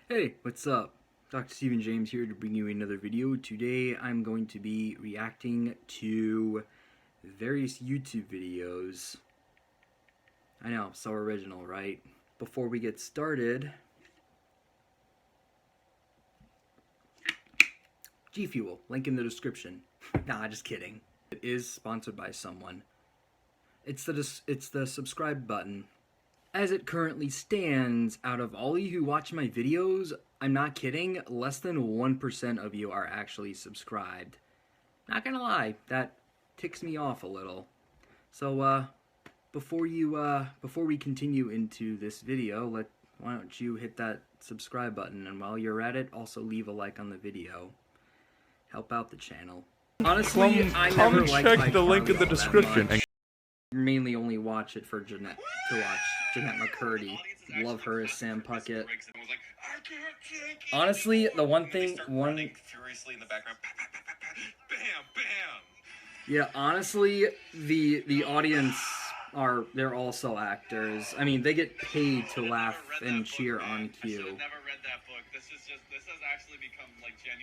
Hey, what's up? Dr. Stephen James here to bring you another video. Today I'm going to be reacting to various YouTube videos. I know, so original, right? Before we get started, G Fuel, link in the description. Nah, just kidding. It is sponsored by someone. It's the subscribe button. As it currently stands, out of all of you who watch my videos, I'm not kidding, less than 1% of you are actually subscribed. Not gonna lie, that ticks me off a little. So, before we continue into this video, why don't you hit that subscribe button, and while you're at it, also leave a like on the video. Help out the channel. Honestly, I never liked check the link in the description. Mainly only watch it for Jeanette McCurdy. Love her as Sam Puckett. Honestly, the one thing, yeah, honestly, the audience they're also actors. I mean, they get paid to laugh and cheer on cue.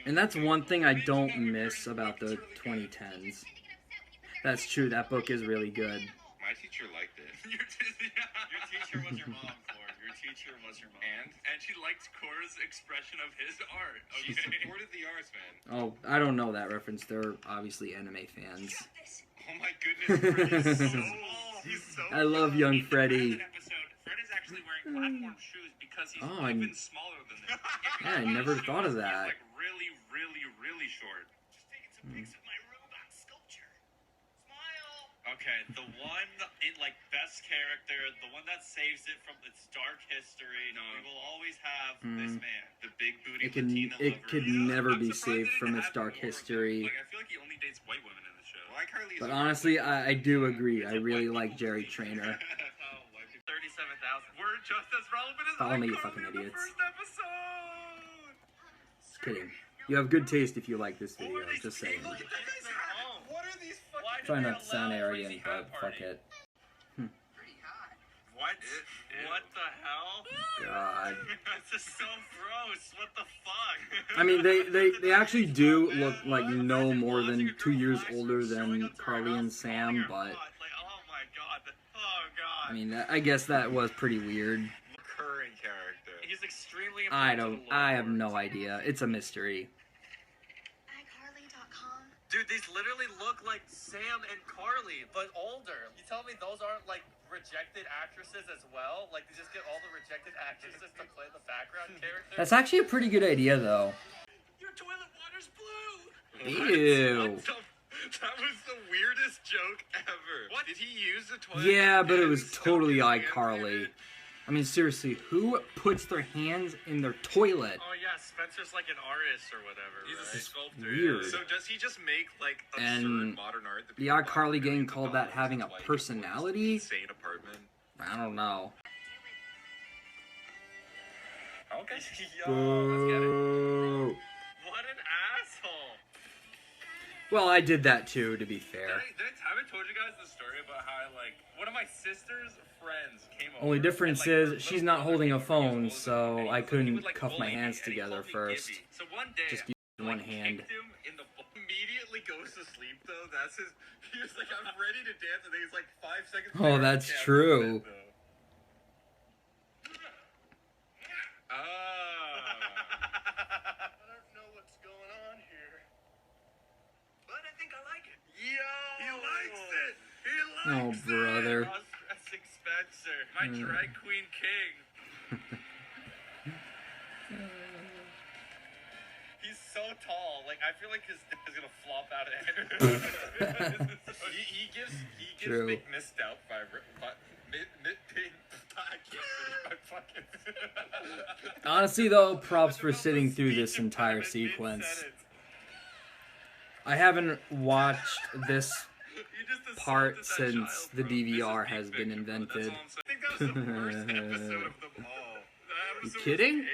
And that's one thing I don't miss about the 2010s. That's true, that book is really good. My teacher liked it. Your teacher was your mom, Cor. Your teacher was your mom. And she liked Cor's expression of his art. Okay? She supported the arts, man. Oh, I don't know that reference. They're obviously anime fans. Oh my goodness, he's so I love young Freddy. Fred is actually wearing platform shoes because he's even smaller than them. Yeah, I never thought of that. He's like really short. Just taking some pics of my robot sculpture. Smile! Okay, the one in like best character, the one that saves it from its dark history. No, we will always have this man, the big booty Latina lover. It could never be saved from its dark history. Like, I feel like he only dates white women in the show. Well, but honestly, I do agree. I really like Jerry Trainer. 37,000. We're just as relevant as Follow me, you fucking idiots. First episode. Just kidding. You have good taste if you like this video. Just saying. What are these fucking... Try not to sound arrogant, but fuck it. What? What the hell? God. This is so gross. What the fuck? I mean, they actually do look like no more than 2 years older than Carly and Sam, but... Oh my god. Oh god. I mean, I guess that was pretty weird. Recurring character. He's extremely I have no idea. It's a mystery. Dude, these literally look like Sam and Carly, but older. You tell me those aren't like rejected actresses as well? Like they just get all the rejected actresses to play the background characters? That's actually a pretty good idea, though. Your toilet water's blue! Ew. That was the weirdest joke ever. What? Did he use the toilet? Yeah, but it was totally iCarly. I mean, seriously, who puts their hands in their toilet? Oh yeah, Spencer's like an artist or whatever. He's a sculptor. Weird. So does he just make like absurd modern art? The iCarly gang called that having a personality? Insane apartment. I don't know. Okay, yo, let's get it. Boo. What an asshole. Well, I did that too, to be fair. Have I told you guys the story about how one of my sister's friends came over? Only difference is she's not holding a phone, so I couldn't cuff my hands together first. So one day, just use one hand. Immediately goes to sleep though. That's his. He was like, I'm ready to dance, and then he's like 5 seconds. Oh, that's true. Oh, brother. Spencer, my drag queen king. He's so tall. Like, I feel like his dick is gonna flop out of him. he gives True. big missed out Honestly, though, props for sitting through this entire sequence. I haven't watched this part since the DVR has been invented. You kidding?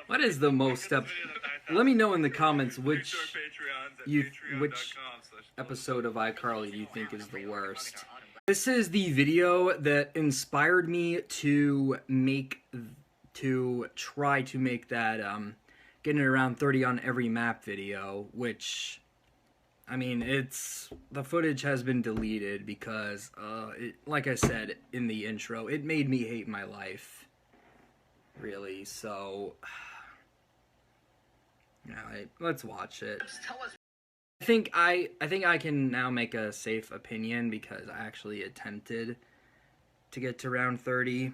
What is the most let me know in the comments which episode of iCarly you think is the worst. This is the video that inspired me to try to make that, getting it around 30 on every map video, which, I mean, the footage has been deleted because, like I said in the intro, it made me hate my life, really, so, alright, let's watch it. I think I can now make a safe opinion because I actually attempted to get to round 30.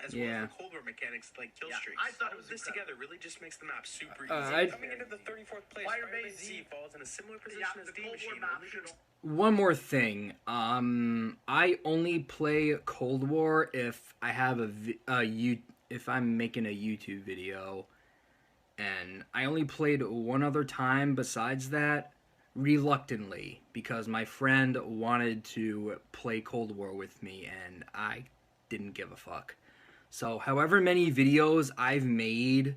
As yeah. well as the Cold War mechanics like kill streaks. I thought it was this together really just makes the map super easy. Coming into the 34th place, Firebase Z falls in a similar position as D Machine. One more thing. I only play Cold War if I have if I'm making a YouTube video, and I only played one other time besides that. Reluctantly, because my friend wanted to play Cold War with me and I didn't give a fuck. So however many videos I've made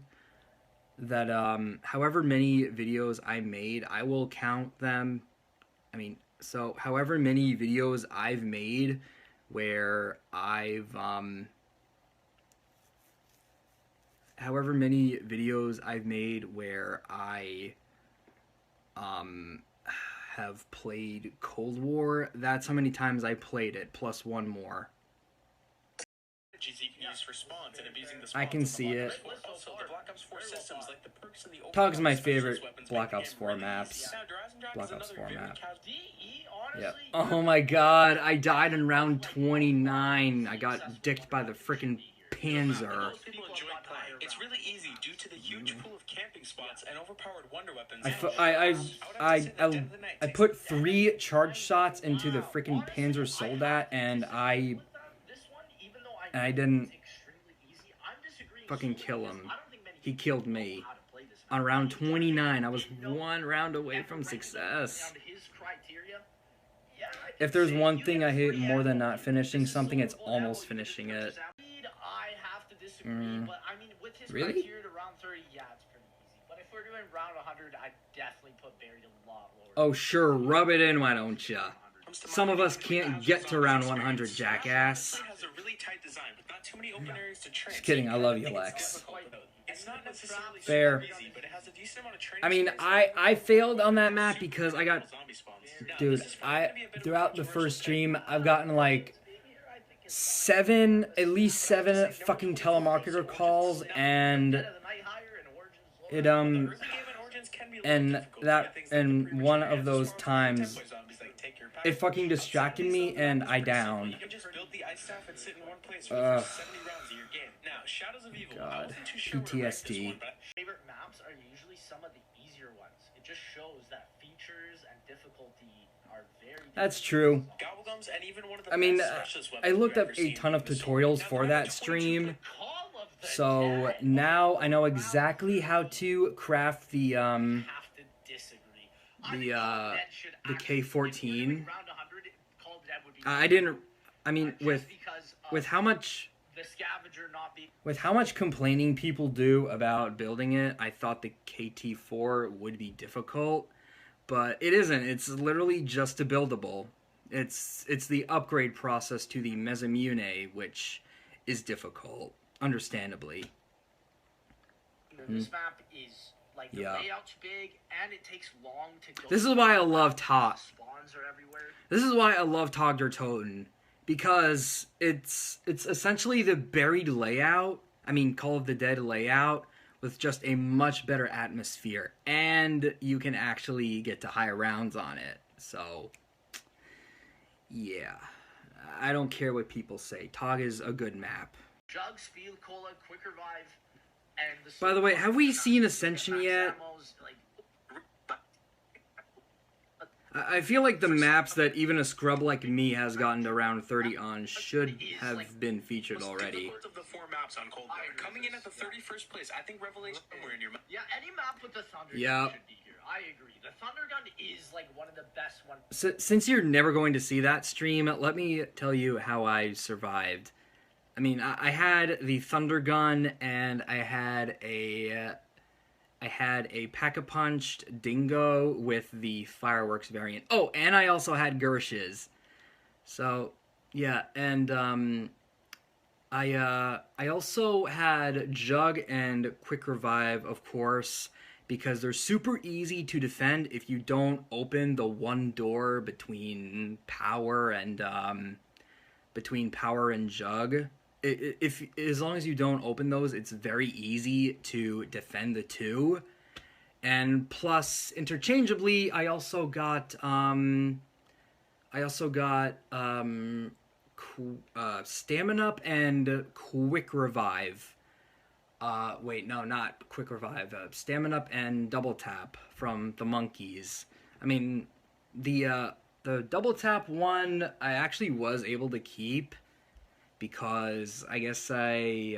that however many videos I made, I will count them. I mean, so however many videos I've made where however many videos I've made where I have played Cold War, that's how many times I played it, plus one more. I can see it. Tog's my favorite Black Ops 4 maps. Black Ops 4 map. Yeah. Oh my god, I died in round 29. I got dicked by the frickin' Panzer. It's really easy due to the huge pool of camping spots and overpowered wonder weapons. I put 3 charge shots into the freaking Panzer Soldat, and I didn't fucking kill him. He killed me. On round 29, I was 1 round away from success. If there's one thing I hate more than not finishing something, it's almost finishing it. Really? Oh sure, rub it in, why don't ya? Some of us can't get to round 100, jackass. Just kidding, I love you, Lex. Fair. I mean, I failed on that map because I got... Dude, throughout the first stream, I've gotten like... at least 7 fucking telemarketer calls, and and one of those times it fucking distracted me and I downed. God, PTSD. Favorite maps are usually some of the easier ones. It just shows that features and difficulty are very... That's true. I mean, I looked up a ton of tutorials for that stream, so now I know exactly how to craft the K-14. I mean, with how much complaining people do about building it, I thought the KT-4 would be difficult, but it isn't. It's literally just a buildable. It's the upgrade process to the Mezzamune, which is difficult, understandably. This map is like the layout's big and it takes long to go. This is why I love Tog. Spawns are everywhere. This is why I love Tog der Toten, because it's essentially the buried layout. I mean, Call of the Dead layout with just a much better atmosphere, and you can actually get to higher rounds on it. So, yeah, I don't care what people say. Tog is a good map. Jugs, Field Cola, Quick Revive, and the... By the way, have we seen Ascension yet? I feel like the maps that even a scrub like me has gotten to round 30 on should have been featured already. Coming in at the 31st place, I think Revelation somewhere in your map. Yeah, any map with the Thunder Gun should be here. I agree. The Thunder Gun is like one of the best ones. So, since you're never going to see that stream, let me tell you how I survived. I mean, I had the Thunder Gun, and I had a Pack-a-Punched Dingo with the fireworks variant. Oh, and I also had Gershes. So, Yeah, and I also had Jug and Quick Revive, of course, because they're super easy to defend if you don't open the one door between Power and Jug. If as long as you don't open those, it's very easy to defend the two. And plus, interchangeably, I also got Stamina Up and Quick Revive. Wait, no, not Quick Revive. Stamina Up and Double Tap from the monkeys. I mean, the Double Tap one I actually was able to keep because I guess I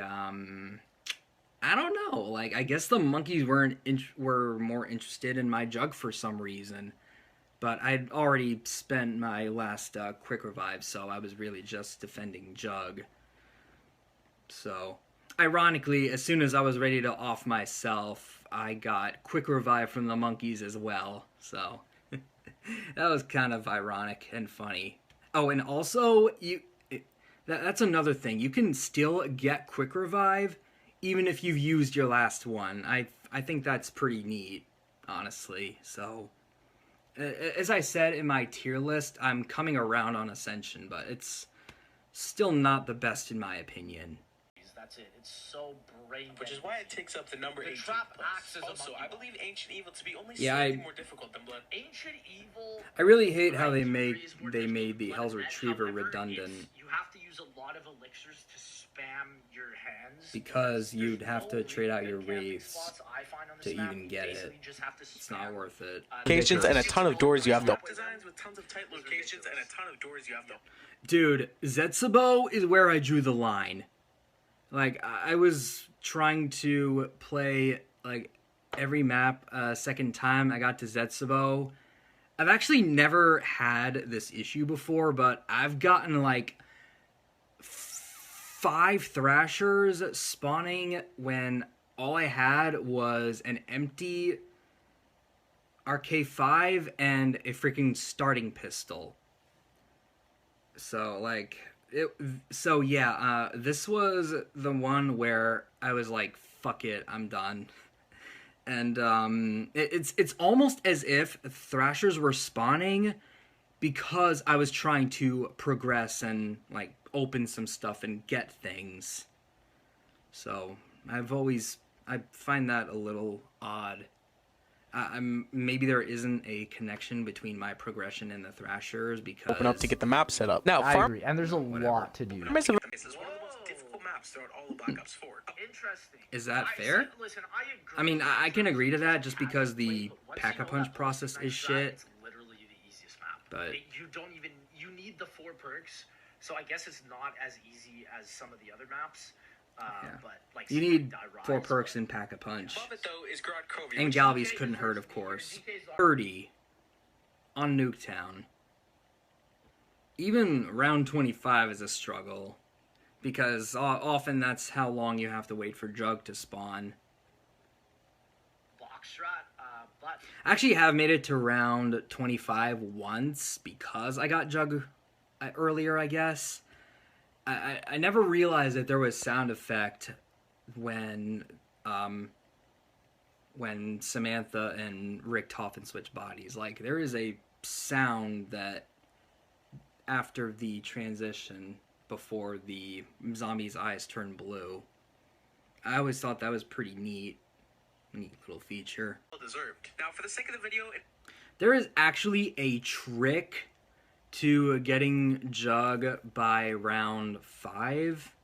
don't know. Like, I guess the monkeys were more interested in my Jug for some reason. But I'd already spent my last Quick Revive, so I was really just defending Jug. So, ironically, as soon as I was ready to off myself, I got Quick Revive from the monkeys as well. So, that was kind of ironic and funny. Oh, and also, that's another thing. You can still get Quick Revive even if you've used your last one. I think that's pretty neat, honestly. So, as I said in my tier list, I'm coming around on Ascension, but it's still not the best in my opinion. That's it. It's so brain. Which is why it takes up the number 18 trap place. acts as a Also, monkey I believe Ancient Evil to be only Yeah, slightly more difficult than Blood. Ancient Evil. I really hate how they made made the Hell's Retriever redundant. You have to use a lot of elixirs to spam your hands because you'd have to trade out your camping wraiths spots I find on to this map. even get it. Basically just have to It's not spam, worth it. Locations and a ton of doors you have to. Designs with tons of tight locations and a ton of doors you have to. Dude, Zetsubou is where I drew the line. Like, I was trying to play, like, every map second time I got to Zetsubou. I've actually never had this issue before, but I've gotten, like, 5 Thrashers spawning when all I had was an empty RK5 and a freaking starting pistol. So, like, this was the one where I was like, fuck it, I'm done. And it's almost as if Thrashers were spawning because I was trying to progress and, like, open some stuff and get things. So I find that a little odd. Maybe there isn't a connection between my progression and the Thrashers because Open up to get the map set up. Now, I farm. agree, and there's a lot to do. This is one of the most difficult maps throughout all of Black Ops 4. Interesting. Is that fair? Listen, I agree. I mean, I can agree to that just because the Pack-a-Punch process is shit. It's literally the easiest map. But you need the 4 perks, so I guess it's not as easy as some of the other maps. But like you need 4 perks in Pack-a-Punch. Above it, though, is Grod Covey, And which Galvies couldn't hurt, of course. 30 on Nuketown. Even round 25 is a struggle. Because often that's how long you have to wait for Jug to spawn. But I actually have made it to round 25 once because I got Jug earlier, I guess. I never realized that there was sound effect when Samantha and Rick Toffin switch bodies. Like, there is a sound that after the transition before the zombie's eyes turn blue. I always thought that was pretty neat little feature. well deserved. Now, for the sake of the video, There is actually a trick to getting Jug by round 5.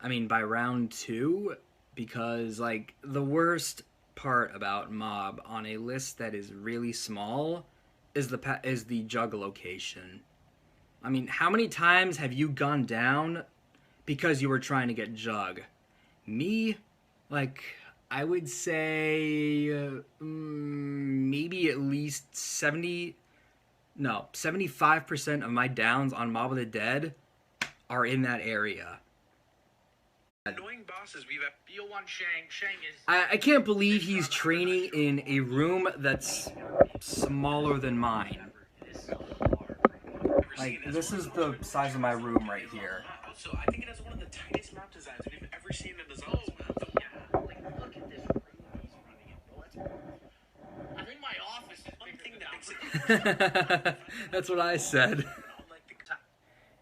I mean, by round 2, because, like, the worst part about Mob on a list that is really small is the Jug location. I mean, how many times have you gone down because you were trying to get Jug? Me, like, I would say maybe at least 75% of my downs on Mob of the Dead are in that area. annoying bosses we've had. BO1 Shang is... I can't believe he's training in a room that's smaller than mine. It is so hard. Like, this is the size of my room right here. Also, I think it has one of the tightest map designs we've ever seen in the zombies map. Yeah, like look at this room he's running in. I think my office is One thing that makes it That's what I said.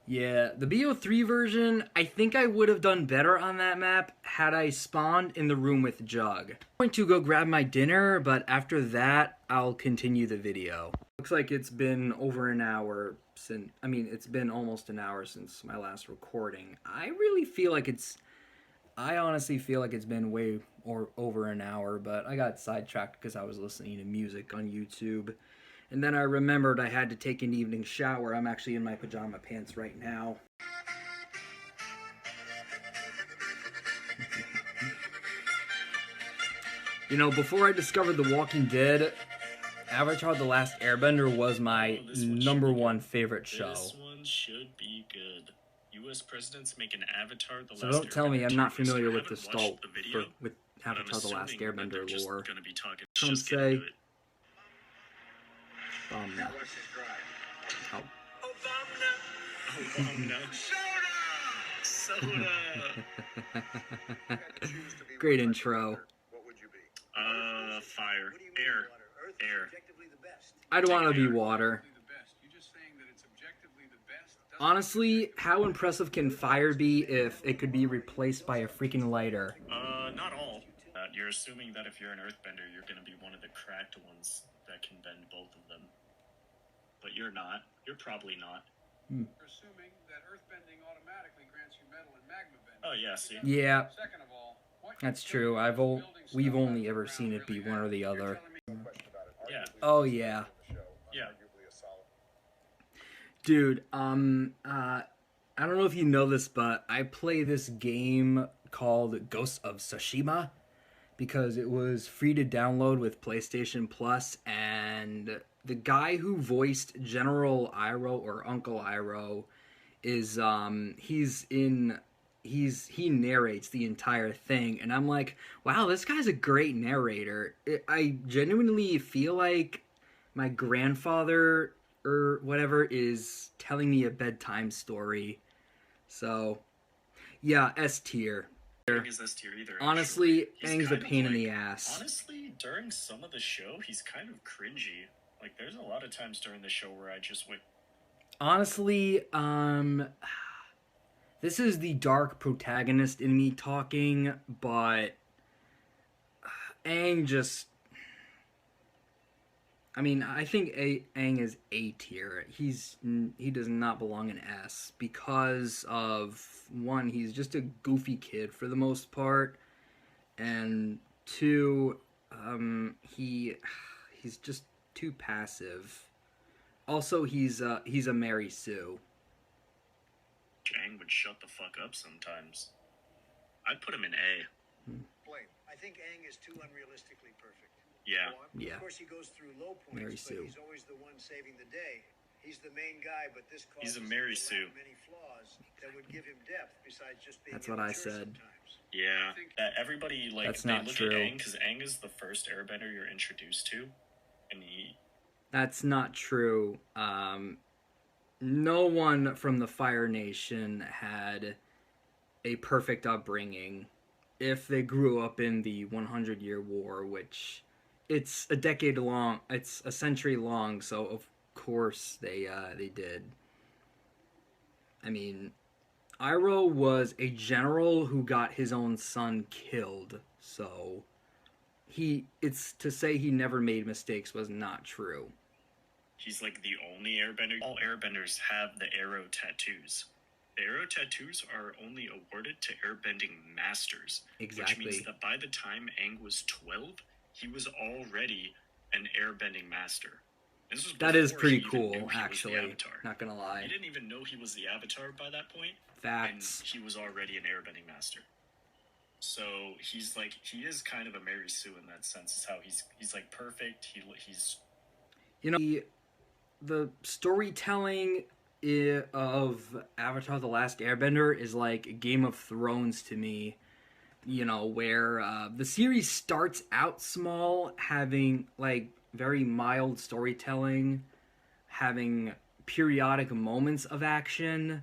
Yeah, the BO3 version, I think I would have done better on that map had I spawned in the room with Jug. I'm going to go grab my dinner, but after that, I'll continue the video. Looks like it's been over an hour since, it's been almost an hour since my last recording. I honestly feel like it's been way over an hour, but I got sidetracked because I was listening to music on YouTube. And then I remembered I had to take an evening shower. I'm actually in my pajama pants right now. You know, before I discovered The Walking Dead, Avatar: The Last Airbender was my #1 favorite show. This one should be good. U.S. presidents make an Avatar: The Last Airbender. So don't tell me I'm not familiar with haven't the watched the video, with Avatar: The Last Airbender just lore. gonna be talking. Some Just get say. into it. No. Oh. Obama. Soda. Great intro. Fire. Air. I'd want to be water. Honestly, how impressive can fire be if it could be replaced by a freaking lighter? Not all. You're assuming that if you're an earthbender, you're gonna be one of the cracked ones that can bend both of them. But you're not. You're probably not. Assuming that earthbending automatically grants you metal and magma bending. Oh yeah, see? Yeah, Second of all, that's true. We've only ever seen it be one or the other. Yeah. Oh yeah. Yeah. Dude, I don't know if you know this, but I play this game called Ghost of Tsushima because it was free to download with PlayStation Plus, and the guy who voiced General Iroh or Uncle Iroh is he narrates the entire thing, and I'm like, wow, this guy's a great narrator. I genuinely feel like my grandfather or whatever is telling me a bedtime story. So, yeah, S tier. Aang is S tier either. Honestly, He's Aang's a kind of pain in like- the ass. Honestly, during some of the show, he's kind of cringy. Like, there's a lot of times during the show where I just went... Honestly, this is the dark protagonist in me talking, but Aang just... I think Aang is A tier. He does not belong in S because of, one, he's just a goofy kid for the most part, and two, he's just too passive. Also, he's a Mary Sue. Aang would shut the fuck up sometimes. I'd put him in A. Blame. I think Aang is too unrealistically perfect. Yeah. Yeah. Of course, he goes through low points, Mary but Sue. he's always the one saving the day. He's the main guy, but this He's causes a Mary him to Sue. lack many flaws that would give him depth besides just being That's what I immature said. sometimes. Yeah. Everybody, like, That's they not look true. at Aang, because Aang is the first airbender you're introduced to. And That's not true. No one from the Fire Nation had a perfect upbringing if they grew up in the 100-Year War, which it's a decade long, it's a century long, so of course they did. Iroh was a general who got his own son killed, so it's to say he never made mistakes was not true. he's, like, the only airbender. All airbenders have the arrow tattoos. The arrow tattoos are only awarded to airbending masters. Exactly. Which means that by the time Aang was 12, he was already an airbending master. This was That is before pretty he even knew cool, he was the actually. Avatar. Not gonna lie. He didn't even know he was the Avatar by that point. Facts. And he was already an airbending master. So he's like, he is kind of a Mary Sue in that sense. Is how he's like perfect. He's You know, the storytelling of Avatar: The Last Airbender is like Game of Thrones to me. You know, where the series starts out small, having like very mild storytelling, having periodic moments of action,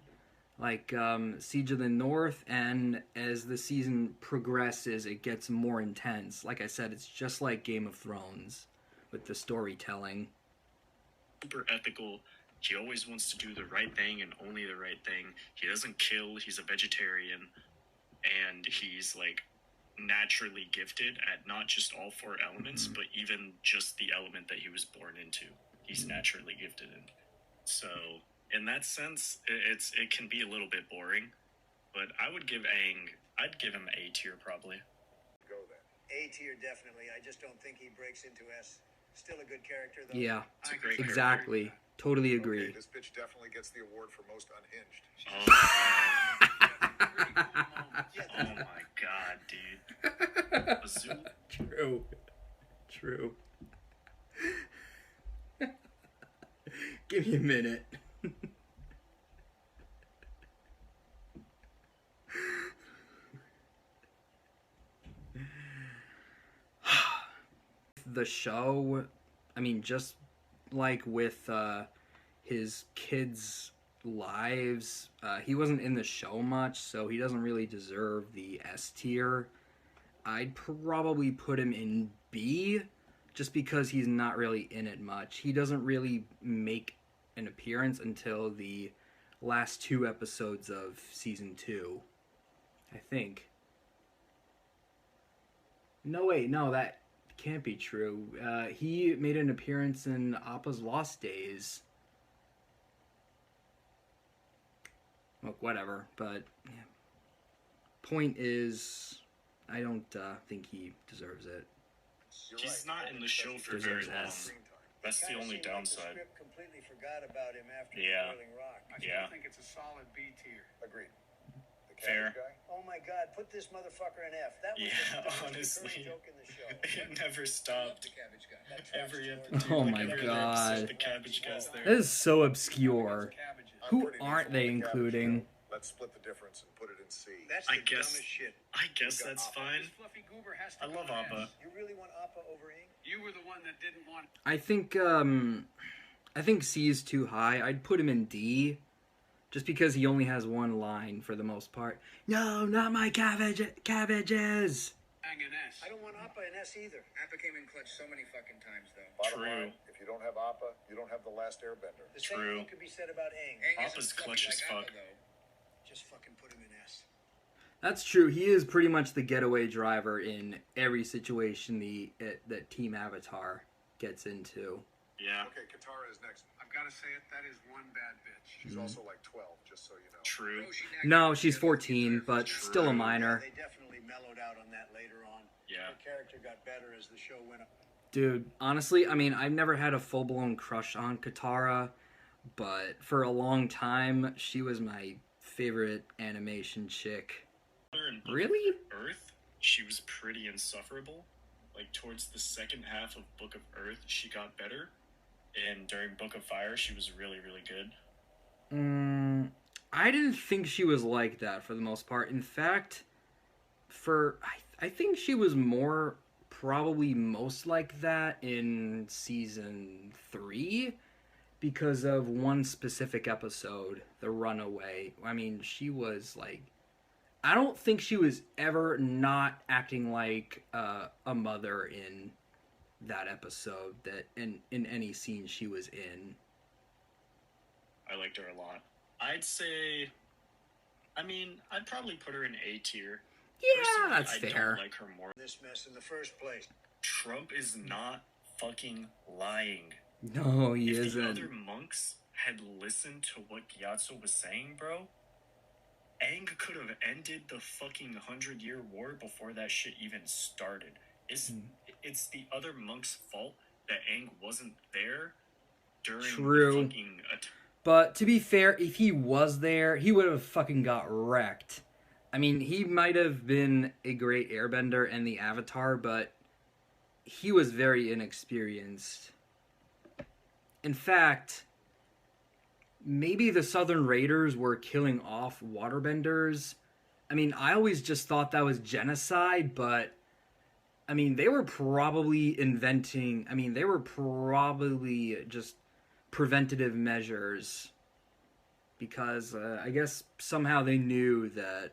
like Siege of the North, and as the season progresses, it gets more intense. Like I said, it's just like Game of Thrones with the storytelling. Super ethical. He always wants to do the right thing and only the right thing. He doesn't kill. He's a vegetarian. And he's, like, naturally gifted at not just all 4 elements, but even just the element that he was born into. He's naturally gifted in. So, in that sense, it can be a little bit boring. But I would give I'd give him A tier, probably. Go then. A tier, definitely. I just don't think he breaks into S. Still a good character, though. Yeah, It's a great exactly. Totally agree. Okay, this bitch definitely gets the award for most unhinged. Oh my god, dude. Azul. True. Give me a minute. The show, I mean, just like with his kids' lives, he wasn't in the show much, so he doesn't really deserve the S tier. I'd probably put him in B, just because he's not really in it much. He doesn't really make an appearance until the last 2 episodes of season 2, I think. No, wait, no, that can't be true. He made an appearance in Appa's Lost Days. Well, whatever, but yeah. Point is, I don't think he deserves it. He's not in the show for very long. That's the only downside. The script completely forgot about him after Yeah. Boiling Rock. I still think it's a solid B tier. Agreed. The Fair. cabbage guy? Oh my God! Put this motherfucker in F. That was Yeah, the most honestly. recurring joke in the show. It never stopped. Cabbage guy. That Every tracks episode, Oh like my every other God. episode, the cabbage guy's there. This is so obscure. Cabbages. I'm Who pretty aren't neutral they on the cabbage including? show. Let's split the difference and put it in C. That's I the guess- dumbest shit. I guess You got that's Appa. fine. This fluffy goober has to I love go in Appa. S. You really want Appa over Ing? You were the one that didn't want. I think C is too high. I'd put him in D, just because he only has one line for the most part. No, not my cabbages. Hang an S. I don't want Appa in S either. Appa came in clutch so many fucking times, though. Bottom True. line, if you don't have Appa, you don't have the last airbender. The same True. thing could be said about Aang. Aang Appa's isn't clutch fluffy as like fuck. Appa, though. Just fucking put him in S. That's true. He is pretty much the getaway driver in every situation that Team Avatar gets into. Yeah, Okay, Katara is next. I've got to say it. That is one bad bitch. She's also like 12, just so you know. true. Oh, she nagged No, her she's together 14, the entire but first still a True. minor. They definitely mellowed out on that later on. Yeah. Her character got better as the show went on. Dude, honestly, I mean, I've never had a full-blown crush on Katara, but for a long time, she was my favorite animation chick. In Book Really? of Earth, she was pretty insufferable. Like, towards the second half of Book of Earth, she got better. And during Book of Fire, she was really, really good. I didn't think she was like that for the most part. In fact, I think she was probably most like that in season 3 because of one specific episode, The Runaway. I mean, she was like, I don't think she was ever not acting like a mother in that episode, that in any scene she was in. I liked her a lot. I'd say, I'd probably put her in A tier. Yeah, Personally, that's I fair. don't like her more. This mess in the first place. Trump is not fucking lying. No, he If the isn't. other monks had listened to what Gyatso was saying, bro, Aang could have ended the fucking 100-year war before that shit even started. It's the other monks' fault that Aang wasn't there during True. the fucking But to be fair, if he was there, he would have fucking got wrecked. I mean, he might have been a great airbender and the Avatar, but he was very inexperienced. In fact, maybe the Southern Raiders were killing off waterbenders. I mean, I always just thought that was genocide, but I mean, they were probably just preventative measures because I guess somehow they knew that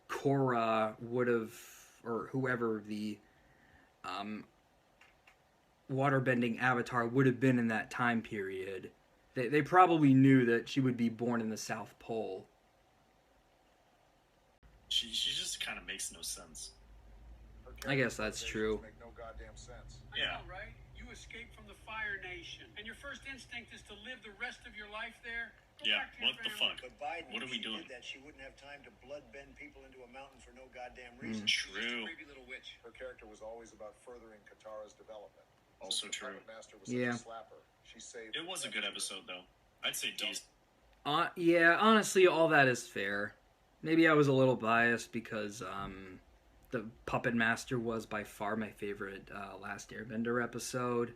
Korra would have, or whoever the waterbending avatar would have been in that time period. They probably knew that she would be born in the South Pole. She just kind of makes no sense. I guess that's true. Make no goddamn sense. Yeah. I know, right? You escaped from the Fire Nation, and your first instinct is to live the rest of your life there? Go Yeah, back to your what the family. fuck? But Biden, What are we if she doing? did that, she wouldn't have time to blood bend people into a mountain for no goddamn reason. True. Creepy little witch. Her character was always about furthering Katara's development. Also Since the true. Puppet Master was Yeah. such a slapper, she saved It was a good episode, though. I'd say D's. Yeah, honestly, all that is fair. Maybe I was a little biased because the Puppet Master was by far my favorite Last Airbender episode.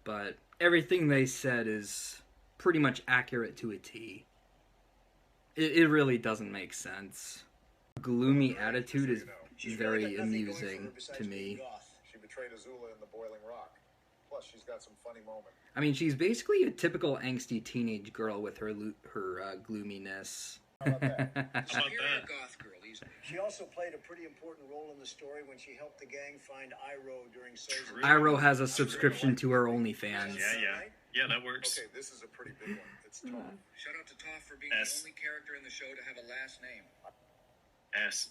But everything they said is pretty much accurate to a T. It really doesn't make sense. Gloomy attitude is She's really very got nothing going for amusing her besides to being me. goth. She betrayed Azula in the Boiling Rock. Plus, she's got some funny moments. I mean, she's basically a typical angsty teenage girl with her gloominess. How about that? How about Superior that? goth girl, easily. She also played a pretty important role in the story when she helped the gang find Iroh during Sozin's. True. Iroh has a subscription to her OnlyFans. Yeah, that works. Okay, this is a pretty big one. It's Toph. Shout out to Toph for being S. the only character in the show to have a last name. S.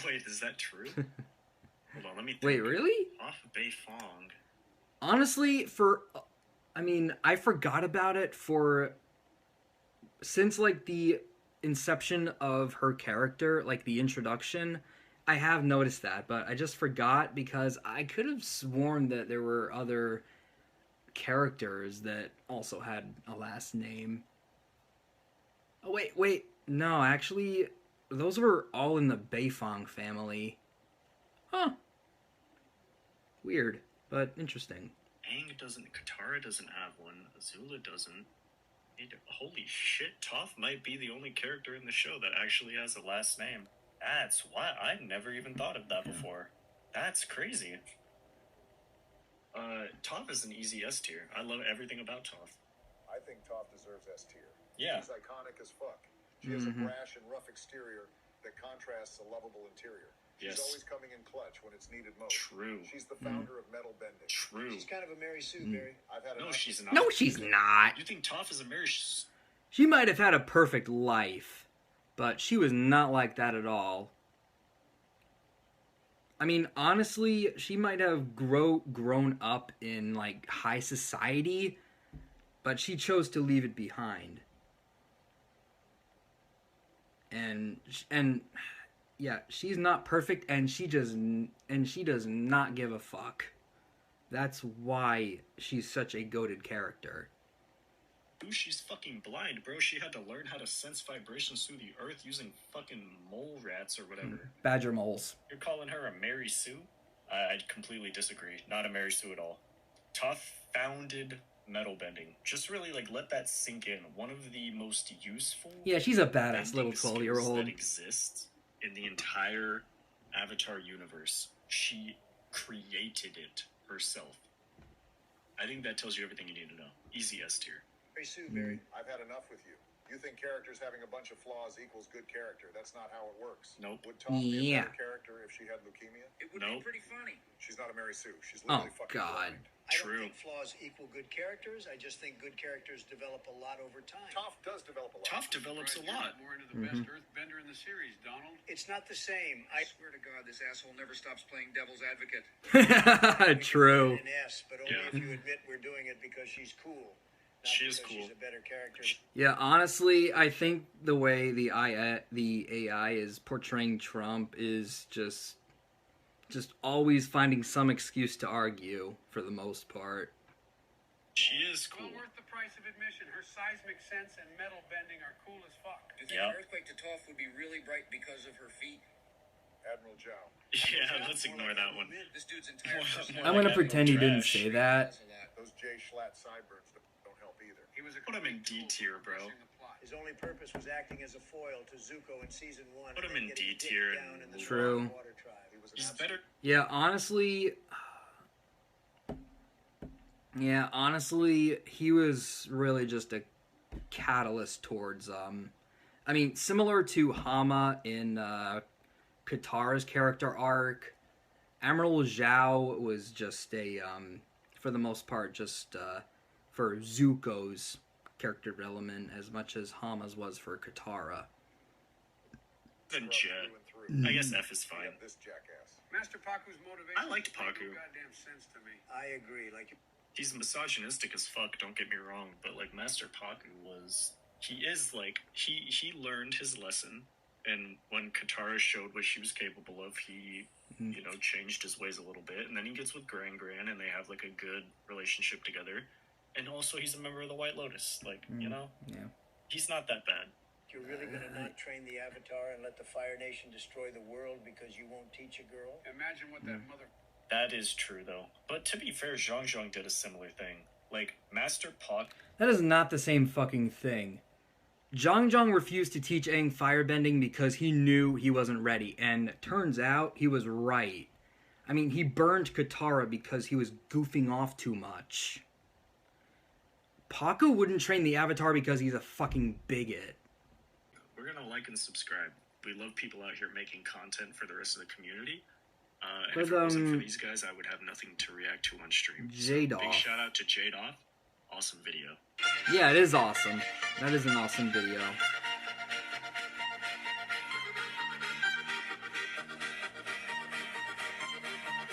Wait, is that true? Hold on, let me think. Wait, really? Off Bei Fong. Honestly, I forgot about it since like the inception of her character, like the introduction. I have noticed that, but I just forgot because I could have sworn that there were other characters that also had a last name. Oh, wait. No, actually, those were all in the Beifong family. Huh. Weird, but interesting. Katara doesn't have one. Azula doesn't. Holy shit, Toph might be the only character in the show that actually has a last name. That's what I've never even thought of that before. That's crazy. Toph is an easy S tier. I love everything about Toph. I think Toph deserves S tier. Yeah. She's iconic as fuck. She has a brash and rough exterior that contrasts a lovable interior. She's Yes. always coming in clutch when it's needed most. True. She's the founder of metal bending. True. She's kind of a Mary Sue, Barry. I've had No, enough. she's not. No, she's not. You think Toph is a Mary? She might have had a perfect life, but she was not like that at all. I mean, honestly, she might have grown up in like high society, but she chose to leave it behind. And yeah, she's not perfect, and she does not give a fuck. That's why she's such a goated character. Dude, she's fucking blind, bro. She had to learn how to sense vibrations through the earth using fucking mole rats or whatever. Badger moles. You're calling her a Mary Sue? I completely disagree. Not a Mary Sue at all. Toph founded metal bending. Just really let that sink in. One of the most useful. Yeah, she's a badass little bending skills 12-year-old. that exists in the entire Avatar universe. She created it herself. I think that tells you everything you need to know. Easy S tier. Mary Sue, Barry. I've had enough with you. You think characters having a bunch of flaws equals good character. That's not how it works. Nope. Would Toph be a Yeah. better character if she had leukemia? It would Nope. be pretty funny. She's not a Mary Sue. She's Oh, literally fucking God. blind. I True. don't think flaws equal good characters. I just think good characters develop a lot over time. Toph does develop a lot. Toph develops a Surprised you're lot. not more into the best earthbender in the series, Donald. It's not the same. I swear to God, this asshole never stops playing devil's advocate. True. An S, but only Yeah. if you admit we're doing it because she's cool. Not She is because cool. She's a better character. Yeah, honestly, I think the way the AI is portraying Trump is just always finding some excuse to argue for the most part. She is cool. Well worth the price of admission. Her seismic sense and metal bending are cool as fuck. Do you think Yeah. an earthquake to Toph would be really bright because of her feet? Admiral Zhao. Yeah, let's ignore that one. This dude's entire More personality I'm gonna like pretend he didn't trash. say that. says a lot. Those Jay Schlatt sideburns don't help either. He was a Put him in D complete tier, tool for bro. pushing the plot. His only purpose was acting as a foil to Zuko in season 1. Put and him then in getting D dicked tier down in the True. Water Tribe. He was an He's absolute better. Yeah, honestly, Yeah, honestly, he was really just a catalyst towards, I mean, similar to Hama in Katara's character arc, Admiral Zhao was just a, for the most part, just for Zuko's character development as much as Hama's was for Katara. Then Jet. I guess F is fine. This jackass. Master Paku's motivation. I liked made Paku. no goddamn sense to me. I agree. Like, He's misogynistic as fuck, don't get me wrong, but like Master Paku he learned his lesson, and when Katara showed what she was capable of, he changed his ways a little bit, and then he gets with Gran, and they have like a good relationship together, and also he's a member of the White Lotus, he's not that bad. you're really going to not train the Avatar and let the Fire Nation destroy the world because you won't teach a girl? Imagine what that mother... That is true, though. But to be fair, Zhang did a similar thing. Like, Master Pac... That is not the same fucking thing. Zhang refused to teach Aang firebending because he knew he wasn't ready, and turns out he was right. I mean, he burned Katara because he was goofing off too much. Paku wouldn't train the Avatar because he's a fucking bigot. We're gonna like and subscribe. We love people out here making content for the rest of the community. And if it wasn't for these guys, I would have nothing to react to on stream. Jadoff. Big shout out to Jadoff. Awesome video. Yeah, it is awesome. That is an awesome video.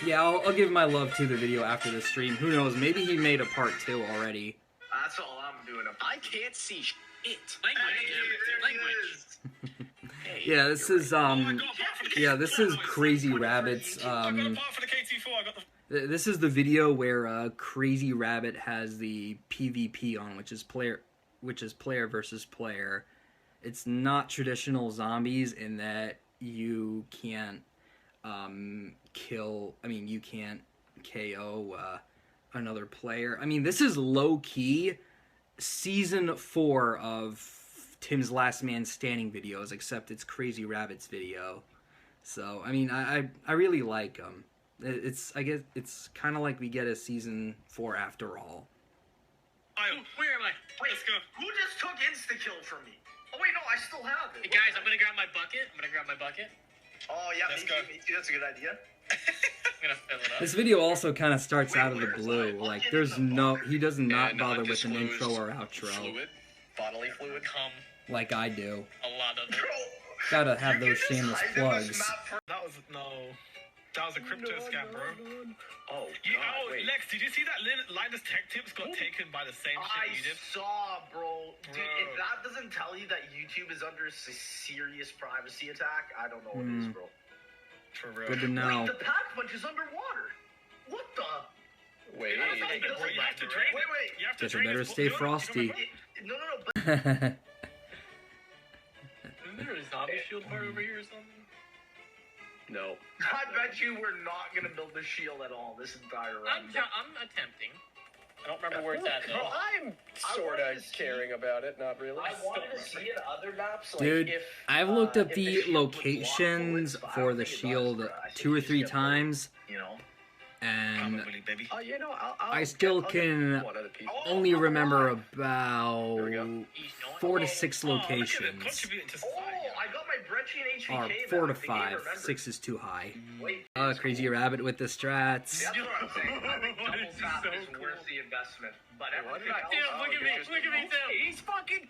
Yeah, I'll give my love to the video after the stream. Who knows? Maybe he made a part 2 already. That's all I'm doing. I can't see shit. Language. Hey, Yeah, this is this is Krazyrabb1t's this is the video where Krazyrabb1t has the PvP on, which is player versus player. It's not traditional zombies in that you can't you can't KO another player. I mean, this is low-key Season 4 of Tim's Last Man Standing videos, except it's Krazyrabb1t's video. So, I mean, I really like them. I guess it's kind of like we get a Season 4 after all. Where am I? Wait, let's go. Who just took insta-kill from me? Oh, wait, no, I still have it. Hey, guys, I'm gonna grab my bucket. Oh, yeah, me too. That's a good idea. I'm gonna fill it up. This video also kind of starts out of the blue. Like, he does not bother with an intro or outro. Bodily fluid. Like I do. A lot of it. Gotta have those shameless plugs. That was a crypto scam, bro. Oh, wait. Lex, did you see that Linus Tech Tips got taken by the same shit you did? I saw, bro. Dude, if that doesn't tell you that YouTube is under serious privacy attack, I don't know what is, bro. For real. Good to know. Wait, the pack punch is underwater. What the? Wait. You have to drain it. Wait. You have to Guess I drain better it. stay frosty. No, but... Isn't there a zombie shield part over here or something? No. I bet you we're not gonna build the shield at all this entire run. I'm attempting. I don't remember where it's at though. I'm sort of caring about it, not really. I wanted to see in other maps, like, Dude, if, I've looked up if the shield was locations blocked for the shield 2 or 3 times, You know? and baby. I still can only remember about 4 to 6 locations. I got my Brecci and Or HVK 4 to back. 5. 6 is too high. Wait, Krazyrabb1t with the strats. that's what I'm saying. I think double tap is worth the investment. But everything else... Dude, look at me, Tim. He's camping!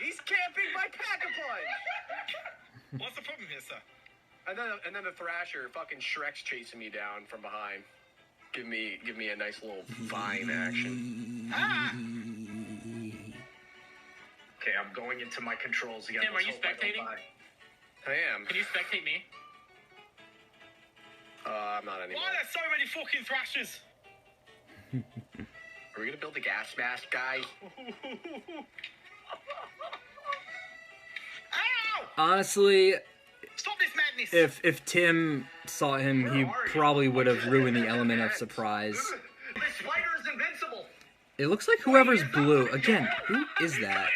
He's camping my pack-a-punch! What's the problem here, sir? And then the Thrasher fucking Shrek's chasing me down from behind. Give me a nice little vine action. Okay, I'm going into my controls again. Tim, are you spectating? I am. Can you spectate me? I'm not anymore. Why are there so many fucking Thrashers? Are we gonna build a gas mask, guys? Ow! Honestly, Stop this madness! if Tim saw him, he probably would have ruined the element of surprise. The spider is invincible! It looks like whoever's blue. Again, who is that?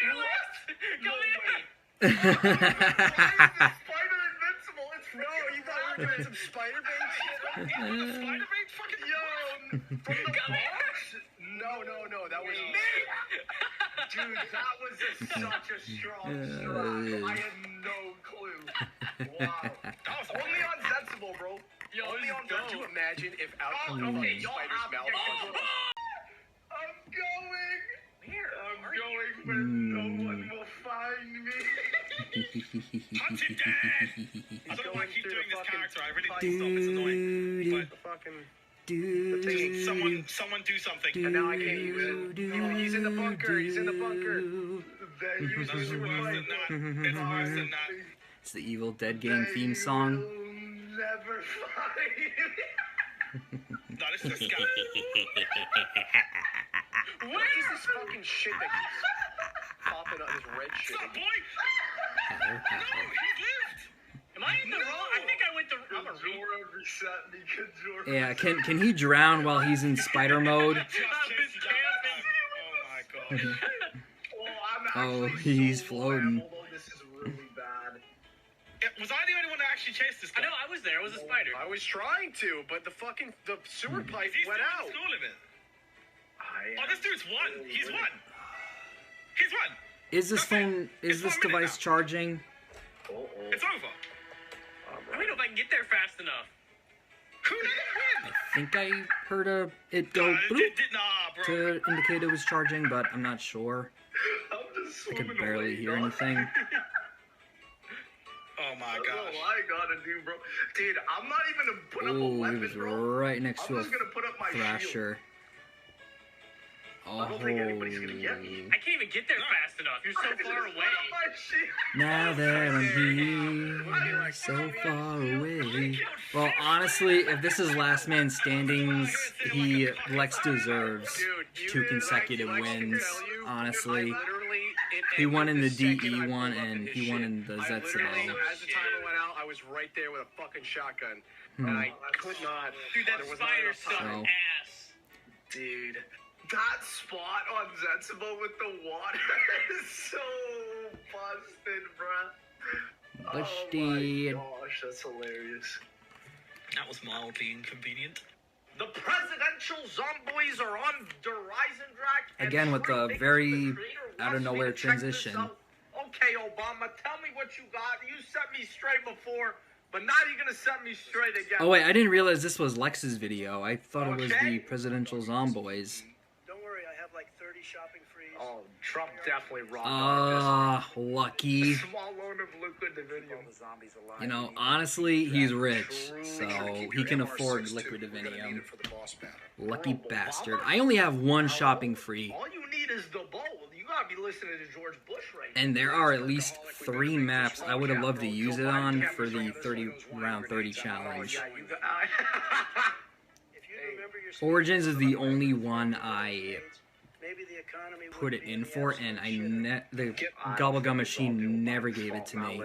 Spider invincible! It's... No, you thought we were doing some spider bait shit? Spider bait? Fucking... Yo, from the box? No, that was me. Dude, that was such a strong strap. I had no clue. Wow. That was only on Sensible, bro. Yo, only on. Could you imagine if out of the okay, spider's mouth? I'm going. Where? I'm going where no one will find me. Hunt him dead! I don't know why I keep doing this character. I really Dude. stop. It's annoying. But The fucking. Dude. someone do something. And now I can't use it. He's in the bunker. He's in the bunker. They use No, it's the worse than that. It's worse than that. It's the Evil Dead game theme song. Never find. No, this is a scam. What is this fucking shit that keeps popping up? This red shit. What's up, boy? No, he lived. Am I in the wrong? I think I went the. I'm a read. Kajora reset me. Kajora. Yeah, can he drown while he's in spider mode? Just chased you down. Oh my god. Oh, he's floating. Although this is really bad. Was I the only one that actually chased this guy? I know, I was there. I was a spider. I was trying to, but the sewer pipe Is he went still out. in the school limit? Oh, this dude's won. He's won. He's won. Is this phone? Is this device charging? It's over. I don't know if I can get there fast enough. Who did it win? I think I heard it go bloop Nah, bro. to indicate it was charging, but I'm not sure. I'm just I could swimming barely away, hear dog. anything. Oh my I don't know gosh. what I gotta do, bro. Dude, I'm not even gonna put up a Oh, he weapon, was bro. right next I'm to a just gonna put up my shield. thrasher. I don't think anybody's gonna get me. I can't even get there fast enough. You're so far away. Now that I'm here, so far away. Well, honestly, if this is Last Man Standings, Lex deserves 2 consecutive wins. Honestly, he won in the DE one and he won in the Zetsubo. As the timer went out, I was right there with a fucking shotgun, and I could not. Dude, that there was not spider enough time. sucked ass. Dude, that spot on Zetsubo with the water is so busted, bruh. Busted. Oh my gosh, that's hilarious. That was mildly inconvenient. The presidential zomboys are on the Horizon Drag. Again with the very out of nowhere transition. Okay, Obama, tell me what you got. You set me straight before, but now you're gonna set me straight again. Oh wait, I didn't realize this was Lex's video. I thought it was the presidential zomboys. Don't worry, I have like 30 shopping frees. Oh, Trump definitely robbed Lucky. small loan of liquid divinium. You know, honestly, he's rich, so he can afford liquid divinium. Lucky bastard. I only have 1 shopping free, All you need is the bowl. You gotta be listening to George Bush right now. and there are at least 3 maps I would have loved to use it on for the 30 round 30 challenge. If you remember your Origins is the only one I maybe the economy put it in for, and the Gobblegum machine never gave it to me.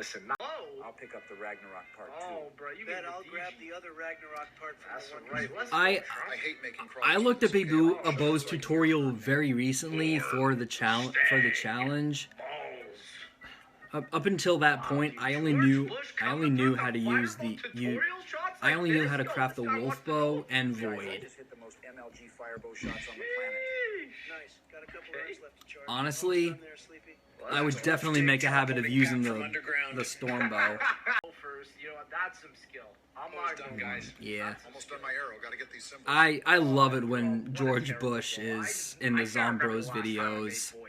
I'll pick up the Ragnarok part 2. Oh, bro, you Bet I'll grab the other Ragnarok part from That's the one. right. Let's I hate making I looked up a Bo's tutorial very recently for the challenge. Up until that point, I only knew how to use I only knew how to craft the wolf bow and void. Just hit the most MLG firebow shots on the planet. Nice. Got a couple hours left to charge. Honestly, There, Sleepy. I would definitely make a habit of using the storm bow. first. You know what? That's some skill. I'm not done, guys. Yeah. Almost done my arrow. Gotta get these symbols. I love it when George Bush is in the Zombros videos. No,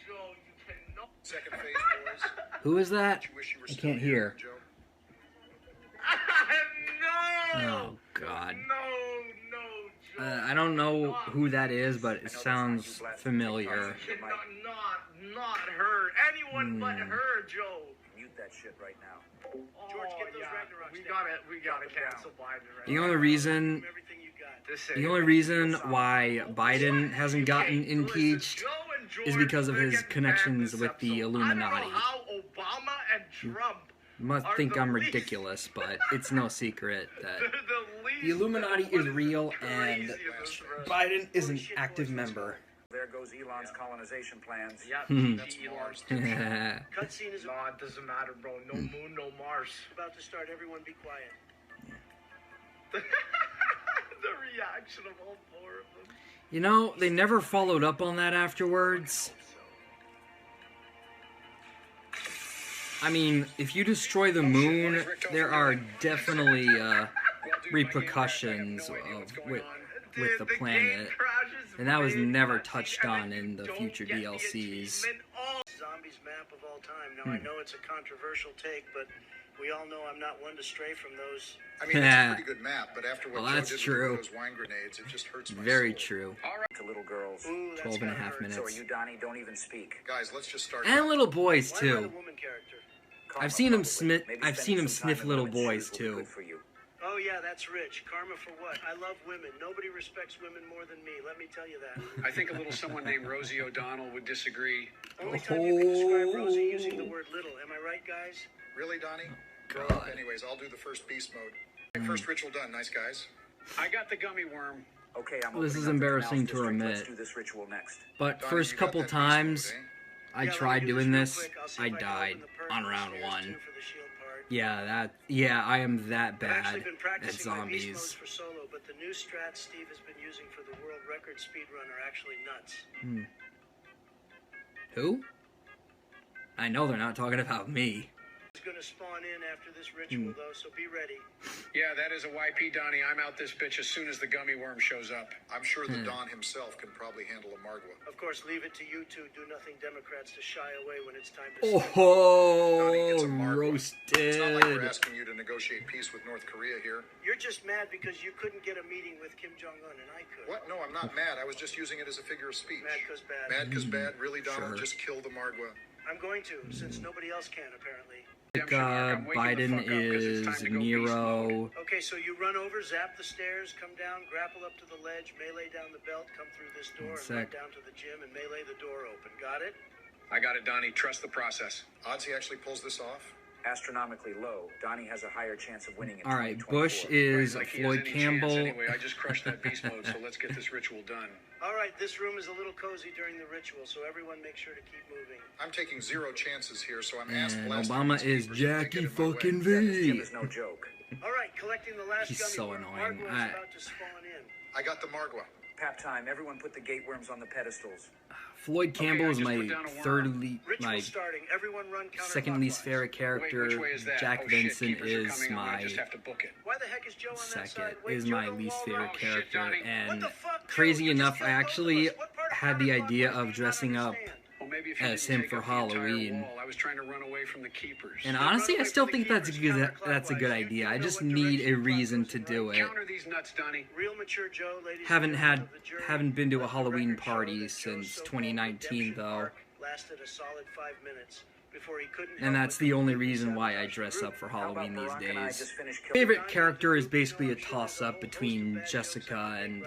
Joe, you cannot. Second phase, boys. Who is that? You wish you were I still can't hear. Joe. Oh God. No, Joe. I don't know who that is, but it sounds familiar. Not her. Anyone but her, Joe. Mute that shit right now. George, get those Ragnaroks. We gotta cancel Biden right The only reason why Biden hasn't gotten impeached is because of his connections with the Illuminati. How Obama and Trump You must think I'm ridiculous, but it's no secret that the Illuminati is real and Biden is an active member. There goes Elon's colonization plans. Cutscene is it doesn't matter, bro. No moon, no Mars. about to start. Everyone be quiet. The reaction of all four of them. You know, they never followed up on that afterwards. I mean, if you destroy the moon, there are definitely repercussions with the planet, and that was never touched on in the future DLCs. Zombies map of all time. Now, I know it's a controversial take, but we all know I'm not one to stray from those. I mean, it's a pretty good map, but after what that's Joe did true. with those wine grenades, it just hurts my Very soul. true. To little girls. 12 and a half So are minutes. you, Donnie? Don't even speak. Guys, let's just start. And little boys Why not a too. woman character? I've seen him Maybe I've spending seen him some time sniff in little women's boys shoes will be too. good for you. Oh yeah, that's rich. Karma for what? I love women. Nobody respects women more than me. Let me tell you that. I think a little someone named Rosie O'Donnell would disagree. Only time you can describe Rosie using the word little. Am I right, guys? Really, Donnie? God. Anyways, I'll do the first beast mode. First ritual done. Nice guys. I got the gummy worm. Okay, I'm Well, this opening is up the embarrassing canals to district. Let's admit. do this ritual next. But Donnie, first you got couple that beast times, mode, eh? I Yeah, tried let me do doing real this. quick. I'll see I if can died open the perk on and round stairs, 1. too, for the shield part. Yeah, I am that I've bad actually been at practicing my beast modes zombies. for solo, but the new strats Steve has been using for the world record speedrun are actually nuts. Who? I know they're not talking about me. It's gonna spawn in after this ritual though, so be ready. Yeah, that is a YP, Donnie. I'm out this bitch as soon as the gummy worm shows up. I'm sure the Don himself can probably handle a Margwa. Of course, leave it to you two do-nothing Democrats to shy away when it's time to Oh, It's not like we're roasted. asking you to negotiate peace with North Korea here. You're just mad because you couldn't get a meeting with Kim Jong-un and I could. What? No, I'm not mad. I was just using it as a figure of speech. Mad 'cause bad. Mad 'cause bad? Really, Donald? Sure. Just kill the Margwa. I'm going to, since nobody else can apparently. Biden is Nero. Okay, so you run over, zap the stairs, come down, grapple up to the ledge, melee down the belt, come through this door, and run down to the gym and melee the door open. Got it? I got it, Donnie. Trust the process. Odds he actually pulls this off? Astronomically low. Donnie has a higher chance of winning in All right, 2024. Bush is Like he has Floyd any Campbell. chance anyway. I just crushed that beast mode, so let's get this ritual done. All right, this room is a little cozy during the ritual, so everyone make sure to keep moving. I'm taking 0 chances here, so I'm And blasting Obama these is peepers if they get Jackie in my way. fucking Jim V. is no joke. All right, collecting the last He's gummy so worm. annoying. Margwa is about to spawn in. I got the Margwa. Pap time. Everyone put the gate worms on the pedestals. Floyd Campbell I is just my put down a worm. Ritual starting. Everyone run counterclockwise. second least favorite character. Wait, which way is that? Jack Oh, shit, Vincent keepers are is coming. I'm gonna my just have to book it. Why the heck is Joe on that second. side? Wait, Is Joe, my don't least wall favorite run. character, Donnie. and What the fuck, Joe? crazy You just enough, I killed both of actually us. What part of had the counterclockwise idea do you of not dressing up understand? Well, maybe if you as didn't him take for up the entire Halloween. wall. I was trying to run away from the keepers. And honestly, I away still from the think that's a keepers good counterclockwise. idea. I You know just what need a direction reason clock to goes, do right? it. Counter these nuts, Donnie. Real mature Joe, ladies and gentlemen of the jury. Haven't been to a Let the Halloween record show party that Joe's since so-called 2019 redemption though. arc lasted a solid 5 minutes before he couldn't And help that's but the only completely reason why I sabotage the dress group. up for How about Halloween these Barack and I days. just finished killing Favorite character is basically a toss-up between Jessica and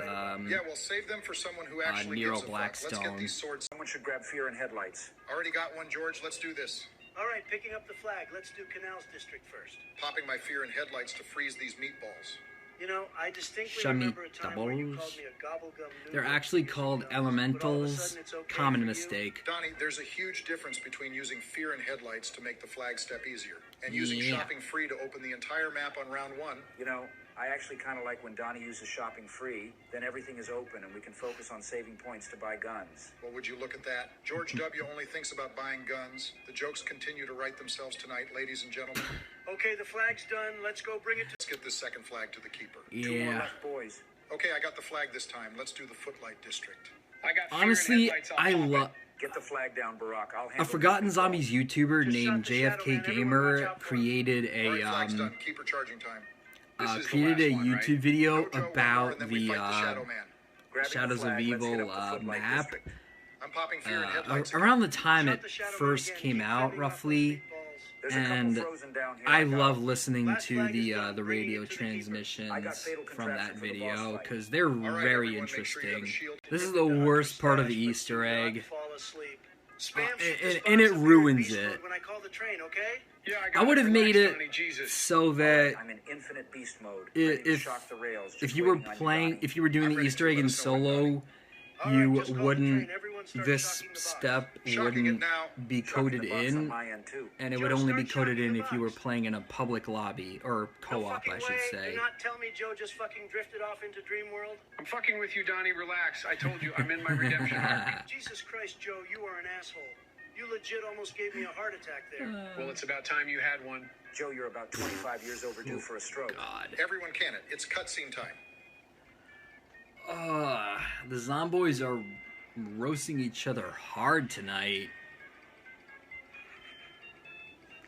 Yeah, well, save them for someone who actually Nero gives a fuck. Let's Blackstone. get these swords. Someone should grab fear and headlights. Already got one, George. Let's do this. All right, picking up the flag. Let's do Canals District first. Popping my fear and headlights to freeze these meatballs. You know, I distinctly Shami remember a time when you doubles. called me a gobblegum They're noodle actually using called those, but all of a elementals. sudden it's okay Common for you? mistake. Donnie, there's a huge difference between using fear and headlights to make the flag step easier, and using Yeah. shopping free to open the entire map on round 1. You know, I actually kind of like when Donnie uses shopping free. Then everything is open and we can focus on saving points to buy guns. Well, would you look at that? George W. only thinks about buying guns. The jokes continue to write themselves tonight, ladies and gentlemen. Okay, the flag's done. Let's go bring it to... Let's get this second flag to the keeper. 2 more Yeah. left, boys. Okay, I got the flag this time. Let's do the Footlight District. I got fear and Honestly, headlights, I'll I pop it. love Get the flag down, Barack. I'll a handle Forgotten this. Zombies YouTuber Just named shot the Shadow JFK Man. Everyone Gamer watch out for him. created All right, flag's a done. Keeper charging time. This is the created a last one, right? YouTube video Go, Joe, one more, about and then we the fight the Shadow Man. Grabbing the Shadows of flag, let's hit Evil up the Footlight map. District. I'm popping fear and headlights. Around the time Shut it the Shadow Man first again. came Keep out, fending off those roughly, big balls. There's a couple and frozen down here. I got love them. listening Last to flag is the done. the Bringing it radio to the keeper. I got transmissions fatal from contraption that for the boss video fight. because they're All right, very everyone, make sure you have a interesting. shield. This is the worst part of the Easter Do not egg. fall asleep. Spam and- response and it of ruins beast it. mode when I call the train, okay? Yeah, I got would have relax, made it Donnie, Jesus. so that I'm in infinite beast mode. I- ready to if shock the rails, if just you were waiting on playing, Donnie. if you were doing I'm the ready Easter to egg let in us know when solo, you wouldn't, this step wouldn't be coded in, and it would only be coded in if you were playing in a public lobby, or co-op, I should say. Do not tell me Joe just fucking drifted off into Dream World. I'm fucking with you, Donnie. Relax. I told you, I'm in my redemption arc. Jesus Christ, Joe, you are an asshole. You legit almost gave me a heart attack there. Well, it's about time you had one. Joe, you're about 25 years overdue for a stroke. God. Everyone can it. It's cutscene time. The zomboys are roasting each other hard tonight.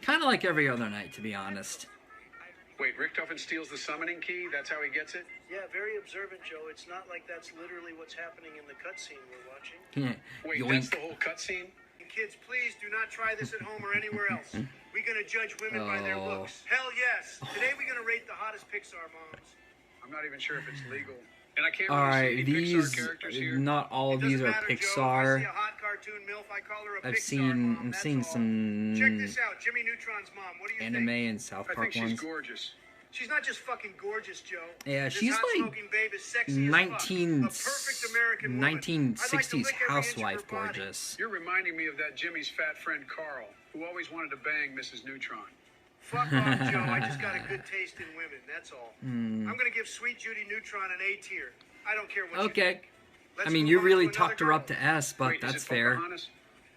Kind of like every other night, to be honest. Wait, Richtofen steals the summoning key? That's how he gets it? Yeah, very observant, Joe. It's not like that's literally what's happening in the cutscene we're watching. Wait, Yoink. that's the whole cutscene? Kids, please do not try this at home or anywhere else. We're gonna judge women by their looks. Hell yes. Today we're gonna rate the hottest Pixar moms. I'm not even sure if it's legal. And I can't Alright, really see any these, Pixar characters here. not all of these are Matter, Pixar. Joe. If I see a hot cartoon MILF, I call her a I've Pixar seen, mom, I'm that's seeing all. some Check this out, Jimmy Neutron's mom. What do you anime think? and South I Park think she's ones. gorgeous. She's not just fucking gorgeous, Joe. Yeah, This she's hot like smoking babe is sexy as fuck. A perfect American woman. 1960s I'd like to lick every inch of her housewife body. gorgeous. You're reminding me of that Jimmy's fat friend Carl, who always wanted to bang Mrs. Neutron. Fuck off, Joe. I just got a good taste in women, that's all. I'm gonna give Sweet Judy Neutron an A tier. I don't care what you Okay. think. Let's I mean, move you on really to another talked her girl. up to S, but Wait, is that's it fair. Pocahontas?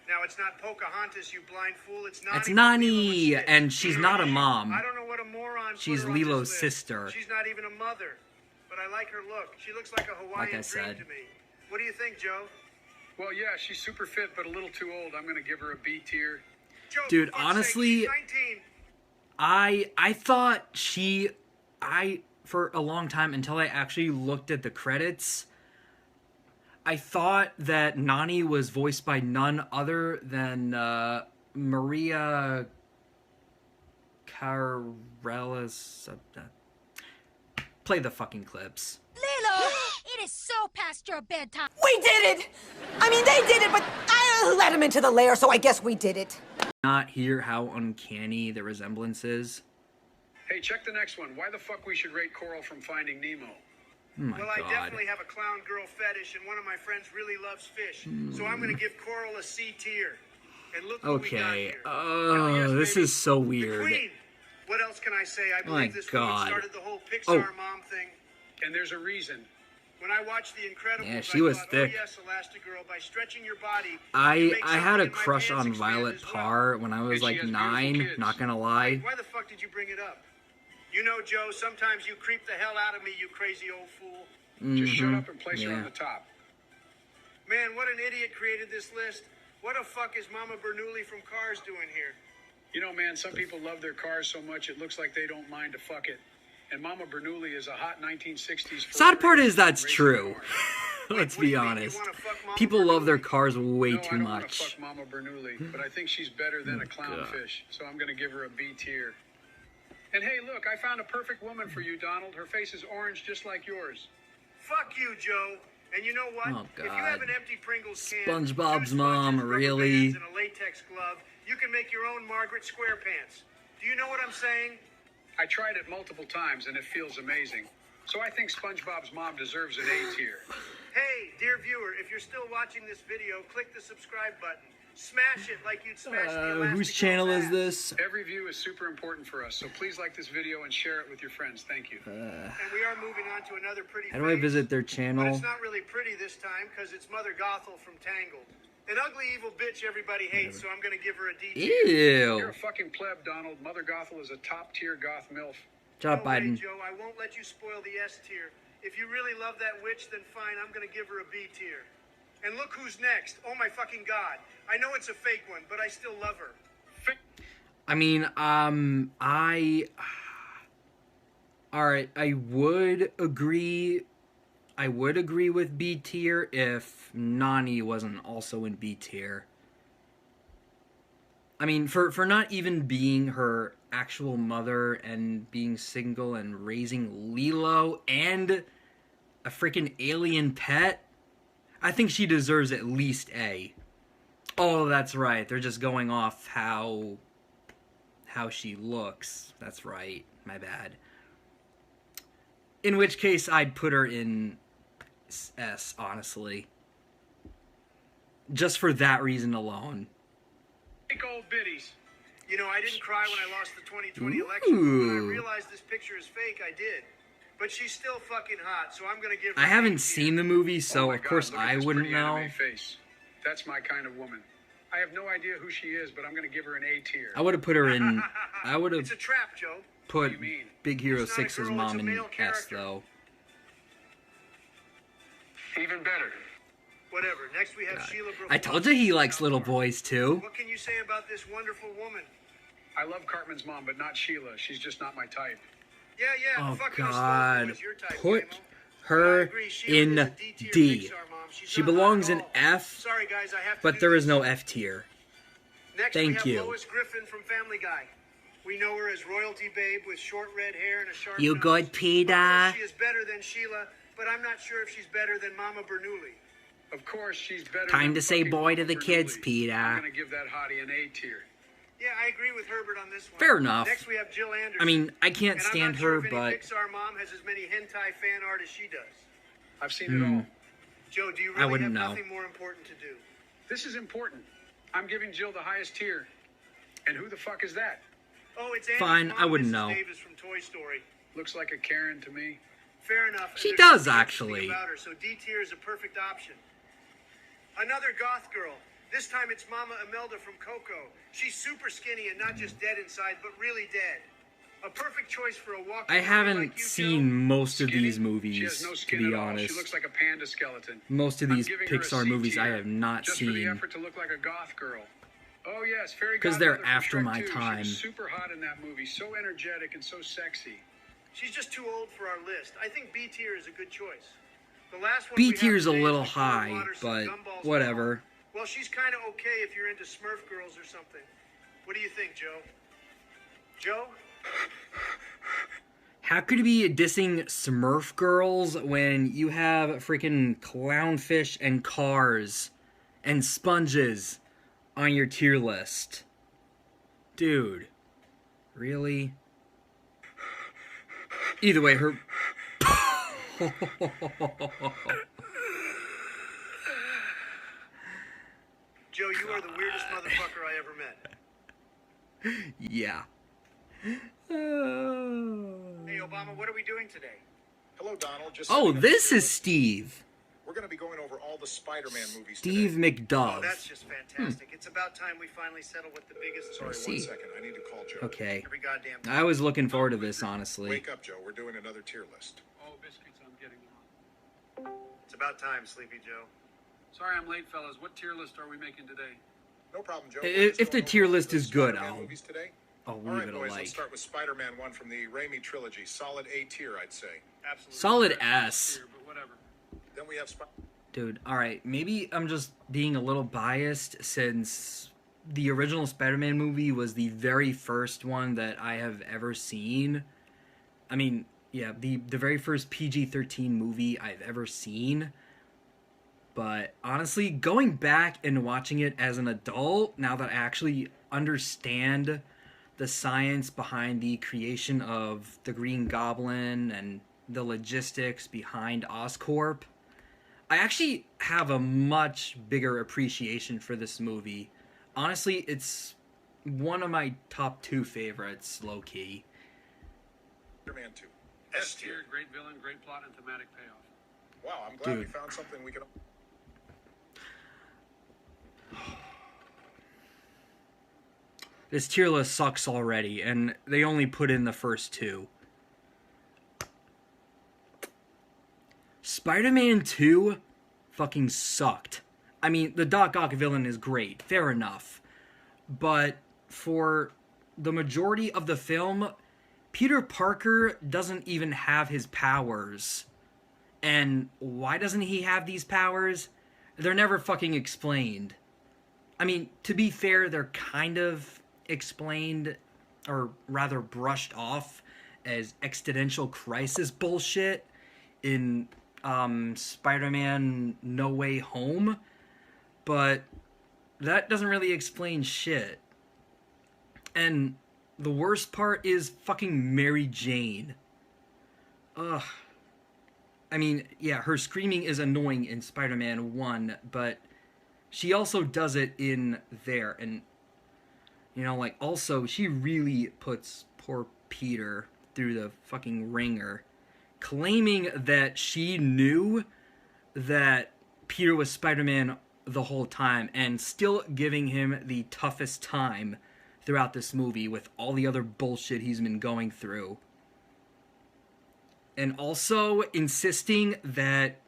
Now, it's not Pocahontas, you blind fool. It's Nani. It's from Nani, Lilo and Stitch. and she's not a mom. I don't know what a moron put She's her on Lilo's this list. sister. She's not even a mother. But I like her look. She looks like a Hawaiian Like I dream said. to me. What do you think, Joe? Well, yeah, she's super fit, but a little too old. I'm going to give her a B tier. Joe, Dude, for fuck's honestly, sake, she's 19. I thought for a long time, until I actually looked at the credits, I thought that Nani was voiced by none other than Maria Carellas. Play the fucking clips. Lilo, it is so past your bedtime. We did it! I mean, they did it, but I let them into the lair, so I guess we did it. Not hear how uncanny the resemblance is. Hey, check the next one. Why the fuck we should rate Coral from Finding Nemo? Oh my Well, I God. definitely have a clown girl fetish, and one of my friends really loves fish. So I'm going to give Coral a C tier. And look what we got Okay. here. Oh, Hell yes, this baby. is so The weird. Queen. What else can I say? I My believe this woman God. started the whole Pixar Oh. mom thing. And there's a reason. When I watched The Incredibles, Yeah, I she was thought, thick. oh yes, Elastigirl, by stretching your body, you I make had something a in my crush pants on expand Violet as well. Parr when I was And she like has beautiful 9, kids. not gonna lie. Why the fuck did you bring it up? You know, Joe, sometimes you creep the hell out of me, you crazy old fool. Just shut Mhm, up and place her yeah. on the top. Man, what an idiot created this list. What the fuck is Mama Bernoulli from Cars doing here? You know, man, some people love their cars so much it looks like they don't mind to fuck it. And Mama Bernoulli is a hot 1960s... Sad part is that's racing true. car. Let's be honest. People love their cars way No, too I don't want to much. fuck Mama Bernoulli, but I think she's better than a clownfish, so I'm going to give her a B tier. And hey, look, I found a perfect woman for you, Donald. Her face is orange just like yours. Fuck you, Joe. And you know what? Oh, If you have God. an empty Pringles can, SpongeBob's two mom, sponges, rubber really? bands, and a latex glove, you can make your own Margaret SquarePants. Do you know what I'm saying? I tried it multiple times, and it feels amazing. So I think SpongeBob's mom deserves an A tier. Hey, dear viewer, if you're still watching this video, click the subscribe button. Smash it like you'd smash the Whose Elastigirl's channel is ass. this? Every view is super important for us, so please like this video and share it with your friends. Thank you. And we are moving on to another pretty How do I face. visit their But channel? it's not really pretty this time because it's Mother Gothel from Tangled. An ugly, evil bitch everybody hates, so I'm going to give her a D tier. You're Ew. a fucking pleb, Donald. Mother Gothel is a top-tier goth MILF. Job, No way, Biden. Joe, I won't let you spoil the S tier. If you really love that witch, then fine, I'm going to give her a B tier. And look who's next. Oh my fucking God. I know it's a fake one, but I still love her. I mean, alright, I would agree with B tier if Nani wasn't also in B tier. I mean, for not even being her actual mother and being single and raising Lilo and a freaking alien pet, I think she deserves at least A. Oh, that's right. They're just going off how she looks. That's right. My bad. In which case, I'd put her in S, honestly. just for that reason alone. Fake old biddies. You know, I didn't cry when I lost the 2020 election. When I realized this picture is fake, I did. But she's still fucking hot, so I'm gonna give her I haven't seen the movie, so my of course God, look at I this wouldn't pretty know. anime face. That's my kind of woman. I have no idea who she is, but I'm gonna give her an A tier. I would have put her in. I would have It's a trap, Joe. put do you mean? Big Hero It's not a 6's girl, mom it's a in male S character. though. Even better. Whatever. Next we have Sheila Brooke. I told you he likes little boys too. What can you say about this wonderful woman? I love Cartman's mom, but not Sheila. She's just not my type. Yeah, Oh fuck God! Your type, Put Jamo. her I agree, Sheila is in a D-tier D. Pixar mom. She's She not hot belongs at in all. F, Sorry guys, I have to but do there this. is no F tier. Next Thank we have you. Lois Griffin from Family Guy. We know her as royalty babe with short red hair and a sharp You nose. good, Peter? Of course she is better than Sheila, but I'm not sure if she's better than Mama Bernoulli. Of course, she's better. Time than to say fucking boy to Mama the kids, Bernoulli. Peter. I'm gonna give that hottie an A tier. Yeah, I agree with Herbert on this one. Fair enough. Next we have Jill Anderson. I mean, I can't And I'm stand not sure her, if any but Pixar mom has as many hentai fan art as she does. I've seen it all. Joe, do you I really wouldn't have know. nothing more important to do? This is important. I'm giving Jill the highest tier. And who the fuck is that? Oh, it's Andy's Fine, mom, I wouldn't Mrs. know. Davis from Toy Story. Looks like a Karen to me. Fair enough. She There's does, nothing actually. interesting about her, so D tier is a perfect option. Another goth girl. This time it's Mama Imelda from Coco. She's super skinny and not just dead inside, but really dead. A perfect choice for a walking. I haven't like you, seen most of these She movies, has no to skin be at all. honest. She looks like a panda skeleton. Most of I'm these giving her a Pixar C movies I tier, have not just for the seen. effort to look like a goth girl. Oh yes, fairy 'Cause they're godmother from after Shrek my 2. She time. was super hot in that movie, so energetic and so sexy. She's just too old for our list. I think B tier is a good choice. The last one B we have tier's a today is little Nicole high, Waters but from Gumball's whatever. Mom. Well, she's kind of okay if you're into Smurf girls or something. What do you think, Joe? Joe? How could you be dissing Smurf girls when you have freaking clownfish and cars and sponges on your tier list? Dude. Really? Either way, her... Joe, you are the weirdest motherfucker I ever met. Yeah. Hey, Obama, what are we doing today? Hello, Donald. Just Oh, setting up this the is list. Steve. We're going to be going over all the Spider-Man movies Steve today. McDove. Oh, that's just fantastic. It's about time we finally settle what the biggest... Sorry, see. 1 second. I need to call Joe. Okay. Every goddamn time. I was looking forward to this, honestly. Wake up, Joe. We're doing another tier list. Oh, biscuits, I'm getting on. It's about time, Sleepy Joe. Sorry I'm late, fellas. What tier list are we making today? No problem, Joe. If the tier list is good, Spider-Man movies today. I'll All leave right, it a boys. like. Let's start with Spider-Man 1 from the Raimi trilogy. Solid A tier, I'd say. Absolutely. Solid S. But whatever. Then we have Dude, alright, maybe I'm just being a little biased since the original Spider-Man movie was the very first one that I have ever seen. I mean, yeah, the very first PG-13 movie I've ever seen. But honestly, going back and watching it as an adult, now that I actually understand the science behind the creation of the Green Goblin and the logistics behind Oscorp, I actually have a much bigger appreciation for this movie. Honestly, it's one of my top 2 favorites, low-key. Spider-Man 2. S tier, great villain, great plot, and thematic payoff. Wow, I'm glad we Dude. found something we can... This tier list sucks already, and they only put in the first 2. Spider-Man 2 fucking sucked. I mean, the Doc Ock villain is great, fair enough. But for the majority of the film, Peter Parker doesn't even have his powers. And why doesn't he have these powers? They're never fucking explained. I mean, to be fair, they're kind of explained, or rather brushed off, as existential crisis bullshit in Spider-Man No Way Home, but that doesn't really explain shit. And the worst part is fucking Mary Jane. Ugh. I mean, yeah, her screaming is annoying in Spider-Man 1, but she also does it in there. And, you know, like, also, she really puts poor Peter through the fucking ringer, claiming that she knew that Peter was Spider-Man the whole time, and still giving him the toughest time throughout this movie with all the other bullshit he's been going through. And also insisting that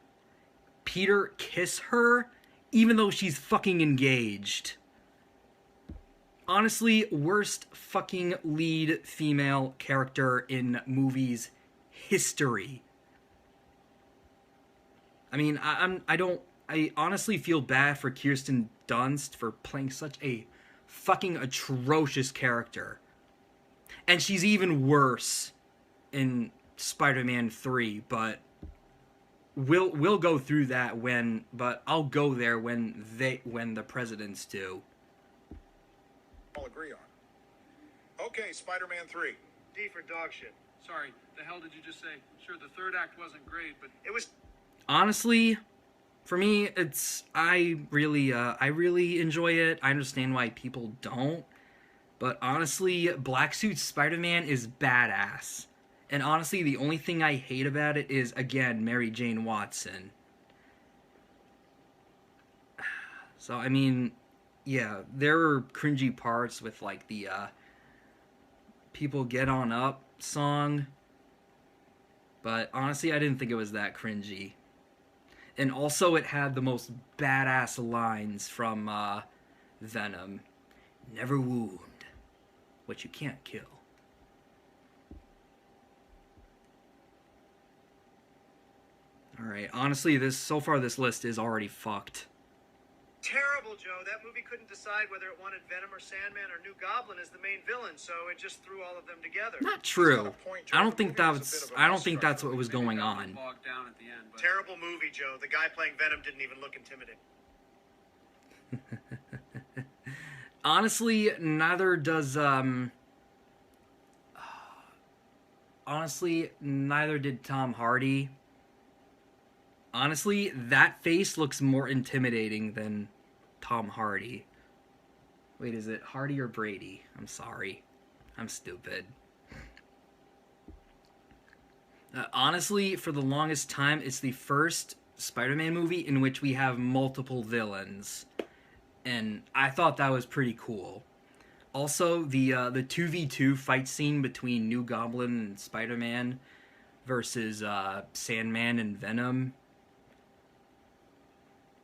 Peter kiss her even though she's fucking engaged. Honestly, worst fucking lead female character in movies history. I mean, I honestly feel bad for Kirsten Dunst for playing such a fucking atrocious character. And she's even worse in Spider-Man 3, but we'll go through that but I'll go there when the presidents do. All agree on. Okay, Spider-Man 3. D for dog shit. Sorry, the hell did you just say? Sure, the third act wasn't great, but it was. Honestly, for me, I really enjoy it. I understand why people don't, but honestly, Black Suit Spider-Man is badass. And honestly, the only thing I hate about it is, again, Mary Jane Watson. So, I mean, yeah, there are cringy parts with, like, the, People Get On Up song. But, honestly, I didn't think it was that cringy. And also, it had the most badass lines from, Venom. Never wound what you can't kill. Alright, honestly, so far this list is already fucked. Terrible, Joe. That movie couldn't decide whether it wanted Venom or Sandman or New Goblin as the main villain, so it just threw all of them together. Not true. I don't think that's what was going on. Terrible movie, Joe. The guy playing Venom didn't even look intimidating. Honestly, neither did Tom Hardy. Honestly, that face looks more intimidating than Tom Hardy. Wait, is it Hardy or Brady? I'm sorry. I'm stupid. Honestly, for the longest time, it's the first Spider-Man movie in which we have multiple villains. And I thought that was pretty cool. Also, the 2v2 fight scene between New Goblin and Spider-Man versus Sandman and Venom.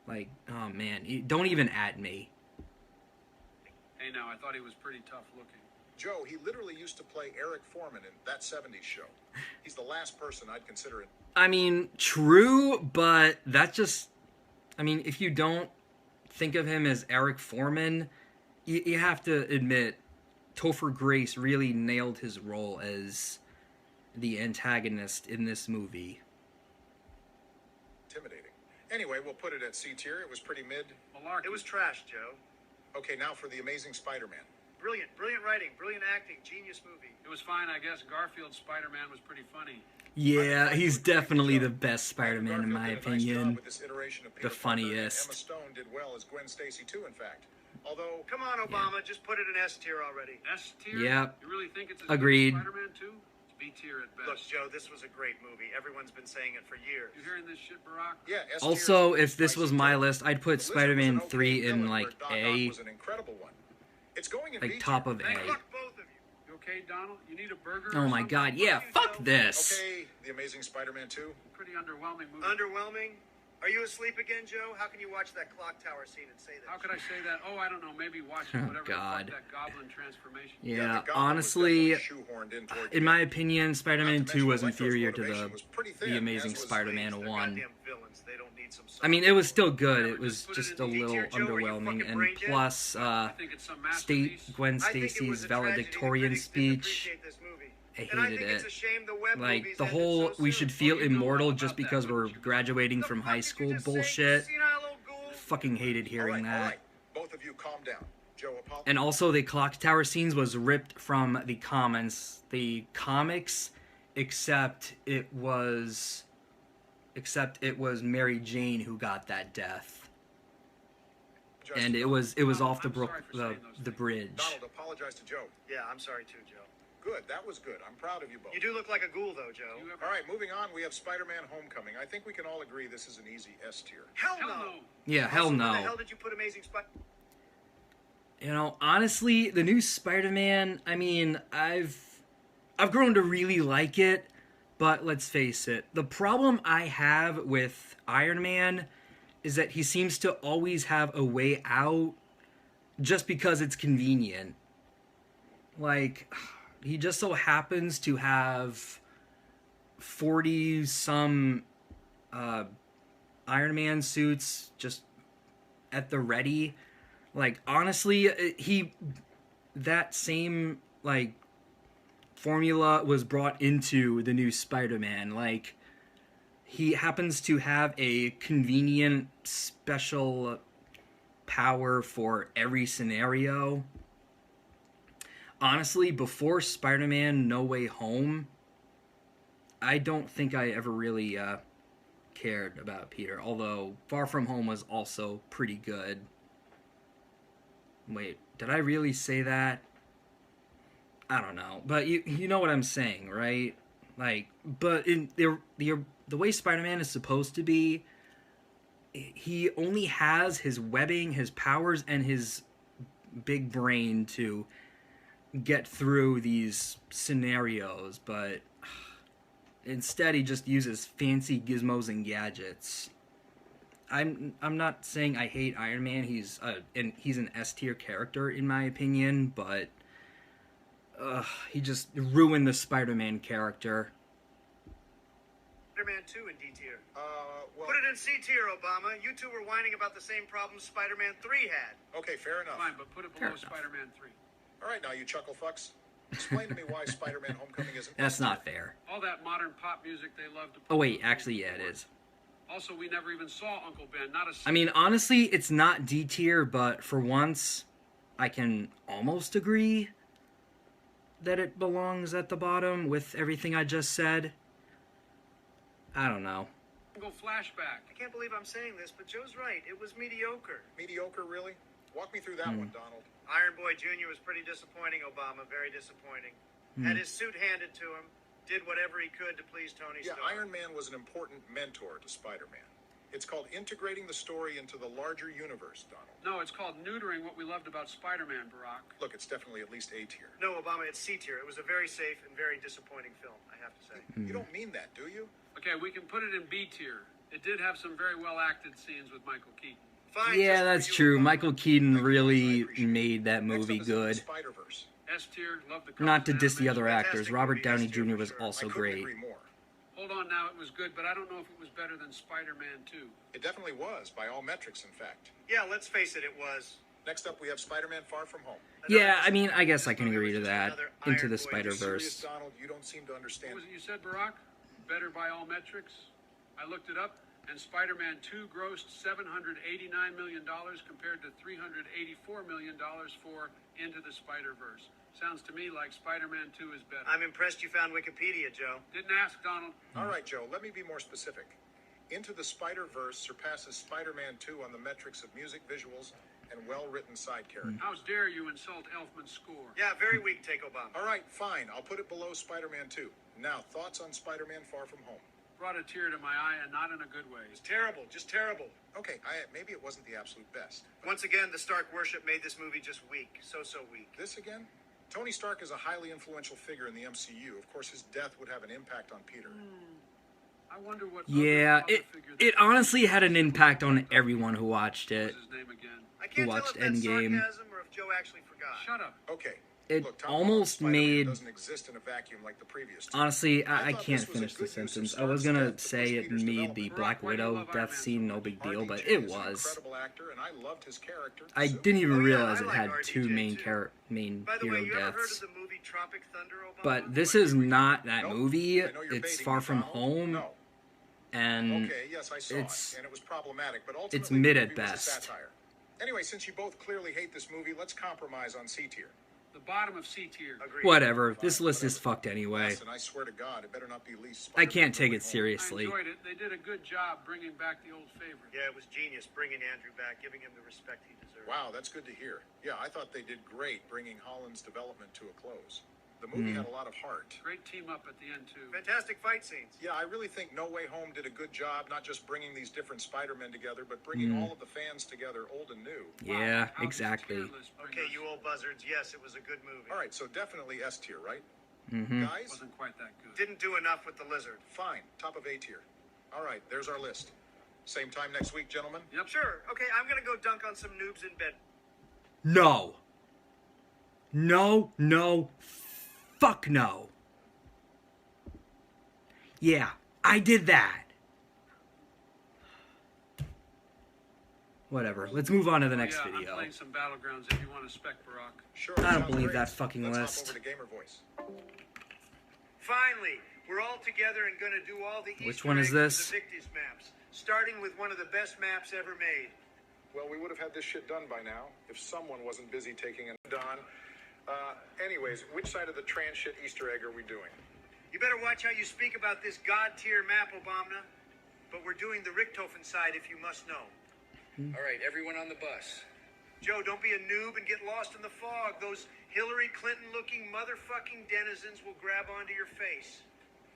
Like, oh man, don't even at me. Hey, now, I thought he was pretty tough looking. Joe, he literally used to play Eric Foreman in That 70s Show. He's the last person I'd consider it. I mean, true, but that's just... I mean, if you don't think of him as Eric Foreman, you have to admit, Topher Grace really nailed his role as the antagonist in this movie. Intimidating. Anyway, we'll put it at C tier. It was pretty mid. Malarkey. It was trash, Joe. Okay, now for The Amazing Spider-Man. Brilliant writing, brilliant acting, genius movie. It was fine, I guess. Garfield's Spider-Man was pretty funny. Yeah, he's definitely the best Spider-Man in my opinion. The funniest. Emma Stone did well as Gwen Stacy too, in fact. Although, come on, Obama, just put it in S tier already. S tier? Yep. You really think it's agreed. Spider-Man 2? It's B tier at best. Look, Joe, this was a great movie. Everyone's been saying it for years. You hearing this shit, Barack? Yeah. Also, if this was my list, I'd put Spider-Man 3 in like A. Was an incredible one. It's going in like top of A. You okay, Donald? You need a burger? Oh my God! Yeah, fuck this. Okay, The Amazing Spider-Man 2. Pretty underwhelming movie. Underwhelming? Are you asleep again, Joe? How can you watch that clock tower scene and say that? How could I say that? Oh, I don't know. Maybe watch whatever God. that goblin transformation. Yeah, honestly, in my opinion, Spider-Man 2 was inferior to the Amazing Spider-Man 1. I mean, it was still good. It was just a little underwhelming, and plus, Gwen Stacy's valedictorian speech. I hated it. Like, the whole we should feel immortal just because we're graduating from high school bullshit. Fucking hated hearing that. Both of you calm down. Joe, and also, the clock tower scenes was ripped from the comics, except it was Mary Jane who got that death. and it was off the bridge. Donald, apologize to Joe. Yeah, I'm sorry too, Joe. Good, that was good. I'm proud of you both. You do look like a ghoul, though, Joe. All right, moving on, we have Spider-Man Homecoming. I think we can all agree this is an easy S tier. Hell no. Yeah, hell no. Where the hell did you put Amazing Spider? You know, honestly, the new Spider-Man, I mean, I've grown to really like it, but let's face it, the problem I have with Iron Man is that he seems to always have a way out just because it's convenient. Like, he just so happens to have 40-some Iron Man suits just at the ready. Like, honestly, that same, like, formula was brought into the new Spider-Man. Like, he happens to have a convenient special power for every scenario. Honestly, before Spider-Man No Way Home, I don't think I ever really cared about Peter. Although Far From Home was also pretty good. Wait, did I really say that? I don't know, but you know what I'm saying, right? Like, but in the way Spider-Man is supposed to be, he only has his webbing, his powers, and his big brain to get through these scenarios, but instead he just uses fancy gizmos and gadgets. I'm not saying I hate Iron Man. He's an S tier character in my opinion, but he just ruined the Spider-Man character. Spider-Man 2 in D tier. Well, Put it in C tier, Obama. You two were whining about the same problems Spider-Man 3 had. okay, fair enough. Fine, but put it below Spider-Man 3. All right, now you chuckle fucks. Explain to me why Spider-Man Homecoming isn't. That's not fair. All that modern pop music they love to. Oh wait, actually, yeah, it is. Also, we never even saw Uncle Ben. Not a. I mean, honestly, it's not D tier, but for once, I can almost agree that it belongs at the bottom with everything I just said. I don't know. Go flashback. I can't believe I'm saying this, but Joe's right. It was mediocre. Mediocre, really? Walk me through that one, Donald. Iron Boy Jr. was pretty disappointing, Obama. Very disappointing. Had his suit handed to him. Did whatever he could to please Tony Stark. Yeah, Iron Man was an important mentor to Spider-Man. It's called integrating the story into the larger universe, Donald. No, it's called neutering what we loved about Spider-Man, Barack. Look, it's definitely at least A tier. No, Obama, it's C tier. It was a very safe and very disappointing film, I have to say. You don't mean that, do you? Okay, we can put it in B tier. It did have some very well-acted scenes with Michael Keaton. Fine, Yeah, that's true. Michael Keaton really made that movie good. Spider-Verse. S tier, love the. Not to diss the other Fantastic actors, Robert movie, Downey S tier Jr. for was sure. also I couldn't great. agree more. Hold on now, it was good, but I don't know if it was better than Spider-Man 2. It definitely was, by all metrics, in fact. Yeah, let's face it, it was. Next up, we have Spider-Man Far From Home. Yeah, I mean, I guess I can agree to that. Into the Serious, Spider-Verse. Donald, you don't seem to understand. What was it you said, Barack? Better by all metrics? I looked it up, and Spider-Man 2 grossed $789 million compared to $384 million for Into the Spider-Verse. Sounds to me like Spider-Man 2 is better. I'm impressed you found Wikipedia, Joe. Didn't ask, Donald. All right, Joe, let me be more specific. Into the Spider-Verse surpasses Spider-Man 2 on the metrics of music, visuals, and well-written side characters. How dare you insult Elfman's score? Yeah, very weak take, Obama. All right, fine. I'll put it below Spider-Man 2. Now, thoughts on Spider-Man Far From Home? Brought a tear to my eye, and not in a good way. It's terrible, just terrible. Okay, maybe it wasn't the absolute best. Once again, the Stark worship made this movie just weak. So weak. This again? Tony Stark is a highly influential figure in the MCU. Of course, his death would have an impact on Peter. I wonder what. Yeah, it honestly had an impact on everyone who watched it. His name again. I can't watched tell if that's Endgame. sarcasm or if Joe actually forgot. Shut up. Okay. It Look, Tom almost Holland's Spider-Man made. doesn't exist in a vacuum like the previous two. Honestly, I I thought can't this was a finish the good use of sentence. I Stark's was gonna death to say push it Peter's made the development. Black Why do you Widow love Iron death Man scene no big deal, RDJ but it is an was. incredible actor, and I loved his character. I So- didn't even Oh, yeah, realize I it like had RDJ two main too. By the hero way, you ever heard of deaths. the movie Tropic Thunder, Obama? But this is not that Nope. movie. I know you're It's baiting Far me, From Donald. Home, No. and Okay, yes, I saw it's it, and it was problematic, but ultimately it's mid the at movie was a best. satire. Anyway, since you both clearly hate this movie, let's compromise on C tier. The bottom of C tier. Whatever. This list is fucked anyway. Yes, and I swear to God, it better not be least. I can't take it I seriously. enjoyed it. They did a good job bringing back the old favorite. Yeah, it was genius bringing Andrew back, giving him the respect he deserved. Wow, that's good to hear. Yeah, I thought they did great bringing Holland's development to a close. The movie had a lot of heart. Great team up at the end, too. Fantastic fight scenes. Yeah, I really think No Way Home did a good job, not just bringing these different Spider-Men together, but bringing all of the fans together, old and new. Yeah, exactly. Okay, you old buzzards. Yes, it was a good movie. All right, so definitely S tier, right? Mm-hmm. Guys? Wasn't quite that good. Didn't do enough with the lizard. Fine, top of A tier. All right, there's our list. Same time next week, gentlemen? Yep. Sure. Okay, I'm gonna go dunk on some noobs in bed. No. No, no, fuck no. Yeah, I did that. Whatever. Let's move on to the next video. I'm playing some Battlegrounds if you want to spec Barack. Sure. I don't sounds believe great. that fucking Let's list. hop over to Gamer Voice. Finally, we're all together and gonna do all the Which Easter one is eggs for this? the Victis maps, starting with one of the best maps ever made. Well, we would have had this shit done by now if someone wasn't busy taking it on. Anyways, which side of the trans shit Easter egg are we doing? You better watch how you speak about this god-tier map, Obama. But we're doing the Richtofen side, if you must know. All right, everyone on the bus. Joe, don't be a noob and get lost in the fog. Those Hillary Clinton-looking motherfucking denizens will grab onto your face.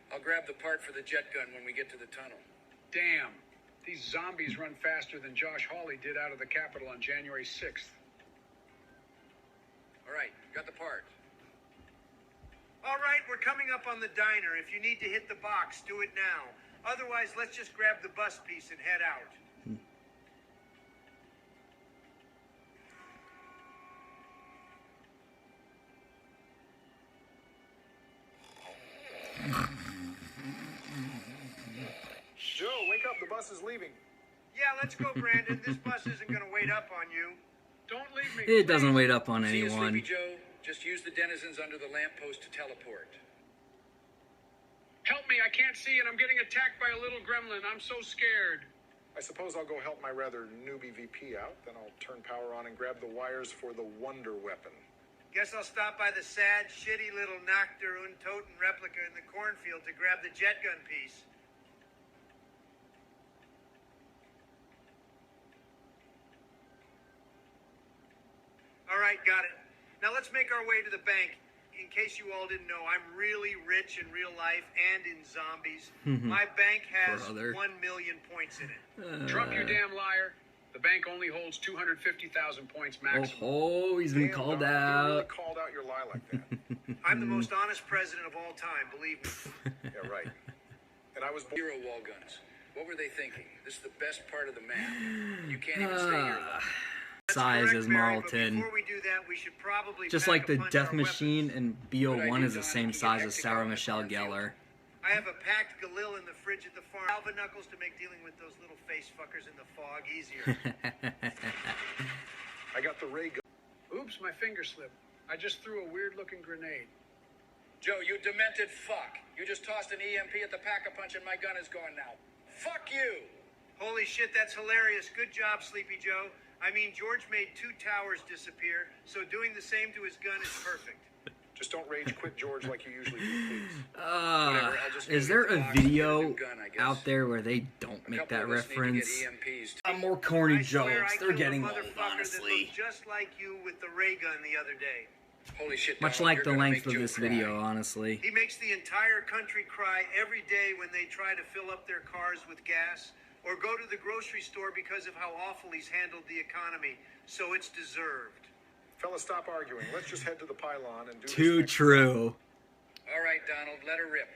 I'll grab the part for the jet gun when we get to the tunnel. Damn. These zombies run faster than Josh Hawley did out of the Capitol on January 6th. All right, got the part. All right, we're coming up on the diner. If you need to hit the box, do it now. Otherwise, let's just grab the bus piece and head out. Joe, wake up. The bus is leaving. Yeah, let's go, Brandon. This bus isn't going to wait up on you. Don't leave me. It doesn't wait up on See you, anyone. Sleepy Joe. Just use the denizens under the lamppost to teleport. Help me, I can't see and I'm getting attacked by a little gremlin. I'm so scared. I suppose I'll go help my rather newbie VP out. Then I'll turn power on and grab the wires for the Wonder Weapon. Guess I'll stop by the sad, shitty little Noctur Untoten replica in the cornfield to grab the jet gun piece. All right, got it. Now let's make our way to the bank. In case you all didn't know, I'm really rich in real life and in zombies. My bank has 1 million points in it. Trump, you damn liar. The bank only holds 250,000 points maximum. Oh, he's been called Don, you out. really called out your lie like that. I'm the most honest president of all time, believe me. Yeah, right. And I was born. Hero wall guns. What were they thinking? This is the best part of the map. You can't even stay here. Size as Barry, but Marlton. before we do that, we should probably Just pack like the a punch Death our Machine weapons. and BO1 is the same size as Sarah Michelle Gellar. I have a packed Galil in the fridge at the farm. Alva Knuckles to make dealing with those little face fuckers in the fog easier. I got the ray gun. Oops, my finger slipped. I just threw a weird-looking grenade. Joe, you demented fuck. You just tossed an EMP at the pack-a-punch and my gun is gone now. Fuck you! Holy shit, that's hilarious. Good job, Sleepy Joe. I mean, George made 2 towers disappear, so doing the same to his gun is perfect. Just don't rage quit, George, like you usually do, please. Is there a video out there where they don't make that reference? More corny jokes. They're getting old, honestly. Just like you with the ray gun the other day. Holy shit, Much Donald, like you're the gonna length make of Joe this cry. video, honestly. He makes the entire country cry every day when they try to fill up their cars with gas or go to the grocery store because of how awful he's handled the economy. So it's deserved. Fellas, stop arguing. Let's just head to the pylon and do Too true. All right, Donald, let her rip.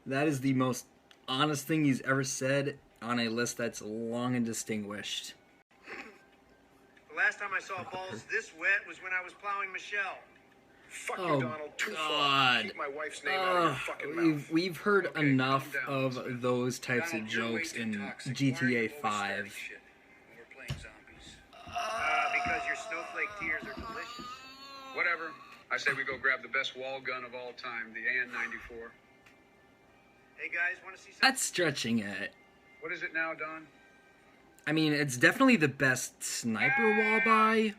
That is the most honest thing he's ever said on a list that's long and distinguished. The last time I saw balls this wet was when I was plowing Michelle. Fuck Oh, you, Donald. Too far. God. Keep my wife's name out of your fucking mouth. We've heard enough of those types of jokes in GTA 5. Because your snowflake tears are delicious. Whatever. I say we go grab the best wall gun of all time, the AN-94. Hey guys, want to see something? That's stretching it. What is it now, Don? I mean, it's definitely the best sniper wall buy.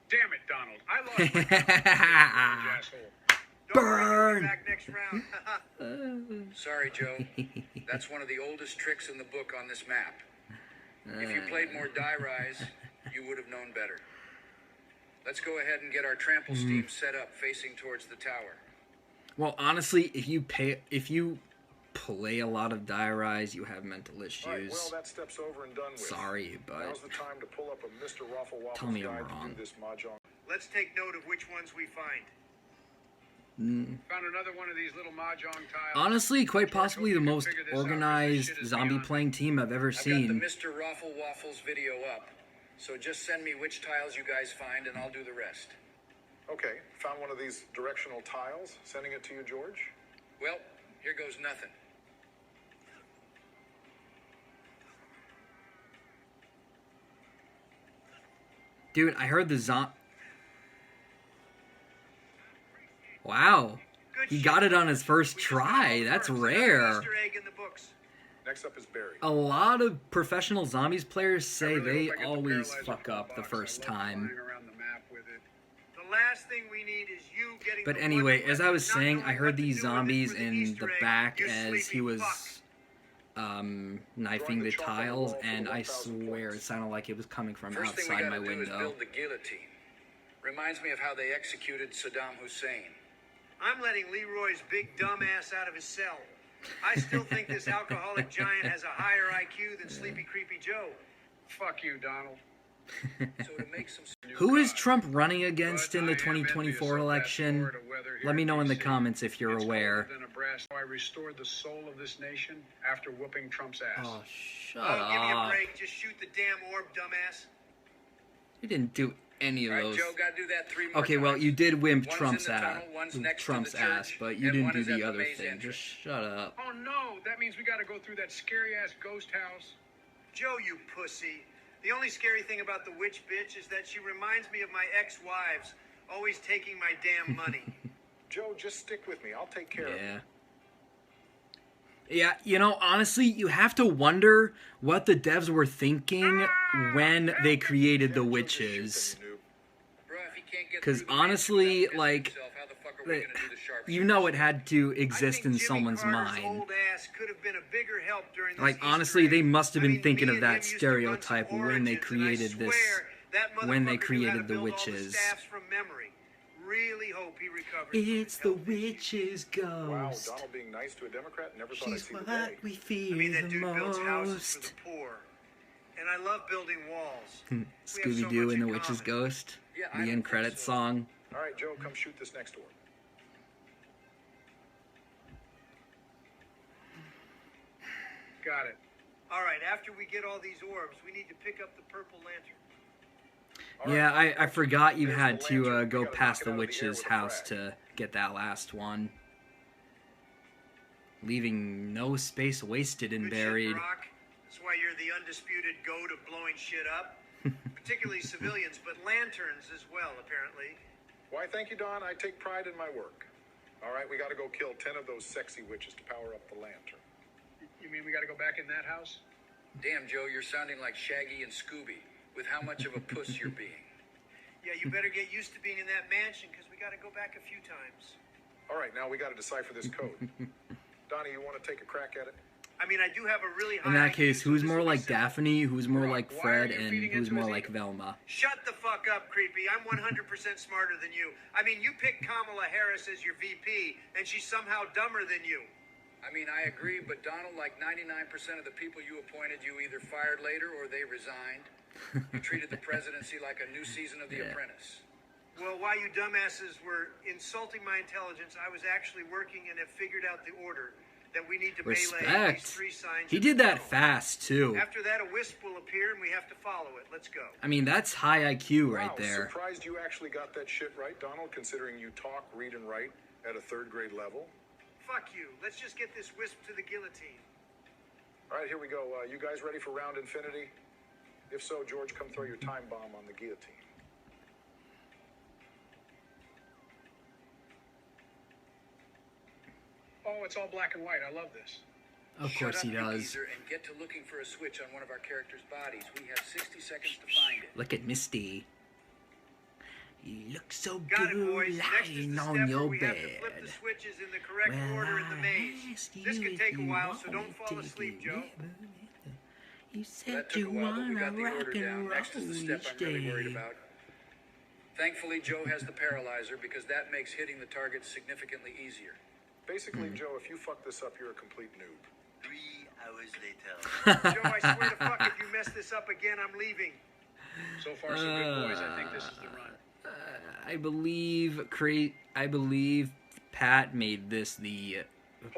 Damn it, Donald. I lost my asshole. Burn! Back next round. Sorry, Joe. That's one of the oldest tricks in the book on this map. If you played more die rise, you would have known better. Let's go ahead and get our trample steam set up facing towards the tower. Well, honestly, if you play a lot of die rise, you have mental issues. Right, well, that step's over and done with. Sorry, but now's the time to pull up a Mr. Raffle Waffle's tell me I'm guide to wrong. do this mahjong. Let's take note of which ones we find. Found another one of these little mahjong tiles. Honestly, quite possibly the most organized zombie playing team I've ever I've got seen. the Mr. Raffle Waffles video up, so just send me which tiles you guys find and I'll do the rest. Okay, found one of these directional tiles. Sending it to you, George. Well, here goes nothing. Dude, I heard the Wow. He got it on his first try. That's rare. Next up is Barry. A lot of professional zombies players say they always fuck up the first time. The last thing we need is you getting. But anyway, as I was saying, I heard these zombies in the back as he was knifing the tiles, and I swear it sounded like it was coming from First thing we outside my gotta do is window. build the guillotine. Reminds me of how they executed Saddam Hussein. I'm letting Leroy's big dumb ass out of his cell. I still think this alcoholic giant has a higher IQ than Sleepy Creepy Joe. Fuck you, Donald. So to make some Who is Trump running against in the 2024 election? Let me know in the comments if you're aware. I restored the soul of this nation after whooping Trump's ass. Oh, shut Oh, give me a up. break. Just shoot the damn orb, dumbass. He didn't do any of All right, those. Joe, gotta do that 3 more Okay, well, times. you did wimp One's Trump's in the ass. tunnel, one's next to Trump's the ass, church, but you and didn't one do is at the other maze thing. entrance. Just shut up. Oh no, that means we gotta go through that scary ass ghost house. Joe, you pussy. The only scary thing about the witch bitch is that she reminds me of my ex-wives, always taking my damn money. Joe, just stick with me. I'll take care of it. Yeah. Yeah, you know, honestly, you have to wonder what the devs were thinking when they created the witches. Because honestly, like, you know it had to exist in someone's mind. Like, honestly, they must have been thinking of that stereotype when they created this, when they created the witches. Really hope he recovers. It's the witch's Wow, ghost. Donald being nice to a Democrat, never thought I'd She's see the what day. we fear I mean, that the dude builds houses for most. the poor. And I love building walls. We have so Scooby-Doo much and the in Witch's common. Ghost. Yeah, I The don't end think credits so. song. All right, Joe, come shoot this next orb. Got it. All right, after we get all these orbs, we need to pick up the purple lantern. Yeah, I forgot you had to go past the witch's house to get that last one. Leaving no space wasted and buried. Brock. That's why you're the undisputed goat of blowing shit up. Particularly civilians, but lanterns as well, apparently. Why, thank you, Don. I take pride in my work. All right, we got to go kill 10 of those sexy witches to power up the lantern. You mean we gotta go back in that house? Damn, Joe, you're sounding like Shaggy and Scooby with how much of a puss you're being. Yeah, you better get used to being in that mansion, because we got to go back a few times. All right, now we got to decipher this code. Donnie, you want to take a crack at it? I mean, I do have a really high In that IQ, case, so who's this more will be like simple. Daphne, who's more like Why are Fred, you and feeding who's into more his like ego? Velma? Shut the fuck up, creepy. I'm 100% smarter than you. I mean, you picked Kamala Harris as your VP, and she's somehow dumber than you. I mean, I agree, but Donald, like 99% of the people you appointed, you either fired later or they resigned. You treated the presidency like a new season of The Apprentice. Well, while you dumbasses were insulting my intelligence, I was actually working and have figured out the order that we need to melee these Respect. 3 signs. He in did the that tunnel. fast, too. After that, a wisp will appear, and we have to follow it. Let's go. I mean, that's high IQ right Wow, there. surprised you actually got that shit right, Donald, considering you talk, read, and write at a 3rd grade level. Fuck you. Let's just get this wisp to the guillotine. All right, here we go. You guys ready for round infinity? If so, George, come throw your time bomb on the guillotine. Oh, it's all black and white. I love this. Of course he Shut up, you does. geezer, and get to looking for a switch on one of our characters' bodies. We have 60 seconds to find it. Look at Misty. You look so Got good it, boys. Next is lying the on step your where we have to bed. flip the switches in the correct Well, order in the maze. asked This you could if take a you while, so wanna don't fall take asleep, it, Joe. You That said took a you while, but we wanna got the rock order and down. roll Next is the step each I'm really worried day. about. Thankfully, Joe has the paralyzer because that makes hitting the target significantly easier. Basically, Joe, if you fuck this up, you're a complete noob. 3 hours later. Joe, I swear to fuck, if you mess this up again, I'm leaving. So far, so good, boys. I think this is the run. I believe Pat made this Holy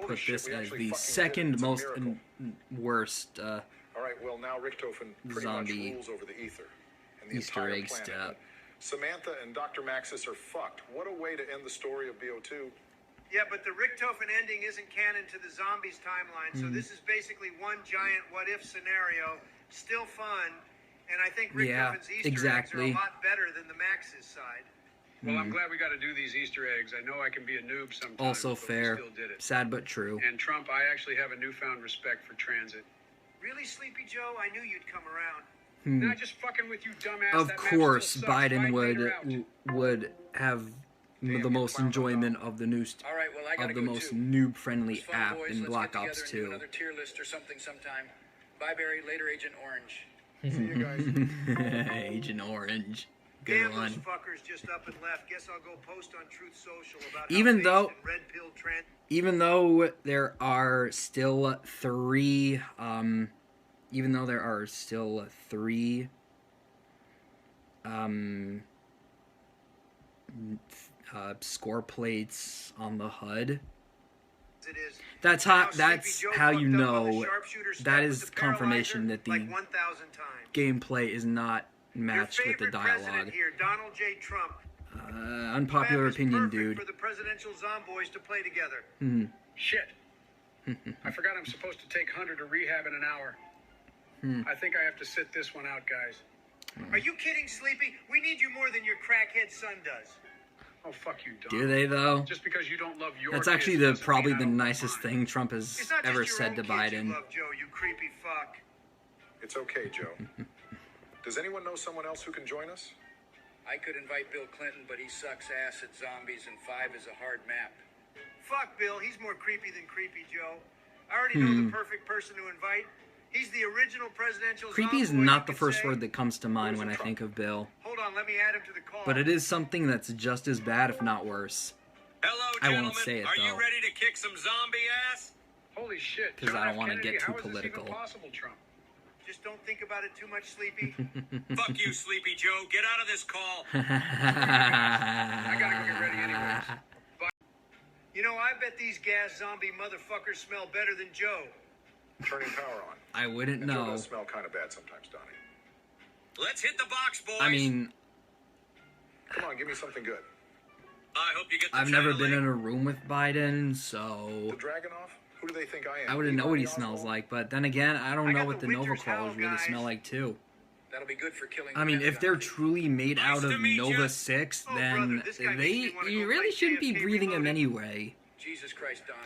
put shit, this we as actually the fucking second did it. It's a most miracle. worst All right, well, now Richtofen pretty zombie much rules over the ether. And the Easter entire egg planet. step. Samantha and Dr. Maxis are fucked. What a way to end the story of BO2. Yeah, but the Richtofen ending isn't canon to the zombies timeline, so this is basically one giant what-if scenario. Still fun, and I think Richtofen's Easter eggs are a lot better than the Max's side. Well, I'm glad we got to do these Easter eggs. I know I can be a noob sometimes, Also but fair, we still did it. sad but true. And Trump, I actually have a newfound respect for transit. Really, Sleepy Joe? I knew you'd come around. Not just fucking with you, dumbass. Of That map course, still sucks. Biden Fight later out. would have the most enjoyment of the new All right, well, I gotta of the go most too. noob-friendly It was fun, app boys. in Let's Black get Ops together and do 2. another tier list or something sometime. Bye, Barry. Later, Agent Orange. See you guys. Agent Orange. Good Damn, one. those fuckers just up and left. Guess I'll go post on Truth Social about Even how though- based in red pill trans. Even though there are still three score plates on the HUD. That's how you know that is confirmation that the like 1,000 times. gameplay is not matched with the Your favorite president dialogue. here, Donald J. Trump. Unpopular Map is opinion, perfect dude. for the presidential zomboys to play together. Shit. I forgot I'm supposed to take Hunter to rehab in an hour. I think I have to sit this one out, guys. Are you kidding, Sleepy? We need you more than your crackhead son does. Oh, fuck you, Don. Do they though? Just because you don't love your That's kids actually doesn't probably mean I the don't love nicest mine. thing Trump has It's not just ever your said own to kids you Biden. love, Joe, you creepy fuck. It's okay, Joe. Does anyone know someone else who can join us? I could invite Bill Clinton, but he sucks ass at zombies, and 5 is a hard map. Fuck Bill, he's more creepy than creepy Joe. I already know the perfect person to invite. He's the original presidential Creepy is zomboid, not you the could first say. word that comes to mind when I think of Bill. Hold on, let me add him to the call. But it is something that's just as bad, if not worse. Hello, I gentlemen. won't say it, Are you though. ready to kick some zombie ass? Holy shit. 'Cause John I don't F. wanna Kennedy, get too how is this political. even possible, Trump? Just don't think about it too much, Sleepy. Fuck you, Sleepy Joe. Get out of this call. I gotta go get ready anyways. You know, I bet these gas zombie motherfuckers smell better than Joe. Turning power on. I wouldn't And Joe know. does smell kind of bad sometimes, Donnie. Let's hit the box, boys. I mean, Come on, give me something good. I hope you get the I've never channel been link. in a room with Biden, The so Dragunov? Who do they think I am? I wouldn't know what he Lee Harvey smells Oswald? like. But then again, I don't I know got what the the Nova winter's Crawlers howl, really guys. smell like too. That'll be good for killing I mean, the if they're Pentagon. truly made out of to meet Nova ya. 6, Oh, then brother, this guy makes me wanna you go really play shouldn't be JFK breathing them Reloaded. anyway. Jesus Christ, Donald.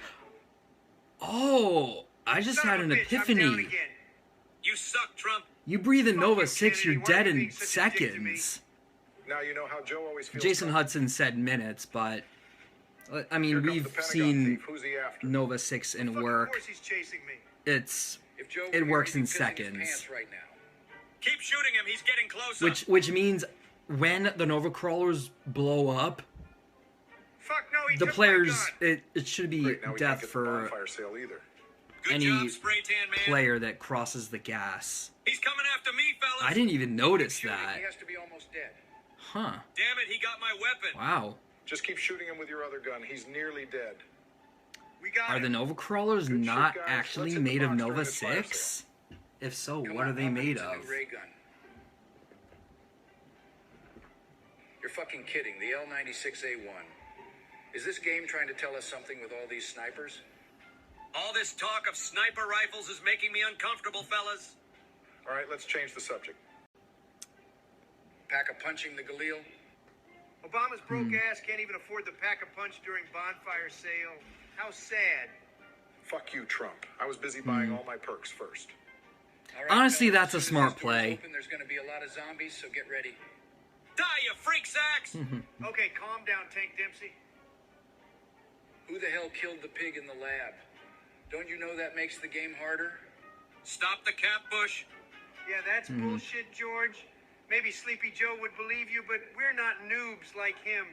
Oh, I just Son had of an a bitch, I'm down epiphany. again. You suck, Trump. You breathe in Fuck Nova you, 6, Kennedy. you're Why are dead you in being such a dick to me? seconds. Now you know how Joe always feels. Jason about Hudson said minutes, but I Here mean, comes the we've Pentagon seen thief. Who's he after? Nova 6 in Fuck, of work. course he's chasing me. It's If Joe it were here, works he'd in be pissing his seconds. pants right now. Keep shooting him. He's getting closer. Which means when the Nova Crawlers blow up, Fuck no, he the took players my gun. it should be Great, now we can't death get the for bonfire sale either. Good any job, Spray Tan Man. player that crosses the gas. He's coming after me, fellas. I didn't even notice Shooting, that. He has to be almost dead. Huh. Damn it, he got my weapon. Wow. Just keep shooting him with your other gun. He's nearly dead. We got Are him. the Nova Crawlers Good shit, not guys. actually Let's hit the made of box Nova during this fire 6? If so, Come what on, are they Mom, made it's a new of? ray gun. You're fucking kidding. The L96A1. Is this game trying to tell us something with all these snipers? All this talk of sniper rifles is making me uncomfortable, fellas. All right, let's change the subject. Pack a punching the Galil? Obama's broke ass can't even afford the pack-a-punch during bonfire sale. How sad. Fuck you, Trump. I was busy buying all my perks first. All right, Honestly, fellas, that's a as soon as smart this door's play. Open, there's going to be a lot of zombies, so get ready. Die, you freak sacks! Okay, calm down, Tank Dempsey. Who the hell killed the pig in the lab? Don't you know that makes the game harder? Stop the cap, Bush. Yeah, that's bullshit, George. Maybe Sleepy Joe would believe you, but we're not noobs like him.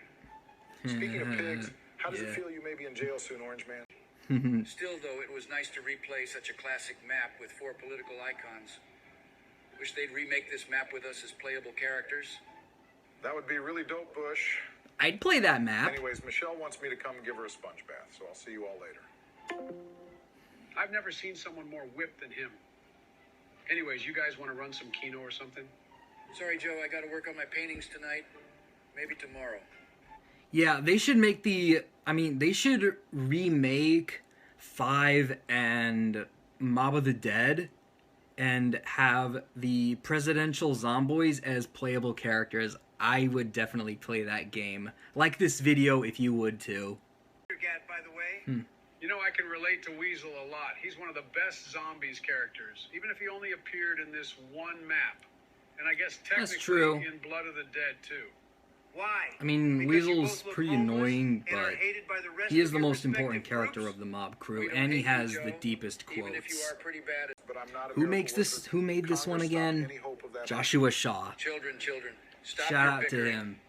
Speaking of pigs, how does it feel you may be in jail soon, Orange Man? Still, though, it was nice to replay such a classic map with 4 political icons. Wish they'd remake this map with us as playable characters. That would be really dope, Bush. I'd play that map. Anyways, Michelle wants me to come and give her a sponge bath, so I'll see you all later. I've never seen someone more whipped than him. Anyways, you guys want to run some Keno or something? Sorry, Joe, I gotta work on my paintings tonight. Maybe tomorrow. Yeah, they should make they should remake 5 and Mob of the Dead and have the presidential zomboys as playable characters. I would definitely play that game. Like this video if you would too. By the way. You know, I can relate to Weasel a lot. He's one of the best zombies characters, even if he only appeared in this one map. And I guess technically true. in Blood of the Dead, too. Why? I mean, Weasel's pretty annoying, but he is the most important character of the mob crew, and he has the deepest quotes. Who made this one again? Joshua Shaw. Children, stop Shout your out to bickering. him.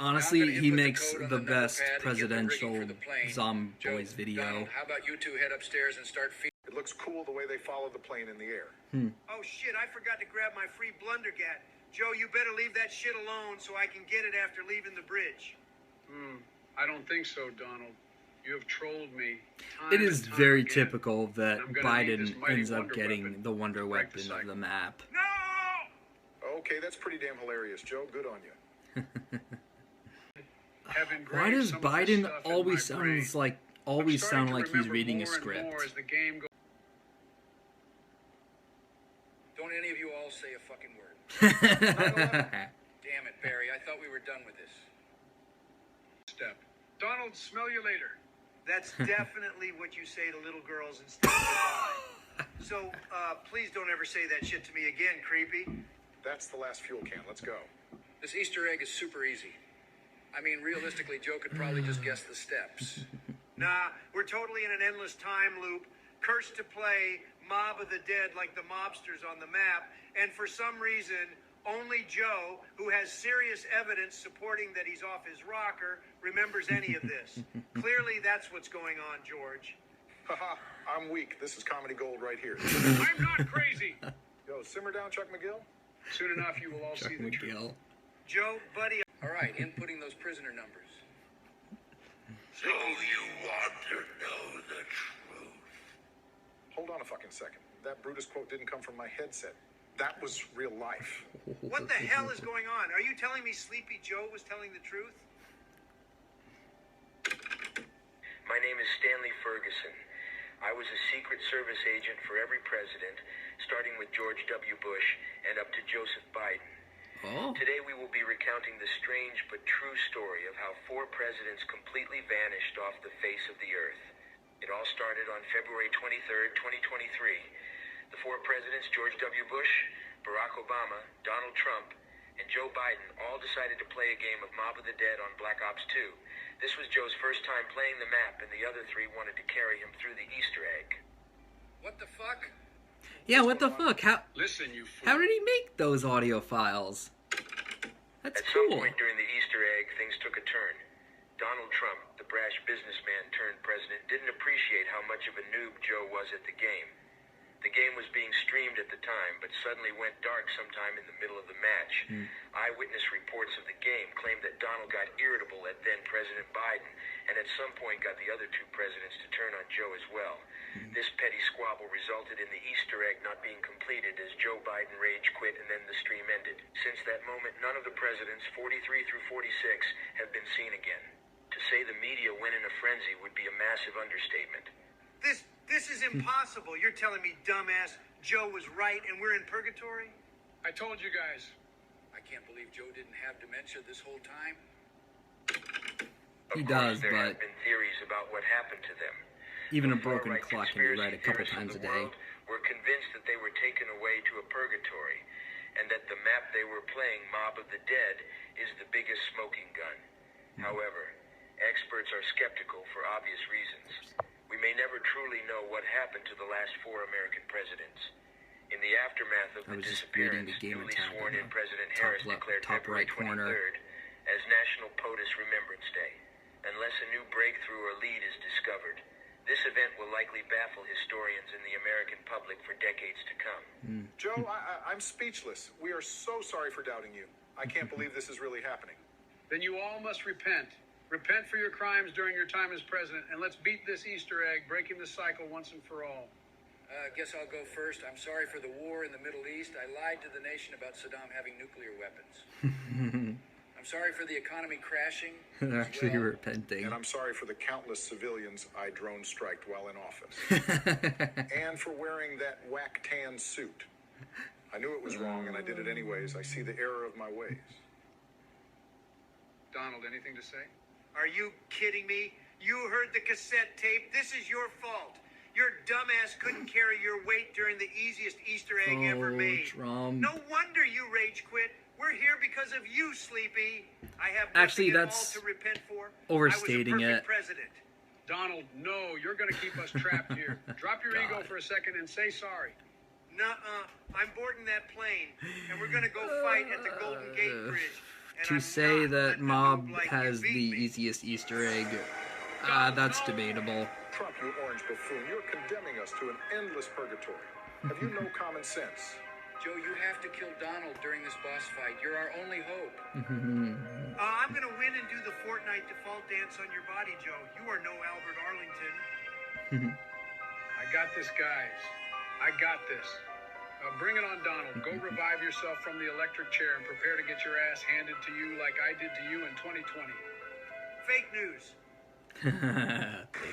Honestly, he makes the best presidential zomboys video. Donald, how about you two head upstairs and start feeding? It looks cool the way they follow the plane in the air. Oh shit, I forgot to grab my free blundergat. Joe, you better leave that shit alone so I can get it after leaving the bridge. I don't think so, Donald. You have trolled me. It is very typical that Biden ends up getting the wonder weapon of the map. Okay, that's pretty damn hilarious, Joe. Good on you. Why does Biden always sound like he's reading a script? Don't any of you all say a fucking word. Damn it, Barry. I thought we were done with this. Donald, smell you later. That's definitely what you say to little girls instead of goodbye. So, please don't ever say that shit to me again, creepy. That's the last fuel can. Let's go. This Easter egg is super easy. I mean, realistically, Joe could probably just guess the steps. Nah, we're totally in an endless time loop. Cursed to play Mob of the Dead like the mobsters on the map, and for some reason, only Joe, who has serious evidence supporting that he's off his rocker, remembers any of this. Clearly, that's what's going on, George. Haha, I'm weak. This is comedy gold right here. I'm not crazy. Yo, simmer down, Chuck McGill. Soon enough, you will all see the truth. Joe, buddy. All right, inputting those prisoner numbers. So you want to know the truth? Hold on a fucking second. That Brutus quote didn't come from my headset. That was real life. What the hell is going on? Are you telling me Sleepy Joe was telling the truth? My name is Stanley Ferguson. I was a Secret Service agent for every president, starting with George W. Bush and up to Joseph Biden. Oh. Today we will be recounting the strange but true story of how 4 presidents completely vanished off the face of the earth. It all started on February 23rd, 2023. The 4 presidents, George W. Bush, Barack Obama, Donald Trump, and Joe Biden all decided to play a game of Mob of the Dead on Black Ops 2. This was Joe's first time playing the map, and the other 3 wanted to carry him through the Easter egg. What the fuck? Yeah, what the fuck? How Listen, you fool. How did he make those audio files? That's At cool. some point during the Easter egg, things took a turn. Donald Trump, the brash businessman turned president, didn't appreciate how much of a noob Joe was at the game. The game was being streamed at the time, but suddenly went dark sometime in the middle of the match. Eyewitness reports of the game claimed that Donald got irritable at then-President Biden, and at some point got the other 2 presidents to turn on Joe as well. This petty squabble resulted in the Easter egg not being completed as Joe Biden rage quit and then the stream ended. Since that moment, none of the presidents, 43 through 46, have been seen again. To say the media went in a frenzy would be a massive understatement. This is impossible. You're telling me, dumbass, Joe was right and we're in purgatory? I told you guys. I can't believe Joe didn't have dementia this whole time. He does, there but have been theories about what happened to them. even a broken clock can be right a couple times a day. Were convinced that they were taken away to a purgatory. and that the map they were playing, Mob of the Dead, is the biggest smoking gun. However, experts are skeptical for obvious reasons. We may never truly know what happened to the last 4 American presidents. In the aftermath of the disappearance, newly sworn-in President Harris declared February 23rd as National POTUS Remembrance Day. Unless a new breakthrough or lead is discovered, this event will likely baffle historians and the American public for decades to come. Joe, I'm speechless. We are so sorry for doubting you. I can't believe this is really happening. Then you all must repent. Repent for your crimes during your time as president, and let's beat this Easter egg, breaking the cycle once and for all. Guess I'll go first. I'm sorry for the war in the Middle East. I lied to the nation about Saddam having nuclear weapons. I'm sorry for the economy crashing. They're actually repenting. And I'm sorry for the countless civilians I drone striked while in office. And for wearing that whack tan suit. I knew it was wrong, and I did it anyways. I see the error of my ways. Donald, anything to say? Are you kidding me? You heard the cassette tape. This is your fault. Your dumbass couldn't carry your weight during the easiest Easter egg ever made. Trump. No wonder you rage quit. We're here because of you, Sleepy. I have actually, nothing that's at all to repent for. overstating I was a it. president. Donald, no, you're going to keep us trapped here. Drop your ego for a second and say sorry. Nuh-uh. I'm boarding that plane, and we're going to go fight at the Golden Gate Bridge. To say that Mob has the easiest Easter egg, that's debatable. Trump, you orange buffoon, you're condemning us to an endless purgatory. Have you no common sense? Joe, you have to kill Donald during this boss fight. You're our only hope. I'm going to win and do the Fortnite default dance on your body, Joe. You are no Albert Arlington. I got this, guys. I got this. Bring it on, Donald. Go revive yourself from the electric chair and prepare to get your ass handed to you like I did to you in 2020. Fake news.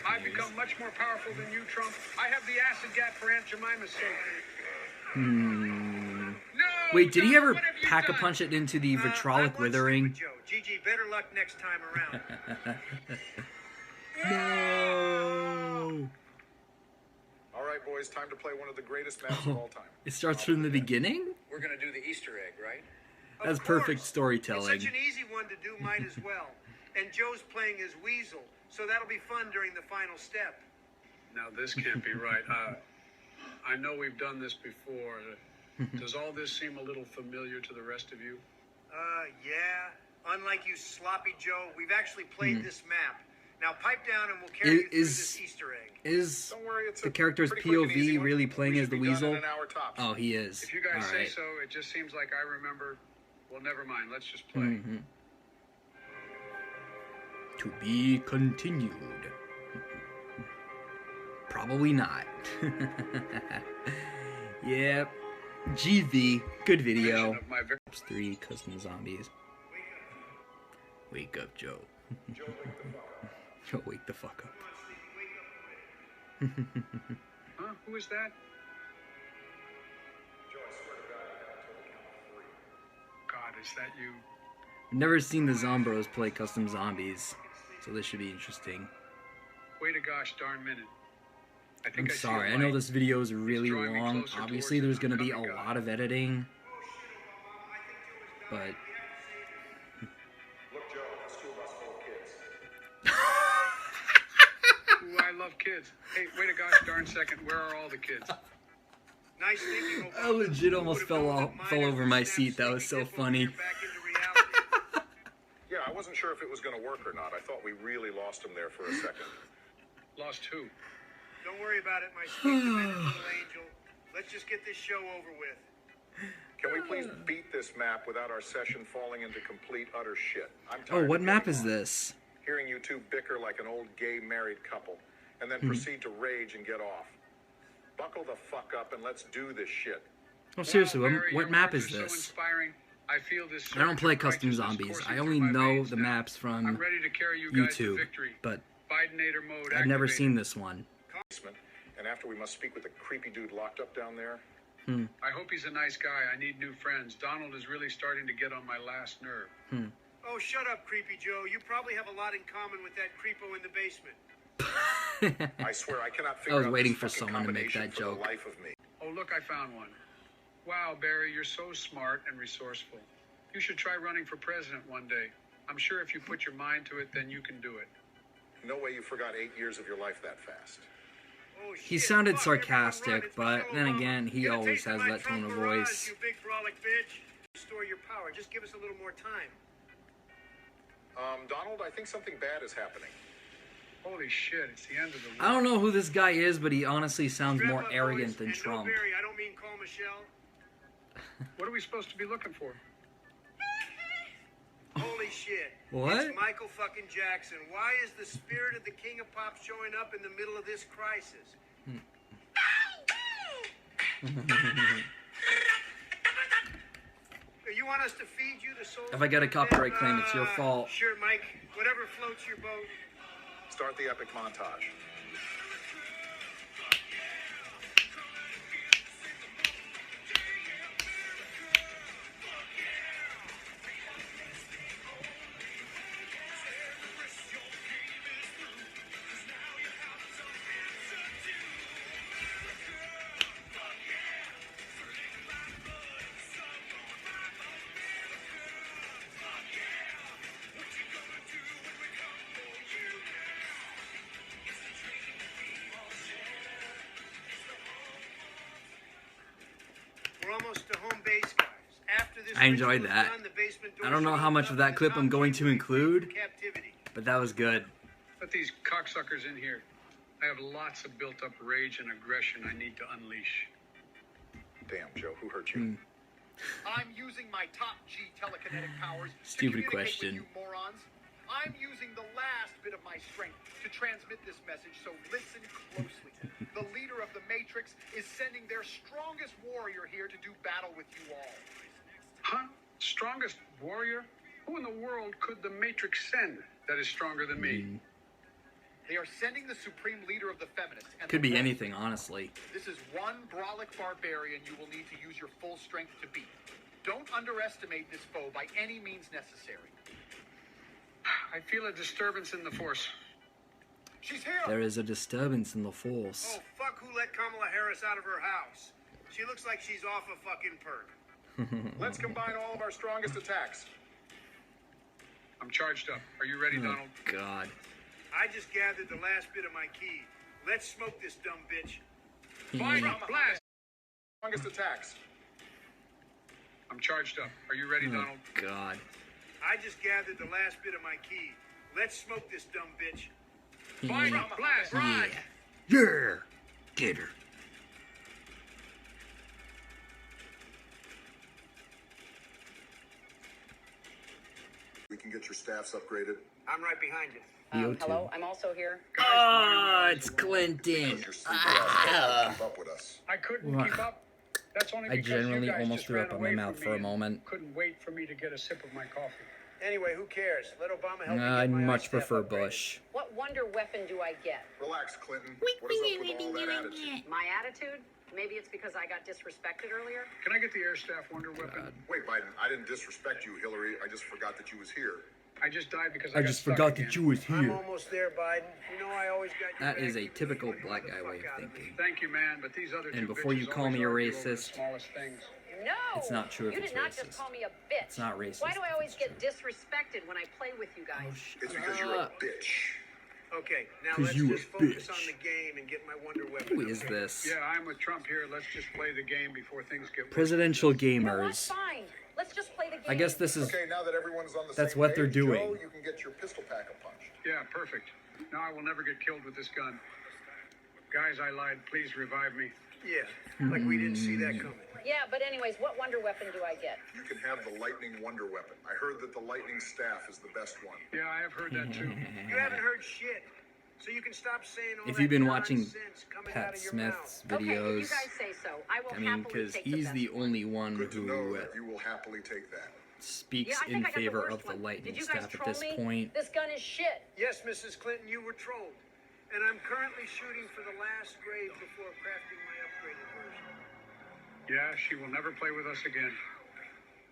I've become much more powerful than you, Trump. I have the acid gap for Aunt Jemima's sake. Wait, did he ever pack-a-punch it into the vitrolic withering? Gigi, better luck next time around. No! Alright, boys, time to play one of the greatest maps of all time. It starts from the beginning? We're going to do the Easter egg, right? That's perfect storytelling. It's such an easy one to do, might as well. And Joe's playing his weasel, so that'll be fun during the final step. Now, this can't be right. I know we've done this before. Does all this seem a little familiar to the rest of you? Yeah. Unlike you, Sloppy Joe, we've actually played this map. Now pipe down and we'll carry you through this Easter egg. Is the character's POV really playing as the weasel? Oh, he is. If you guys say so, it just seems like I remember. Well, never mind. Let's just play. To be continued. Probably not. Yep. GV. Good video. 3 custom zombies. Wake up, Joe. Joe, wake the fuck up. Huh? Who is that? God, is that you? I've never seen the Zombros play custom zombies, so this should be interesting. Wait a gosh darn minute. I'm sorry, I know this video is really long. Obviously, there's going to be a lot of editing, but... Look, Joe, a school bus full of kids. Ooh, I love kids. Hey, wait a gosh darn second. Where are all the kids? Nice thinking. I legit almost fell over my seat. That was so funny. Yeah, I wasn't sure if it was going to work or not. I thought we really lost him there for a second. Lost who? Don't worry about it, my sweet demented little angel. Let's just get this show over with. Can we please beat this map without our session falling into complete utter shit? I'm Oh, what map is this? Hearing you two bicker like an old gay married couple, and then proceed to rage and get off. Buckle the fuck up and let's do this shit. Oh, seriously, what map is this? I don't play custom zombies. I only know the maps from YouTube, but I've never seen this one. And after we must speak with the creepy dude locked up down there. I hope he's a nice guy. I need new friends. Donald is really starting to get on my last nerve. Oh, shut up, Creepy Joe. You probably have a lot in common with that creepo in the basement. I swear I cannot figure I was out waiting this for fucking someone to make combination that for the joke. life of me. Oh, look, I found one. Wow, Barry, you're so smart and resourceful. You should try running for president one day. I'm sure if you put your mind to it, then you can do it. No way you forgot 8 years of your life that fast. Oh, He shit, sounded fuck, sarcastic, but Michelle then Obama. again, he Get a always taste of has my that tone Trump of barrage, voice. You big brolic bitch. Store your power. Just give us a little more time. Donald, I think something bad is happening. Holy shit, it's the end of the world. I don't know who this guy is, but he honestly sounds more Grab up, arrogant boys, than and Trump. No, Barry, I don't mean call Michelle. What are we supposed to be looking for? Holy shit. What? It's Michael fucking Jackson. Why is the spirit of the King of Pop showing up in the middle of this crisis? You want us to feed you the soul? If I get a copyright claim, it's your fault. Sure, Mike. Whatever floats your boat. Start the epic montage. We're almost to home base, guys. After this I enjoyed ritual is that. done, the basement I doors don't know will how much open of up that and clip the I'm top going kid to will be include, in captivity. but that was good. Let these cocksuckers in here. I have lots of built-up rage and aggression I need to unleash. Damn, Joe, who hurt you? I'm using my top G telekinetic powers Stupid to communicate question. with you morons. I'm using the last bit of my strength to transmit this message, so listen closely. The leader of the Matrix is sending their strongest warrior here to do battle with you all. Huh? Strongest warrior? Who in the world could the Matrix send that is stronger than me? They are sending the supreme leader of the feminists. And Could the be rest. anything, honestly. This is one brolic barbarian you will need to use your full strength to beat. Don't underestimate this foe by any means necessary. I feel a disturbance in the force. She's here! There is a disturbance in the force. Oh, fuck who let Kamala Harris out of her house. She looks like she's off a fucking perk. Let's combine all of our strongest attacks. I'm charged up. Are you ready, Oh, Donald? God. I just gathered the last bit of my key. Let's smoke this dumb bitch. Fire! Blast! Strongest attacks. I'm charged up. Are you ready, Oh, Donald? God. I just gathered the last bit of my key. Let's smoke this dumb bitch. Fire! Blast! Ride! Yeah. Get her. We can get your staffs upgraded. I'm right behind you. Hello, I'm also here. Ah, it's Clinton. Ah. Keep up with us. I couldn't keep up. That's only I because generally you guys almost just threw ran up in my away mouth from for me a and moment. Couldn't wait for me to get a sip of my coffee. Anyway, who cares? Let Obama help you I'd get my much ice prefer staff upgraded. Bush. What wonder weapon do I get? Relax, Clinton. What is up with all that attitude? My attitude? Maybe it's because I got disrespected earlier. Can I get the air staff wonder weapon? Wait, Biden, I didn't disrespect you, Hillary. I just forgot that you was here. I just died because I just forgot that you was I'm here. almost there, Biden. You know I always got your That is back. a typical black guy way of thinking. Thank you, man, but these other And two before you bitches call always me a argue over the racist, smallest things. No! It's not true if You it's did not racist. just call me a bitch. It's not racist Why do I if always it's get disrespected when I play with you guys? It's because you're a bitch. Okay, now 'Cause let's you a just focus bitch. on the game and get my wonder weapon. Who is okay? this? Yeah, I'm with Trump here. Let's just play the game before things get worse. Presidential You know what? gamers. Fine. Let's just play the game. I guess this is. Okay, now that everyone's on the That's same what they're page, doing. Joe, you can get your pistol pack punched. Yeah, perfect. Now I will never get killed with this gun. Guys, I lied. Please revive me. Yeah, like we didn't see that coming. Yeah, but anyways, what wonder weapon do I get? You can have the lightning wonder weapon. I heard that the lightning staff is the best one. Yeah, I have heard that too. You haven't heard shit. So you can stop saying all If that you've been watching nonsense coming out Pat of your Smith's mouth. Okay, if you videos, guys say so, I will I mean, happily because take he's the the best only one Good to know who that you will happily take that. speaks Yeah, I in think I got the favor worst of the one. lightning Did you guys staff at troll this me? point. This gun is shit. Yes, Mrs. Clinton, you were trolled. And I'm currently shooting for the last grade before crafting my upgraded version. Yeah, she will never play with us again.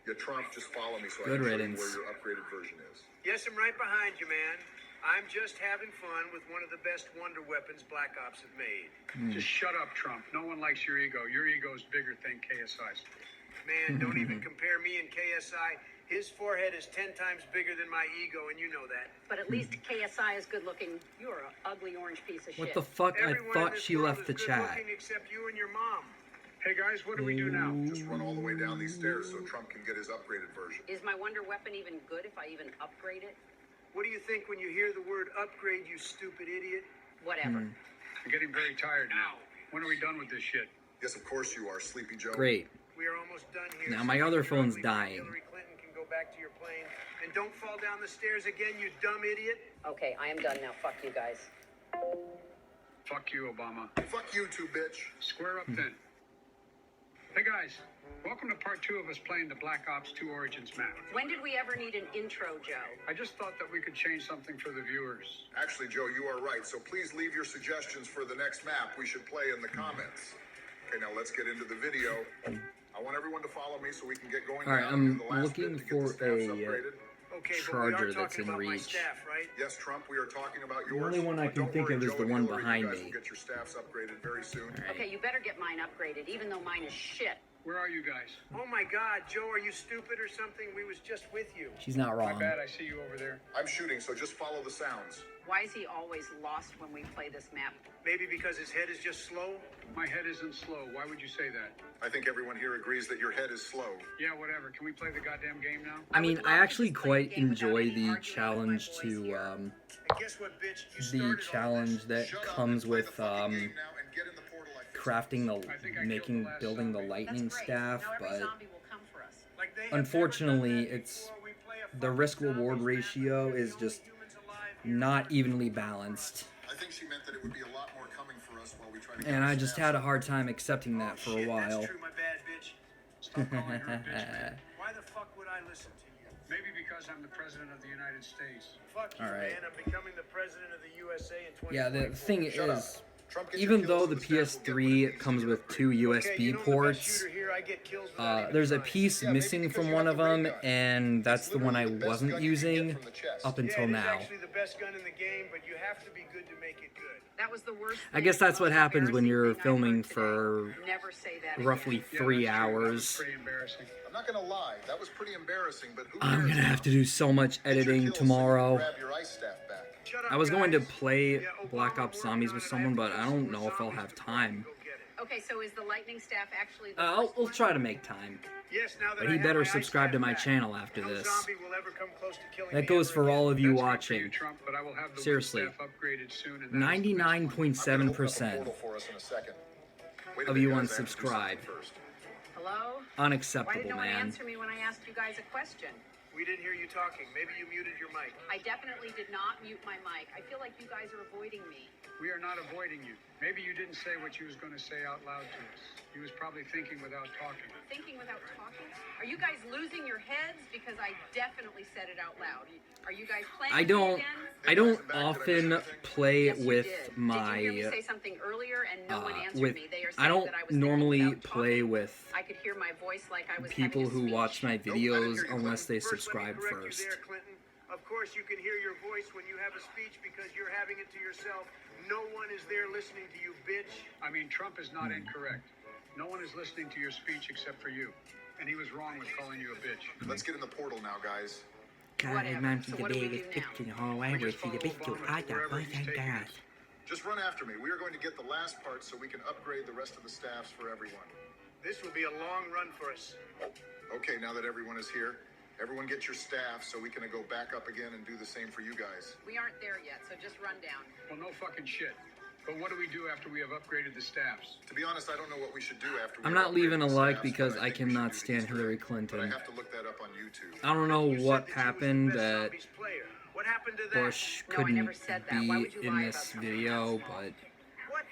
Yeah, Trump, just follow me so Good I can show you riddance. where your upgraded version is. Yes, I'm right behind you, man. I'm just having fun with one of the best wonder weapons Black Ops have made. Just shut up, Trump. No one likes your ego. Your ego's bigger than KSI's. Man, don't even compare me and KSI. His forehead is 10 times bigger than my ego, and you know that. But at least KSI is good looking. You're an ugly orange piece of shit. What the fuck? Everyone I thought in this she world left is the good chat. looking except you and your mom. Hey guys, what do we do now? Just run all the way down these stairs so Trump can get his upgraded version. Is my wonder weapon even good if I even upgrade it? What do you think when you hear the word upgrade, you stupid idiot? Whatever. I'm getting very tired now. When are we done with this shit? Yes, of course you are, Sleepy Joe. Great. We are almost done here. Now my other phone's dying. Hillary Clinton can go back to your plane. And don't fall down the stairs again, you dumb idiot. Okay, I am done now. Fuck you guys. Fuck you, Obama. Fuck you too, bitch. Square up then. Hey guys, welcome to part 2 of us playing the Black Ops 2 Origins map. When did we ever need an intro, Joe? I just thought that we could change something for the viewers. Actually, Joe, you are right. So please leave your suggestions for the next map we should play in the comments. Okay, now let's get into the video. I want everyone to follow me so we can get going. All right, now I'm and do the last looking bit to get the for staffs a upgraded. Okay, charger that's in about my reach. staff, right? Yes, Trump, we are talking about The yours. only one I But can don't think worry, of is Joe the and one Hillary, behind you guys me. will get your staffs upgraded very soon. All right. Okay, you better get mine upgraded, even though mine is shit. Where are you guys? Oh my God, Joe, are you stupid or something? We was just with you. She's not My wrong. bad, I see you over there. I'm shooting, so just follow the sounds. Why is he always lost when we play this map? Maybe because his head is just slow. My head isn't slow. Why would you say that? I think everyone here agrees that your head is slow. Yeah, whatever. Can we play the goddamn game now? I mean, I actually quite enjoy the challenge to And guess what, bitch? You the started all challenge that Shut up comes and play with the fucking game now and get in the portal I fixed. crafting the building the lightning staff, Now every but zombie will come for us. Like they have never unfortunately done that it's before. We play a the fucking risk reward zombies ratio map. is The just only humans alive here. not evenly balanced, I think she meant that it would be a lot more coming for us while we try to get and our I just staffs had a hard time accepting that for a Shit, while. That's true, my bad, bitch. Stop calling her a bitch, man. Why the fuck would I listen to you? Maybe because I'm the president of the United States. Fuck you, All right. man. I'm becoming the president of the USA in 2024. Yeah, the thing Shut up. is, Trump gets even your though kills, the the staff will get what it PS3 needs comes to with get 2 Okay, USB you know I'm the best ports, shooter here. I get kills without even there's a trying. piece Yeah, maybe missing because from you one have of the ray them, gun. and that's the one I literally the best wasn't gun you can get using from the chest. up Yeah, until it is now. actually the best gun in the game, but you have to be good to make it good. That was the worst. I guess that's what most happens when you're embarrassing thing I filming heard for today. Never say that roughly again. 3 Yeah, that's true. That was hours. pretty embarrassing. I'm not gonna lie, that was pretty embarrassing, but who I'm cares gonna now? have to do so much Get your editing kills so you can tomorrow. grab your ice staff back. Shut up, I was going to guys. play Yeah, Obama Black Ops working Zombies on with it. I someone, have to but kill I some don't more know if I'll zombies have before we time. go get it. Okay, so is the lightning staff actually the I'll worst one? try to make time. Yes, now that But I he have better my ice subscribe to staff my back, channel after no this. zombie will ever come close to killing That me goes ever for again. all of you That's good for watching. you, Trump, but I will have the Seriously. staff upgraded soon, and that is the best one. I'm gonna open up a 99.7% portal for us in a second. Wait a of minute, you guys, I have to do something unsubscribe. first. Hello? Why Unacceptable, didn't no one man. answer me when I asked you guys a question? We didn't hear you talking. Maybe you muted your mic. I definitely did not mute my mic. I feel like you guys are avoiding me. We are not avoiding you. Maybe you didn't say what you was going to say out loud to us. You was probably thinking without talking. Thinking without talking? Are you guys losing your heads? Because I definitely said it out loud. Are you guys playing I don't often play Yes, you with did. my Did you hear me say something earlier and no one answered with me? They are I saying don't that I was thinking normally without play talking. with I could hear my voice like I was people having a who speech. watch my videos unless they subscribe Correct you first. there, Clinton. Of course, you can hear your voice when you have a speech because you're having it to yourself. No one is there listening to you, bitch. I mean, Trump is not incorrect. No one is listening to your speech except for you. And he was wrong with calling you a bitch. Let's get in the portal now, guys. Just run after me. We are going to get the last part so we can upgrade the rest of the staffs for everyone. This will be a long run for us. Okay, now that everyone is here, everyone get your staff so we can go back up again and do the same for you guys. We aren't there yet, so just run down. Well, no fucking shit. But what do we do after we have upgraded the staffs? To be honest, I don't know what we should do after I'm we not leaving a upgraded the like staffs, because but I think we cannot should do the stand Hillary But I Clinton. have to look that up on YouTube. I don't know You said what that you was the happened best that zombies player. What happened to that? Bush No, I couldn't never said that. Why be would you in lie this about something video, that small? but What?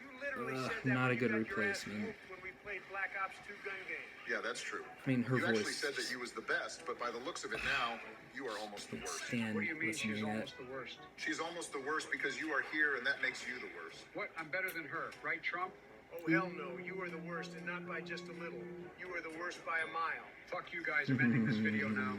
You literally said that not when a you good got your ass replacement. whooped when we played Black Ops 2 gun game. Yeah, that's true. I mean, her You actually voice said that you was the best, but by the looks of it now, you are almost the worst. stand What do you mean she's listening to it. almost the worst? She's almost the worst because you are here, and that makes you the worst. What? I'm better than her, right, Trump? Oh, hell no. You are the worst, and not by just a little. You are the worst by a mile. Fuck you guys. I'm ending this video now.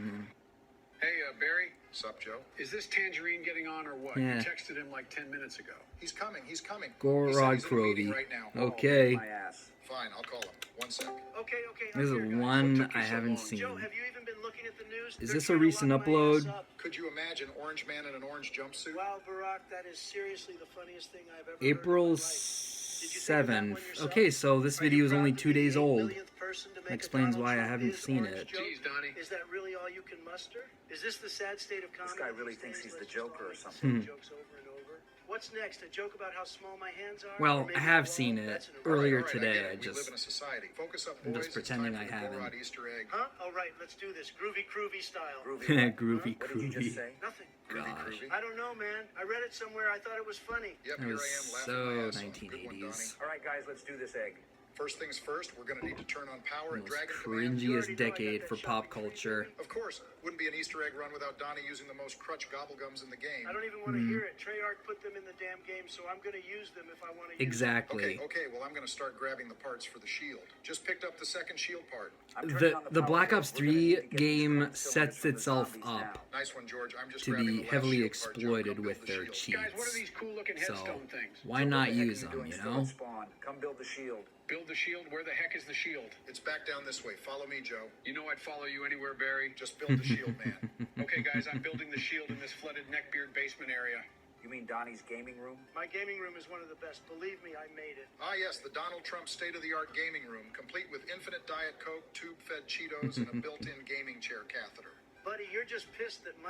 Hey, Barry. Sup, Joe? Is this Tangerine getting on or what? Yeah. You texted him like 10 minutes ago. He's coming. He said Gorod he's in a meeting Krovi. right now. Okay. My ass. Fine, I'll call him. 1 sec. Okay. This is one I haven't seen. Joe, have you even been looking at the news? Is They're this a trying to recent lock my ass upload? up. Could you imagine Orange Man in an orange jumpsuit? Wow, Barack, that is seriously the funniest thing I've ever April heard in my life. Did you think of that 7th. one yourself? Okay, so this Are you video is proud only to 2 be days the old. millionth person to make a Explains Donald why I Trump haven't is seen orange it. joke? Jeez, Donnie. Is that really all you can muster? Is this the sad state of comedy? This guy really these thinks days? he's the Let's just Joker or all something. say jokes over and over. What's next? A joke about how small my hands are? Well, Or maybe I have the seen wall? it That's an earlier All right, today. I get I it. We live just in a society. Focus up, I'm boys. just pretending it's I time for the haven't. Gorod Easter egg. Huh? All right, let's do this. Groovy style. Groovy What did you just Krovi. say? Nothing. Gosh, I don't know, man. I read it somewhere. I thought it was funny. Yep, that here was I am laughing so my ass off. Good one, 1980s. All right, guys, let's do this egg. First things first, we're going to need to turn on power and Most Dragon Command. cringiest decade for pop culture. Of course, wouldn't be an Easter egg run without Donnie using the most crutch gobblegums in the game. I don't even want to hear it. Treyarch put them in the damn game, so I'm going to use them if I want to use Exactly. Okay, well, I'm going to start grabbing the parts for the shield. Just picked up the second shield part. The Black Ops 3 game sets itself up Nice one, George. I'm just to grabbing be the last heavily shield part, Joe. exploited Come with build the their shield. Guys, what are these cheats. cool-looking So headstone things? why not use them, you know? Spawn. Come build the shield. Build the shield? Where the heck is the shield? It's back down this way. Follow me, Joe. You know I'd follow you anywhere, Barry. Just build the shield, man. Okay, guys, I'm building the shield in this flooded neckbeard basement area. You mean Donnie's gaming room? My gaming room is one of the best. Believe me, I made it. Ah, yes, the Donald Trump state-of-the-art gaming room, complete with infinite Diet Coke, tube-fed Cheetos, and a built-in gaming chair catheter. Buddy, you're just pissed that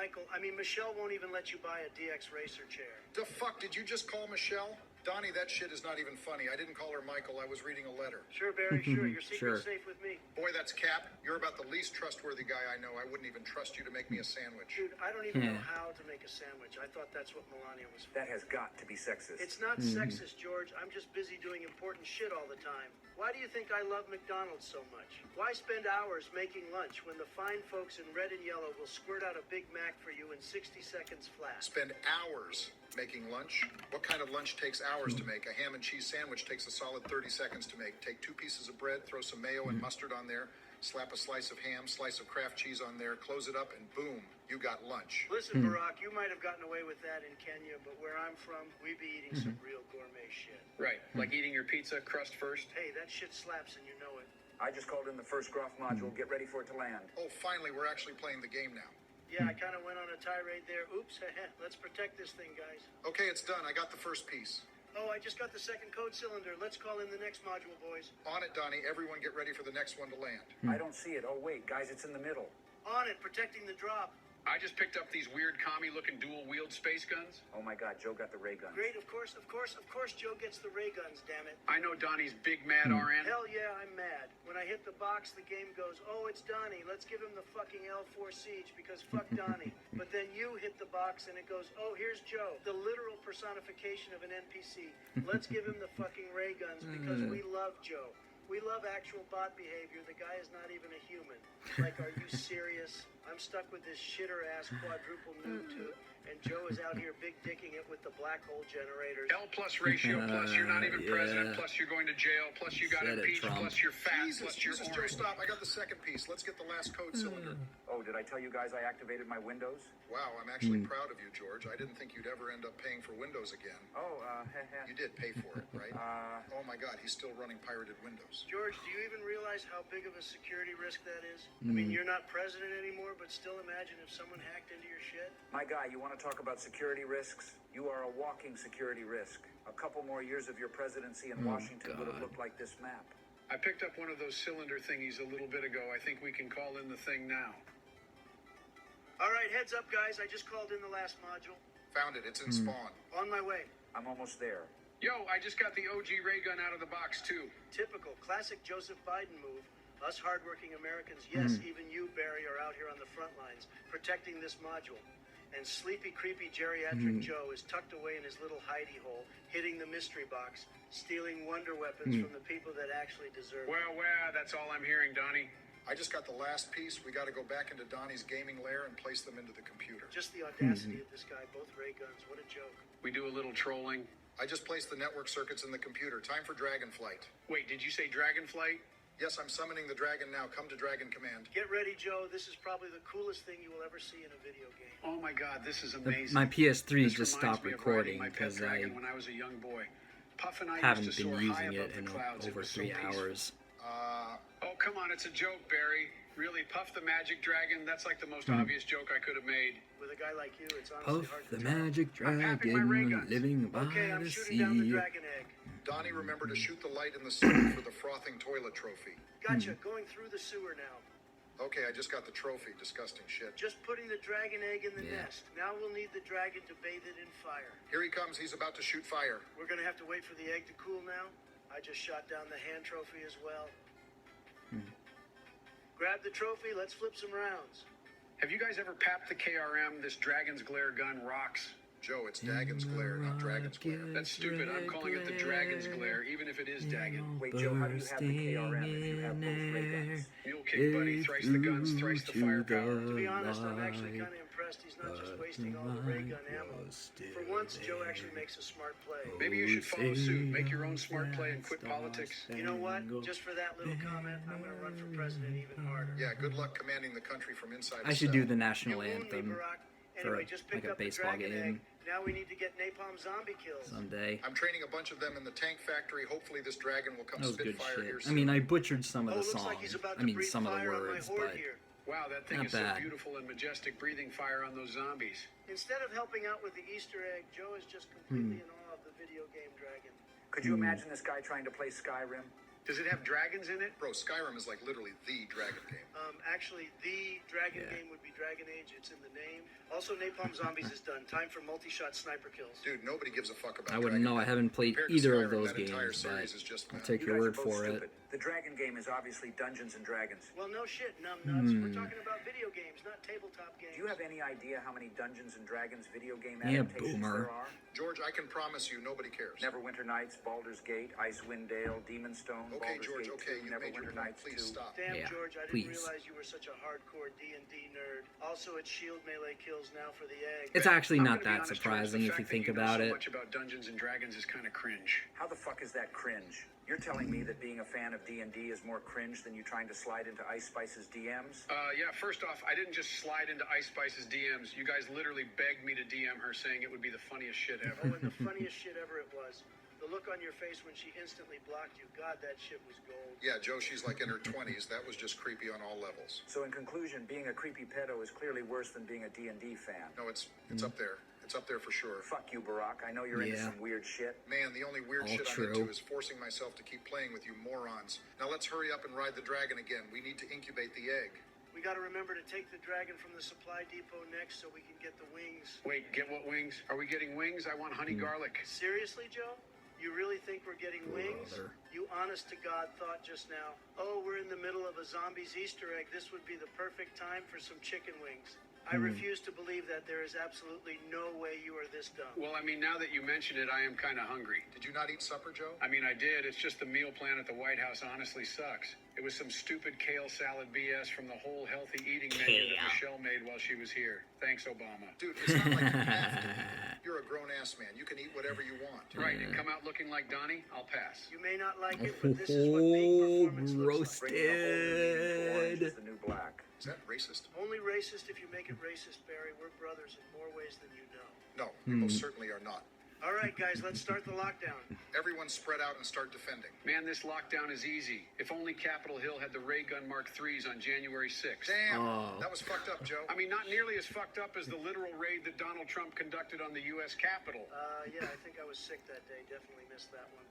Michelle won't even let you buy a DX Racer chair. The fuck, did you just call Michelle? Donnie, that shit is not even funny. I didn't call her Michael. I was reading a letter. Sure, Barry, sure. Your secret's Sure. safe with me. Boy, that's Cap. You're about the least trustworthy guy I know. I wouldn't even trust you to make me a sandwich. Dude, I don't even know how to make a sandwich. I thought that's what Melania was for. That has got to be sexist. It's not sexist, George. I'm just busy doing important shit all the time. Why do you think I love McDonald's so much? Why spend hours making lunch when the fine folks in red and yellow will squirt out a Big Mac for you in 60 seconds flat? Spend hours making lunch? What kind of lunch takes hours to make? A ham and cheese sandwich takes a solid 30 seconds to make. Take 2 pieces of bread, throw some mayo and mustard on there, slap a slice of ham, slice of Kraft cheese on there, close it up, and boom, you got lunch. Listen, Barack, you might have gotten away with that in Kenya, but where I'm from, we be eating some real gourmet shit. Right, like eating your pizza crust first. Hey, that shit slaps and you know it. I just called in the first Groff module. Get ready for it to land. Oh, finally, we're actually playing the game now. Yeah, I kind of went on a tirade there. Oops, let's protect this thing, guys. Okay, it's done. I got the first piece. Oh, I just got the second code cylinder. Let's call in the next module, boys. On it, Donnie. Everyone get ready for the next one to land. I don't see it. Oh, wait, guys, it's in the middle. On it, protecting the drop. I just picked up these weird commie-looking dual-wield space guns. Oh, my God, Joe got the ray guns. Great, of course, Joe gets the ray guns, damn it. I know Donnie's big mad RN. Hell yeah, I'm mad. When I hit the box, the game goes, oh, it's Donnie. Let's give him the fucking L4 Siege because fuck Donnie. But then you hit the box and it goes, oh, here's Joe, the literal personification of an NPC. Let's give him the fucking ray guns because we love Joe. We love actual bot behavior. The guy is not even a human. Like, are you serious? I'm stuck with this shitter-ass quadruple noob tube, and Joe is out here big-dicking it with the black hole generators. L plus ratio, plus you're not even president, plus you're going to jail, plus you got impeached, plus you're fat, plus you're Jesus, Joe, stop. I got the second piece. Let's get the last code cylinder. Oh, did I tell you guys I activated my Windows? Wow, I'm actually proud of you, George. I didn't think you'd ever end up paying for Windows again. Oh, You did pay for it, right? Oh my God, he's still running pirated Windows. George, do you even realize how big of a security risk that is? I mean, you're not president anymore, but still imagine if someone hacked into your shit. My guy, you want to talk about security risks? You are a walking security risk. A couple more years of your presidency in Washington would have looked like this map. I picked up one of those cylinder thingies a little bit ago. I think we can call in the thing now. All right, heads up, guys. I just called in the last module. Found it. It's in spawn. On my way. I'm almost there. Yo, I just got the OG ray gun out of the box, too. Typical, classic Joseph Biden move. Us hardworking Americans, yes, even you, Barry, are out here on the front lines, protecting this module. And sleepy, creepy geriatric Joe is tucked away in his little hidey hole, hitting the mystery box, stealing wonder weapons from the people that actually deserve it. Well, that's all I'm hearing, Donnie. I just got the last piece. We got to go back into Donnie's gaming lair and place them into the computer. Just the audacity of this guy, both ray guns, what a joke. We do a little trolling. I just placed the network circuits in the computer. Time for Dragonflight. Wait, did you say Dragonflight? Yes, I'm summoning the dragon now. Come to Dragon Command. Get ready, Joe. This is probably the coolest thing you will ever see in a video game. Oh my God, this is amazing. My PS3 This just reminds stopped me of recording riding my pet because I dragon when I was a young boy. Puff and I haven't used to been soar high using above it the in clouds. It over was so 3 peaceful. hours. Oh, come on, it's a joke, Barry. Really, Puff the Magic Dragon? That's like the most obvious joke I could have made. With a guy like you, it's honestly Puff hard the to tell. magic tapping my ray dragon guns. living by Okay, I'm the shooting down the sea. dragon egg. Donnie, remember to shoot the light in the sewer for the frothing toilet trophy. Gotcha. Going through the sewer now. Okay, I just got the trophy. Disgusting shit. Just putting the dragon egg in the Yeah. nest. Now we'll need the dragon to bathe it in fire. Here he comes. He's about to shoot fire. We're gonna have to wait for the egg to cool now. I just shot down the hand trophy as well. Grab the trophy. Let's flip some rounds. Have you guys ever papped the KRM? This Dragon's Glare gun rocks. Joe, it's Dagon's Glare, not Dragon's Glare. That's stupid. I'm calling it the Dragon's Glare, even if it is Dagon. Wait, Joe, how do you have the KRM if you have both ray guns? Mule kick, buddy. Thrice the guns, thrice the firepower. To be honest, I'm actually kind of impressed he's not just wasting all the ray gun ammo. For once, Joe actually makes a smart play. Maybe you should follow suit. Make your own smart play and quit politics. You know what? Just for that little comment, I'm gonna run for president even harder. Yeah, good luck commanding the country from inside I the should cell. do the national You won't, anthem Barack. for Anyway, just pick like a up the baseball dragon game egg. Now we need to get napalm zombie kills. someday. I'm training a bunch of them in the tank factory. Hopefully this dragon will come That was spit good fire here shit. soon. I mean, I butchered some of the looks songs. like he's about I to mean, breathe some of the fire on my words, horde but here. Wow, that thing Not is bad. so beautiful and majestic, breathing fire on those zombies. Instead of helping out with the Easter egg, Joe is just completely in awe of the video game dragon. Could you imagine this guy trying to play Skyrim? Does it have dragons in it? Bro, Skyrim is like literally the dragon game. Actually, the dragon game would be Dragon Age. It's in the name. Also, Napalm Zombies is done. Time for multi-shot sniper kills. Dude, nobody gives a fuck about I wouldn't know. I haven't played Compared to either of Skyrim, those that entire games, series but is just I'll mad. take You your guys word are both for stupid. it. The Dragon game is obviously Dungeons and Dragons. Well, no shit, numbnuts. We're talking about video games, not tabletop games. Do you have any idea how many Dungeons and Dragons video game Yeah, adaptations boomer. there are? George, I can promise you nobody cares. Neverwinter Nights, Baldur's Gate, Icewind Dale, Demon's Stone, Okay, Baldur's George, Gate okay, 2, you made your Neverwinter point. Nights Please 2. stop. Damn, Yeah, George, I please. didn't realize you were such a hardcore D&D nerd. Also, it's shield melee kills now for the egg. It's actually I'm not gonna be that honest, George, surprising the if you fact that think know about so it. much about Dungeons and Dragons is kind of cringe. How the fuck is that cringe? You're telling me that being a fan of D&D is more cringe than you trying to slide into Ice Spice's DMs? Yeah, first off, I didn't just slide into Ice Spice's DMs. You guys literally begged me to DM her saying it would be the funniest shit ever. Oh, and the funniest shit ever it was. The look on your face when she instantly blocked you. God, that shit was gold. Yeah, Joe, she's like in her 20s. That was just creepy on all levels. So in conclusion, being a creepy pedo is clearly worse than being a D&D fan. No, it's up there. It's up there for sure. Fuck you, Barack. I know you're into Yeah. some weird shit. Man, the only weird All shit true. I'm into is forcing myself to keep playing with you morons. Now let's hurry up and ride the dragon again. We need to incubate the egg. We gotta remember to take the dragon from the supply depot next so we can get the wings. Wait, get what wings? Are we getting wings? I want honey garlic. Seriously, Joe? You really think we're getting wings? Brother. You honest to God thought just now, oh, we're in the middle of a zombie's Easter egg. This would be the perfect time for some chicken wings. I refuse to believe that there is absolutely no way you are this dumb. Well, I mean, now that you mention it, I am kind of hungry. Did you not eat supper, Joe? I mean, I did. It's just the meal plan at the White House honestly sucks. It was some stupid kale salad BS from the whole healthy eating menu that Michelle made while she was here. Thanks, Obama. Dude, it's not like you have to. You're a grown-ass man. You can eat whatever you want. Right, and come out looking like Donnie? I'll pass. You may not like it, but this is what peak performance looks like. Bringing the whole meaning to orange Roasted. is the new black. Is that racist? Only racist if you make it racist, Barry. We're brothers in more ways than you know. No, we most certainly are not. All right, guys, let's start the lockdown. Everyone spread out and start defending. Man, this lockdown is easy. If only Capitol Hill had the ray gun Mark IIIs on January 6th. Damn, Oh. that was fucked up, Joe. I mean, not nearly as fucked up as the literal raid that Donald Trump conducted on the U.S. Capitol. Yeah, I think I was sick that day. Definitely missed that one.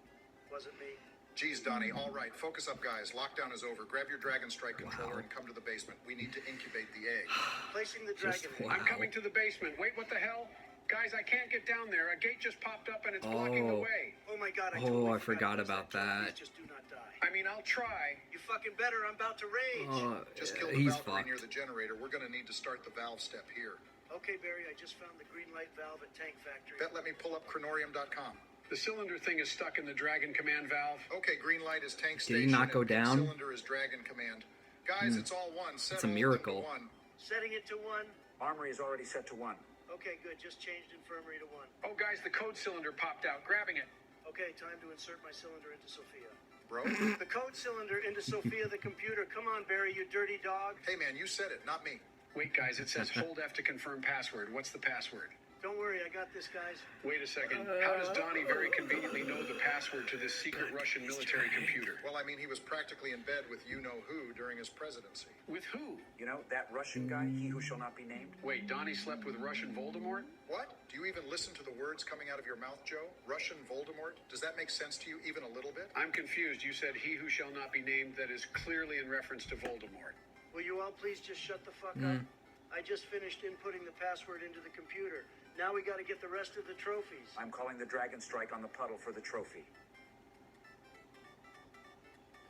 Wasn't me. Geez, Donnie, all right. Focus up, guys. Lockdown is over. Grab your Dragon Strike controller and come to the basement. We need to incubate the egg. Placing the Just dragon. wow. I'm coming to the basement. Wait, what the hell? Guys, I can't get down there. A gate just popped up and it's blocking the Oh. way. Oh my God! I Oh, totally I forgot about about that. Please just do not die. I mean, I'll try. You fucking better. I'm about to rage. Just kill the He's Valkyrie near fucked. the generator. We're going to need to start the valve step here. Okay, Barry. I just found the green light valve at Tank Factory. Bet let me pull up Cronorium.com. The cylinder thing is stuck in the Dragon Command valve. Okay, green light is tank Did he station. not go and pink down? Cylinder is Dragon Command. Guys, it's all one. Set It's a all of them to miracle. one. Setting it to 1. Armory is already set to 1. Okay, good. Just changed infirmary to 1. Oh, guys, the code cylinder popped out. Grabbing it. Okay, time to insert my cylinder into Sophia. Bro? The code cylinder into Sophia the computer. Come on, Barry, you dirty dog. Hey, man, you said it, not me. Wait, guys, it says hold F to confirm password. What's the password? Don't worry, I got this, guys. Wait a second. How does Donnie very conveniently know the password to this secret Russian military computer? Well, I mean, he was practically in bed with you-know-who during his presidency. With who? You know, that Russian guy, he who shall not be named? Wait, Donnie slept with Russian Voldemort? What? Do you even listen to the words coming out of your mouth, Joe? Russian Voldemort? Does that make sense to you even a little bit? I'm confused. You said he who shall not be named. That is clearly in reference to Voldemort. Will you all please just shut the fuck up? I just finished inputting the password into the computer. Now we got to get the rest of the trophies. I'm calling the Dragon Strike on the puddle for the trophy.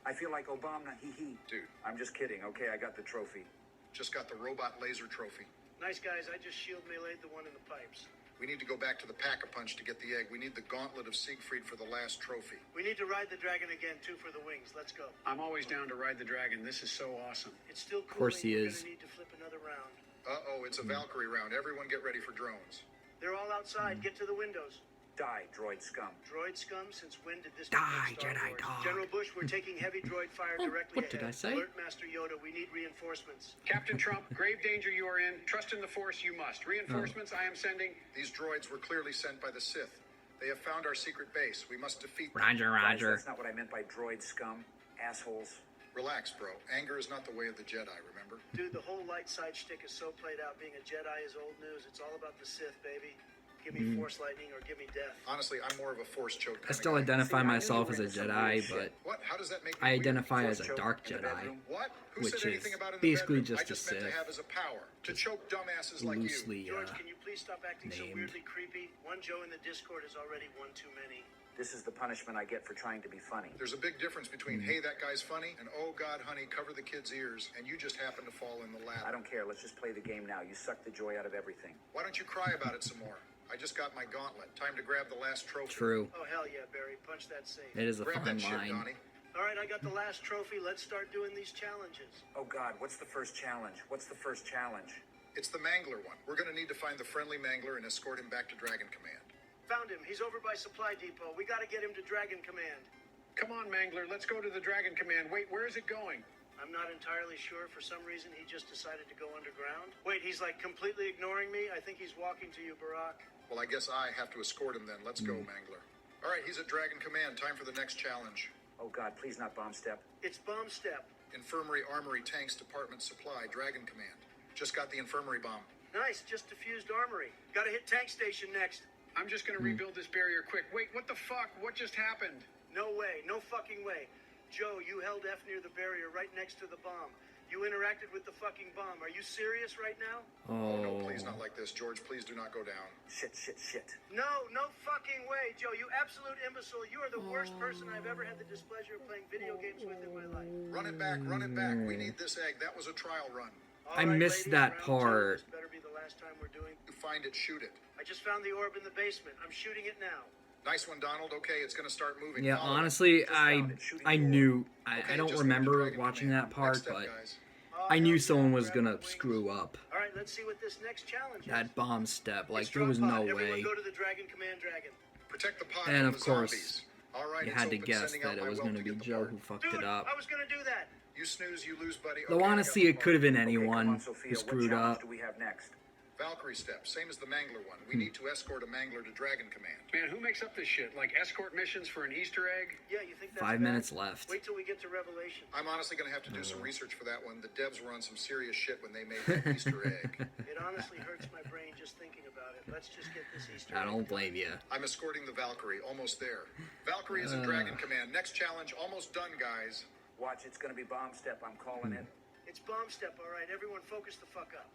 I feel like Obama, hee-hee. Dude. I'm just kidding. Okay, I got the trophy. Just got the robot laser trophy. Nice, guys. I just shield melee'd the one in the pipes. We need to go back to the Pack-a-Punch to get the egg. We need the Gauntlet of Siegfried for the last trophy. We need to ride the dragon again, too, for the wings. Let's go. I'm always down to ride the dragon. This is so awesome. It's still cool. Of course he We're is. gonna need to flip another round. Uh-oh, it's a Valkyrie round. Everyone get ready for drones. They're all outside. Get to the windows. Die, droid scum. Droid scum? Since when did this Die, become Star Jedi Wars? dog. General Bush, we're taking heavy droid fire directly what ahead. did I say? Alert Master Yoda, we need reinforcements. Captain Trump, grave danger you are in. Trust in the Force you must. Reinforcements I am sending. These droids were clearly sent by the Sith. They have found our secret base. We must defeat them. Roger, Guys, Roger. that's not what I meant by droid scum. Assholes. Relax, bro. Anger is not the way of the Jedi, remember? Dude, the whole light side shtick is so played out. Being a Jedi is old news. It's all about the Sith, baby. Give me Force lightning or give me death. Honestly, I'm more of a Force choke kind I still of guy. identify myself as a Jedi, but What? How does that make me I weird? identify as Force a choke dark in the Jedi, bedroom? What? Who which said is anything about in the basically bedroom? just I a just meant to Sith. have as a power. To choke dumbasses like you. Loosely, George, can you please stop acting so named. weirdly creepy? One Joe in the Discord is already one too many. This is the punishment I get for trying to be funny. There's a big difference between, hey, that guy's funny, and oh, God, honey, cover the kid's ears, and you just happen to fall in the lap. I don't care. Let's just play the game now. You suck the joy out of everything. Why don't you cry about it some more? I just got my gauntlet. Time to grab the last trophy. True. Oh, hell yeah, Barry. Punch that safe. It is a Grab fine that shit, line. Donnie. All right, I got the last trophy. Let's start doing these challenges. Oh, God, what's the first challenge? What's the first challenge? It's the Mangler one. We're going to need to find the friendly Mangler and escort him back to Dragon Command. Found him. He's over by Supply Depot. We got to get him to Dragon Command. Come on, Mangler. Let's go to the Dragon Command. Wait, where is it going? I'm not entirely sure. For some reason, he just decided to go underground. Wait, he's like completely ignoring me? I think he's walking to you, Barack. Well, I guess I have to escort him then. Let's go, Mangler. All right, he's at Dragon Command. Time for the next challenge. Oh, God, please not bomb step. It's Bomb Step. Infirmary, Armory, Tanks, Department, Supply, Dragon Command. Just got the infirmary bomb. Nice, just diffused Armory. Got to hit Tank Station next. I'm just going to rebuild this barrier quick. Wait, what the fuck? What just happened? No way, no fucking way. Joe, you held F near the barrier right next to the bomb. You interacted with the fucking bomb. Are you serious right now? Oh, no, please not like this. George, please do not go down. Shit. No fucking way, Joe. You absolute imbecile. You are the worst person I've ever had the displeasure of playing video games with in my life. Run it back, run it back. We need this egg. That was a trial run. I missed that part. This better be the last time we're doing. You find it, shoot it. I just found the orb in the basement. I'm shooting it now. Nice one, Donald. Okay, it's going to start moving. Yeah, Follow honestly, I knew. I Okay, don't just remember Dragon watching Command. that part, Next step, but guys. I knew someone was gonna screw up. All right, let's see what this next challenge is. That bomb step, like It's there was drop no pod. Everyone way. go to the Dragon Command Dragon. Protect the pod And from of the course, zombies. All right, you it's had to open. guess Sending that out it my was whelp gonna to be get the Joe part. who fucked Dude, it up. I was gonna do that. You snooze, you lose, buddy. Though Okay, I got honestly, the it part. could have been Okay, come anyone on, Sophia. who screwed what challenge up. do we have next? Valkyrie step, same as the Mangler one. We need to escort a Mangler to Dragon Command. Man, who makes up this shit? Like escort missions for an Easter egg? Yeah, you think that's 5 bad? minutes left. Wait till we get to Revelation. I'm honestly going to have to do some research for that one. The devs were on some serious shit when they made that Easter egg. It honestly hurts my brain just thinking about it. Let's just get this Easter I egg. don't blame you. I'm escorting the Valkyrie, almost there. Valkyrie is in Dragon Command. Next challenge, almost done, guys. Watch, it's gonna be bomb step. I'm calling it. It's Bomb Step, all right. Everyone focus the fuck up.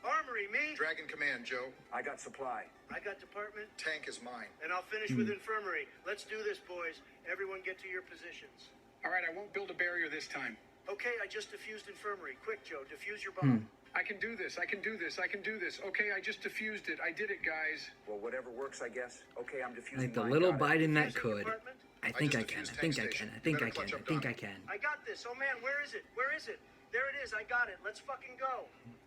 Armory, me. Dragon Command, Joe. I got supply. I got Department. Tank is mine. And I'll finish with Infirmary. Let's do this, boys. Everyone get to your positions. All right, I won't build a barrier this time. Okay, I just diffused Infirmary. Quick, Joe, diffuse your bomb. I can do this. I can do this. I can do this. Okay, I just diffused it. I did it, guys. Well, whatever works, I guess. Okay, I'm diffusing Like the mine. little Got it. bite in that Diffusing could. Department? I think I just can. I diffused think tank I can. station. I think Better I can. clutch I up, think I Donnie. can. I got this. Oh, man, where is it? Where is it? There it is. I got it. Let's fucking go.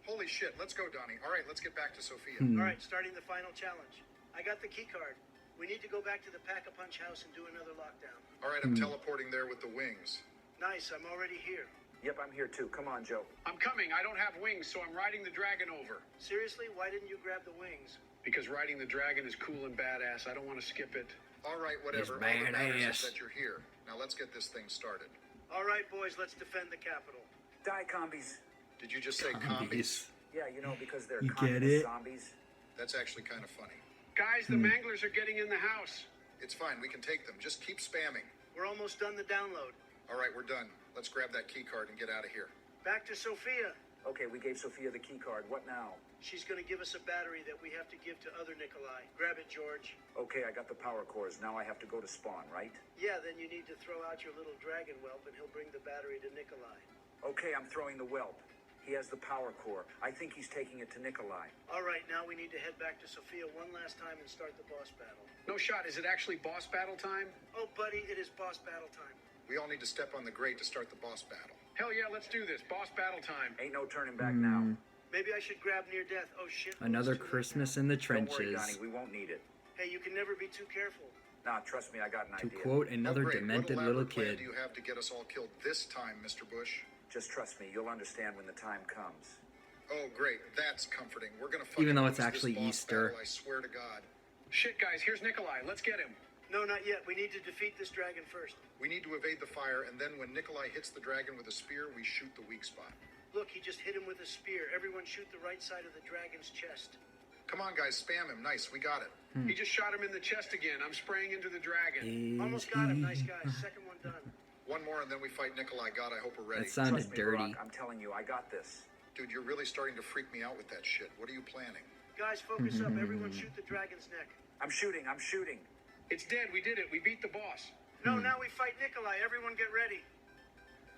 Holy shit, let's go, Donnie. All right, let's get back to Sophia. All right, starting the final challenge. I got the key card. We need to go back to the Pack-a-Punch house and do another lockdown. All right, I'm teleporting there with the wings. Nice, I'm already here. Yep, I'm here too. Come on, Joe. I'm coming. I don't have wings, so I'm riding the dragon over. Seriously, why didn't you grab the wings? Because riding the dragon is cool and badass. I don't want to skip it. All right, whatever. All that matters is that you're here. Now let's get this thing started. All right, boys, let's defend the Capitol. Die, combies. Did you just say combies? Yeah, you know, because they're You get communist it? zombies. That's actually kind of funny. Guys, the manglers are getting in the house. It's fine. We can take them. Just keep spamming. We're almost done the download. All right, we're done. Let's grab that key card and get out of here. Back to Sophia. Okay, we gave Sophia the key card. What now? She's going to give us a battery that we have to give to other Nikolai. Grab it, George. Okay, I got the power cores. Now I have to go to spawn, right? Yeah, then you need to throw out your little dragon whelp and he'll bring the battery to Nikolai. Okay, I'm throwing the whelp. He has the power core. I think he's taking it to Nikolai. All right, now we need to head back to Sophia one last time and start the boss battle. No shot. Is it actually boss battle time? Oh, buddy, it is boss battle time. We all need to step on the grate to start the boss battle. Hell yeah, let's do this. Boss battle time. Ain't no turning back now. Maybe I should grab near death. Oh, shit. Another Christmas in the Don't worry, trenches. Donnie. We won't need it. Hey, you can never be too careful. Nah, trust me, I got an To idea. quote another Great. demented What little elaborate plan kid. do you have to get us all killed this time, Mr. Bush? Just trust me. You'll understand when the time comes. Oh, great. That's comforting. We're gonna fucking Even though it's lose actually this boss Easter. battle, I swear to God. Shit, guys, here's Nikolai. Let's get him. No, not yet. We need to defeat this dragon first. We need to evade the fire, and then when Nikolai hits the dragon with a spear, we shoot the weak spot. Look, he just hit him with a spear. Everyone shoot the right side of the dragon's chest. Come on, guys, spam him. Nice, we got it. He just shot him in the chest again. I'm spraying into the dragon. Almost got him. Nice guy. Second one done. One more, and then we fight Nikolai. God, I hope we're ready. That sounded Trust me, dirty. Barack, I'm telling you, I got this. Dude, you're really starting to freak me out with that shit. What are you planning? Guys, focus up. Everyone shoot the dragon's neck. I'm shooting. It's dead. We did it. We beat the boss. No, now we fight Nikolai. Everyone get ready.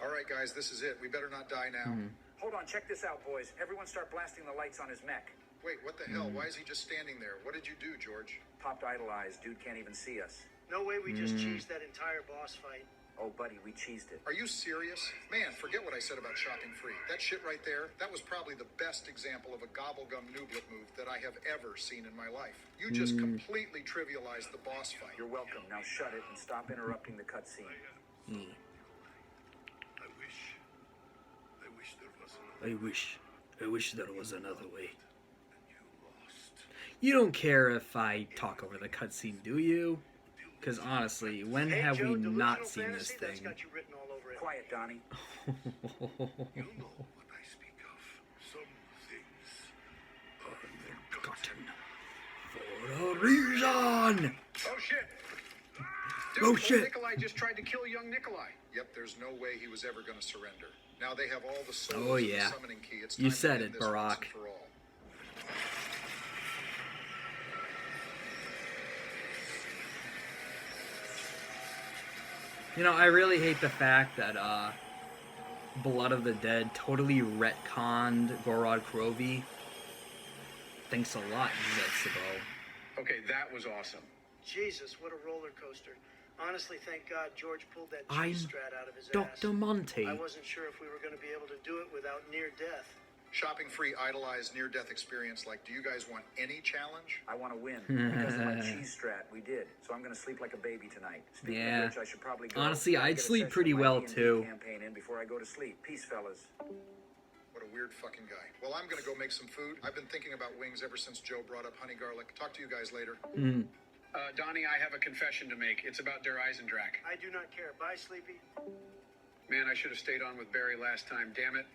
All right, guys, this is it. We better not die now. Hold on, check this out, boys. Everyone start blasting the lights on his mech. Wait, what the hell? Why is he just standing there? What did you do, George? Popped idle eyes. Dude can't even see us. No way we just cheesed that entire boss fight. Oh, buddy, we cheesed it. Are you serious? Man, forget what I said about shopping free. That shit right there, that was probably the best example of a gobblegum nooblet move that I have ever seen in my life. You just completely trivialized the boss fight. You're welcome. Now shut it and stop interrupting the cutscene. I wish there was another way. You don't care if I talk over the cutscene, do you? Because honestly, when Hey, have Joe, we not delusional seen this fantasy, that's thing? got you written all over it. Quiet, Donnie. For a reason! Oh, shit. Dude, Oh, shit. Nikolai just tried to kill young Nikolai. Yep, there's no way he was ever going to surrender. Now they have all the souls Oh, of yeah. the summoning key. It's You time to said end it, this once Barack. and for all. You know, I really hate the fact that Blood of the Dead totally retconned Gorod Krovi. Thanks a lot, Zetsubo. Okay, that was awesome. Jesus, what a roller coaster. Honestly, thank God George pulled that I'm cheese strat out of his Dr. ass. Monty. I wasn't sure if we were going to be able to do it without near death. Shopping free, idolized, near-death experience. Like, do you guys want any challenge? I want to win. Because of my cheese strat, we did. So I'm going to sleep like a baby tonight. Speaking Yeah. of which, I should probably go. Honestly, Gotta I'd get a sleep session pretty of my well, D&D too. campaign in before I go to sleep. Peace, fellas. What a weird fucking guy. Well, I'm going to go make some food. I've been thinking about wings ever since Joe brought up honey garlic. Talk to you guys later. Donnie, I have a confession to make. It's about Der Eisendrache. I do not care. Bye, Sleepy. Man, I should have stayed on with Barry last time. Damn it.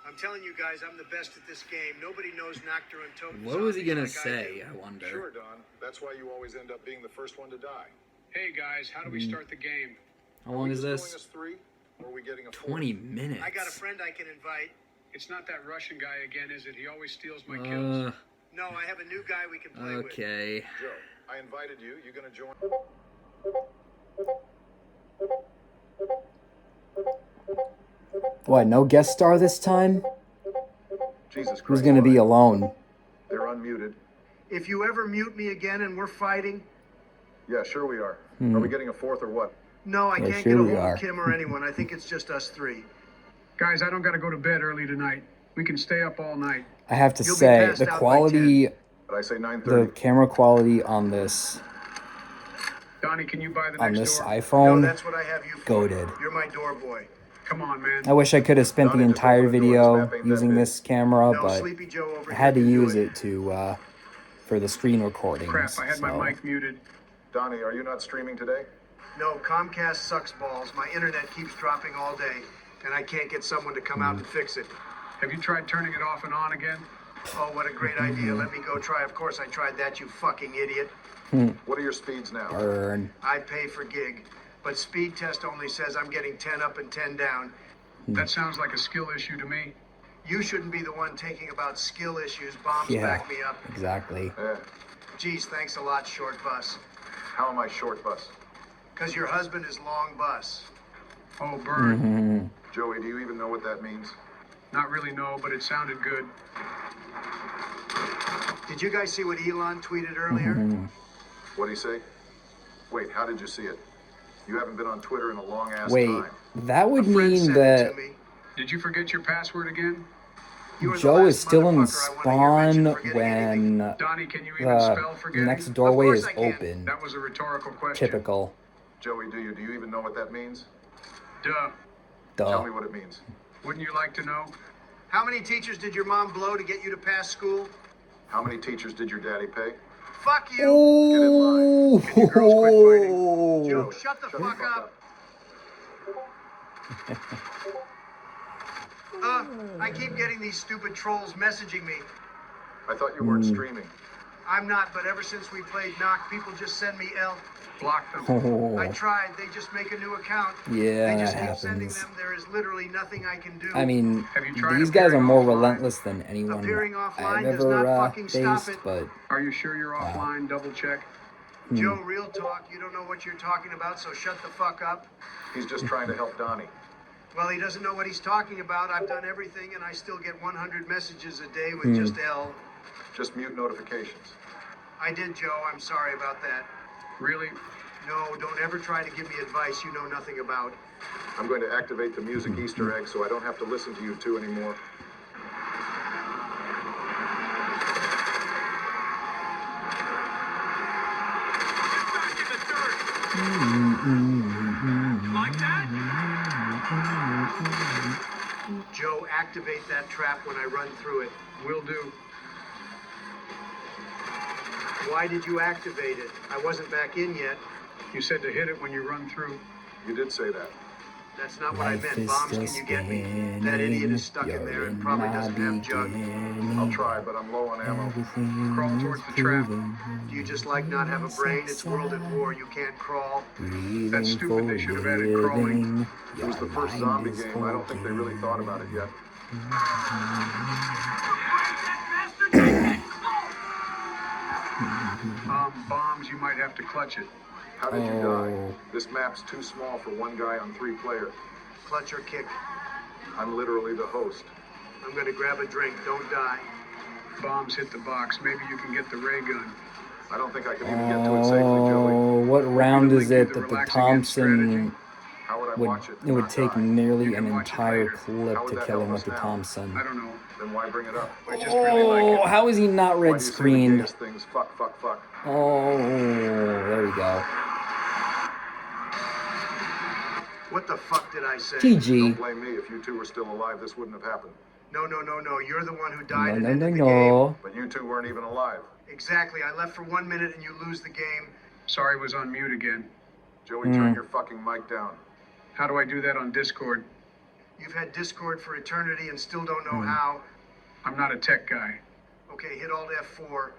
I'm telling you guys, I'm the best at this game. Nobody knows Noctur and Totem. What was he gonna zombies like I say, do. I wonder? Sure, Don. That's why you always end up being the first one to die. Hey, guys, how do we start the game? How long is Going this? us 3, or are we getting a 4? 20 minutes. I got a friend I can invite. It's not that Russian guy again, is it? He always steals my kills. No, I have a new guy we can play with. Okay. Joe, I invited you. You going to join? What, no guest star this time? Jesus Christ. Who's gonna be alone? They're unmuted. If you ever mute me again and we're fighting, Yeah, sure we are. Are we getting a 4th or what? no, I Yeah, can't sure get a we hold are. of Kim or anyone. I think it's just us three. Guys, I don't got to go to bed early tonight. We can stay up all night. I have to You'll be say, passed the out by quality, Did I say the 9:30? camera quality on this Donnie, can you buy the on next this door? iPhone. No, that's what I have you for. Goated. You're my door boy. Come on, man. I wish I could have spent the Donnie, just entire open the door. video Snap ain't that using big. this camera, No, but Sleepy Joe over I here had to can do use it to for the screen recordings. Crap, I had my so. mic muted. Donnie, are you not streaming today? No, Comcast sucks balls. My internet keeps dropping all day, and I can't get someone to come out and fix it. Have you tried turning it off and on again? Oh, what a great idea. Let me go try. Of course I tried that, you fucking idiot. What are your speeds now? Burn. I pay for gig, but speed test only says I'm getting 10 up and 10 down. That sounds like a skill issue to me. You shouldn't be the one taking about skill issues. Bombs Yeah, back me up. exactly. Yeah. Geez, thanks a lot, short bus. How am I short bus? Because your husband is long bus. Oh, burn. Mm-hmm. Joey, do you even know what that means? Not really, no, but it sounded good. Did you guys see what Elon tweeted earlier? What'd he say? Wait, how did you see it? You haven't been on Twitter in a long ass Wait, time. that would A friend mean sent it that to me. Did you forget your password again? You were the Joe is last still in motherfucker I wanna hear spawn mention forgetting anything. when Donnie, can you even the spell forgetting? next doorway course is I can. open. That was a rhetorical question. Typical. Joey, do you even know what that means? Duh. Tell me Duh. what it means. Wouldn't you like to know? How many teachers did your mom blow to get you to pass school? How many teachers did your daddy pay? Fuck you! Oh, Can you girls quit fighting? Joe, shut the fuck up. I keep getting these stupid trolls messaging me. I thought you weren't streaming. I'm not, but ever since we played Knock, people just send me L. Block them. Oh. I tried. They just make a new account. Yeah, They just that keep sending happens. them. There is literally nothing I can do. I mean, Have you tried these guys are appearing more offline? relentless than anyone Appearing offline I've does ever not fucking stop faced, it. but Are you sure you're offline? Double check. Joe, real talk. You don't know what you're talking about, so shut the fuck up. He's just trying to help Donnie. Well, he doesn't know what he's talking about. I've done everything, and I still get 100 messages a day with just L. Just mute notifications. I did, Joe. I'm sorry about that. Really? No, don't ever try to give me advice you know nothing about. I'm going to activate the music Easter egg so I don't have to listen to you two anymore. Like that? Joe, activate that trap when I run through it. Will do. Why did you activate it? I wasn't back in yet. You said to hit it when you run through. You did say that. That's not what I life meant. is Bombs, still can you get me? That idiot is stuck in there and probably doesn't have jug. I'll try, but I'm low on ammo. Crawl towards the trap. Do you just like not have a brain? It's world at war. You can't crawl. That's stupid. They should have added crawling. It was the first zombie game. I don't think they really thought about it yet. Bombs, you might have to clutch it. How did you die? This map's too small for one guy on 3 players. Clutch or kick. I'm literally the host. I'm gonna grab a drink. Don't die. Bombs hit the box. Maybe you can get the ray gun. I don't think I can even get to it safely, Joey. oh, what round is Really it do the that the relaxing in Thompson How would I would? watch it? It would not take die? nearly You an can watch it entire later. clip How would to that kill help him us with the now? Thompson. I don't know. Then why bring it up? I just really like Oh, it. how is he not Why red do you say the screened? gayest things? Fuck, fuck, fuck. Oh, there we go. What the fuck did I say? Don't GG. blame me. If you two were still alive, this wouldn't have happened. No. You're the one who No, died and no, no, ended the game. no. But you two weren't even alive. Exactly. I left for 1 minute and you lose the game. Sorry, was on mute again. Joey, turn your fucking mic down. How do I do that on Discord? You've had Discord for eternity and still don't know how. I'm not a tech guy. Okay, hit Alt F4.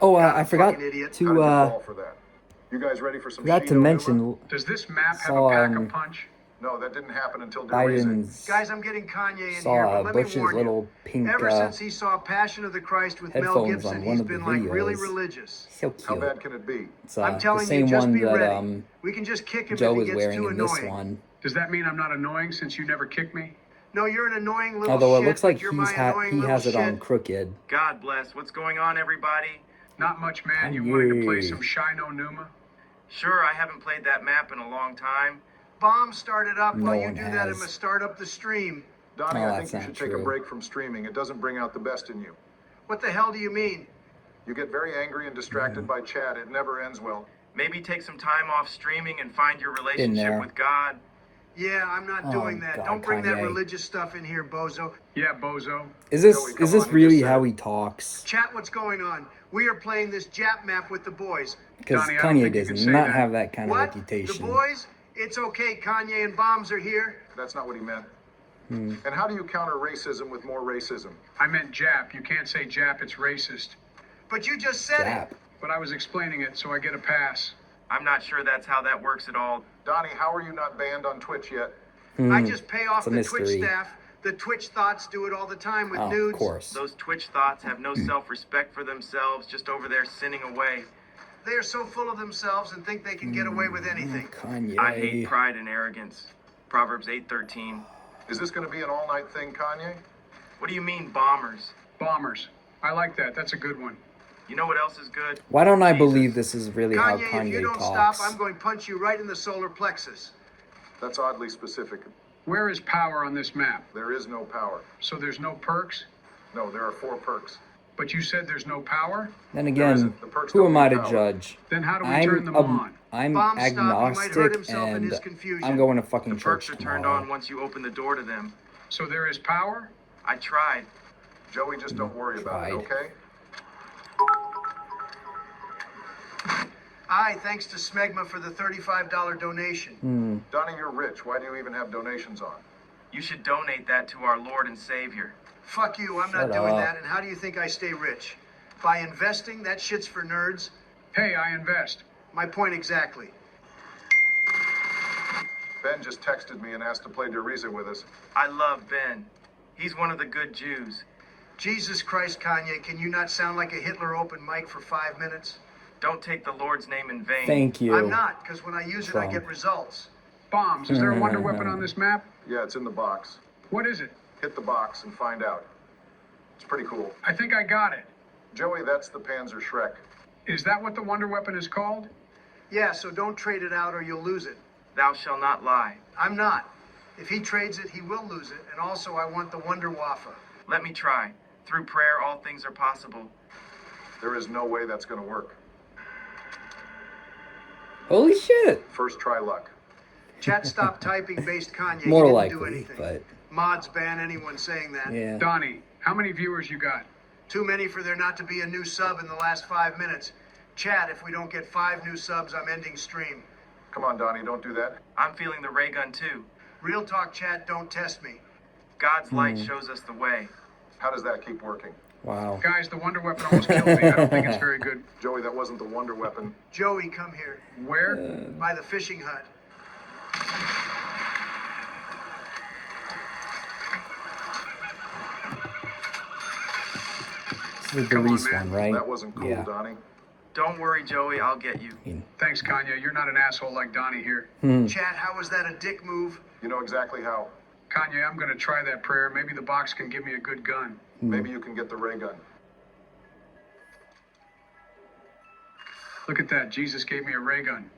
Oh, I forgot fucking idiot. How did you to fall for that? You guys ready for some forgot to Shido mention humor? Does this map have Saw, a pack-a-punch? No, that didn't happen until Dereza. Biden's Guys, I'm getting Kanye in here, saw but let me Bush's warn little you. pink Ever since he saw Passion of the Christ with Mel headphones Gibson, on one he's of the been like really videos. religious. So How cute. bad can it be? It's I'm the telling same you, just one be that ready. We can just kick him Joe if he was gets wearing too in this annoying. one. Does that mean I'm not annoying since you never kick me? No, you're an annoying little Although shit. it looks like but you're my annoying he little has it on shit. crooked. God bless. What's going on, everybody? Not much, man. You wanted to play Kanye. some Shino Numa? Sure, I haven't played that map in a long time. Bomb started up. No While you one do that, I'm has. gonna start up the stream. Donnie, Oh, I that's think you not should take a true. break from streaming. It doesn't bring out the best in you. What the hell do you mean? You get very angry and distracted by chat. It never ends well. Maybe take some time off streaming and find your there. relationship with God. Yeah, I'm not doing that. God, Don't bring that Kanye. religious stuff in here, bozo. Yeah, bozo. Is this Joey, come is this on, you really just how said he talks? Chat, what's going on? We are playing this Jap map with the boys. Because Donnie, I don't Kanye think you does can say not that. have that kind of What? reputation. The boys? It's okay. Kanye and Bombs are here. that's not what he meant. Hmm. And how do you counter racism with more racism? I meant Jap. You can't say Jap, it's racist. But you just said Jap. it. But I was explaining it, so I get a pass. I'm not sure that's how that works at all. Donnie, how are you not banned on Twitch yet? I just pay off It's a the Twitch mystery. staff. The Twitch thoughts do it all the time with Oh, nudes. of course. Those Twitch thoughts have no self-respect for themselves, just over there sinning away. They are so full of themselves and think they can get away with anything. Kanye. I hate pride and arrogance. Proverbs 8:13. Is this going to be an all-night thing, Kanye? What do you mean, bombers? Bombers. I like that. That's a good one. You know what else is good? Why don't I Jesus. believe this is really how Kanye, if you Kanye don't talks? stop, I'm going to punch you right in the solar plexus. That's oddly specific. Where is power on this map? There is no power. So there's no perks? No, there are 4 perks. But you said there's no power? Then There again, isn't. The perks who don't am I need to power. judge? Then how do we turn them on? I'm Bomb stop, he might hurt agnostic himself in his and confusion. I'm going to fucking The perks church are turned tomorrow. on once you open the door to them. So there is power? I tried. Joey, just don't worry about it, Tried. okay? Aye, thanks to Smegma for the $35 donation. Donnie, you're rich. Why do you even have donations on? You should donate that to our Lord and Savior. Fuck you, I'm not Shut doing up. that. And how do you think I stay rich? By investing? That shit's for nerds. Hey, I invest. My point exactly. Ben just texted me and asked to play Deriza with us. I love Ben. He's one of the good Jews. Jesus Christ, Kanye, can you not sound like a Hitler open mic for 5 minutes? Don't take the Lord's name in vain. Thank you. I'm not, because when I use it, I Trump. get results. Bombs. Is there a wonder weapon on this map? Yeah, it's in the box. What is it? Hit the box and find out. It's pretty cool. I think I got it. Joey, that's the Panzer Shrek. Is that what the wonder weapon is called? Yeah, so don't trade it out or you'll lose it. Thou shalt not lie. I'm not. If he trades it, he will lose it. And also, I want the Wonder Waffle. Let me try. Through prayer, all things are possible. There is no way that's going to work. Holy shit. First try luck. Chat stop typing based Kanye. More he didn't do likely, anything. but Mods ban anyone saying that. yeah. Donnie, how many viewers you got? Too many for there not to be a new sub in the last 5 minutes. Chat, if we don't get 5 new subs, I'm ending stream. Come on, Donnie, don't do that. I'm feeling the ray gun too. Real talk, chat, don't test me. God's light shows us the way. How does that keep working? Wow. Guys, the wonder weapon almost killed me. I don't think it's very good. Joey, that wasn't the wonder weapon. Joey, come here. Where? By the fishing hut. This is the Come on, Reese man. one, right? That wasn't cool, Yeah. Donnie. Don't worry, Joey, I'll get you. Thanks, Kanye. You're not an asshole like Donnie here. Chat, how was that a dick move? You know exactly how. Kanye, I'm going to try that prayer. Maybe the box can give me a good gun. Maybe you can get the ray gun. Look at that. Jesus gave me a ray gun.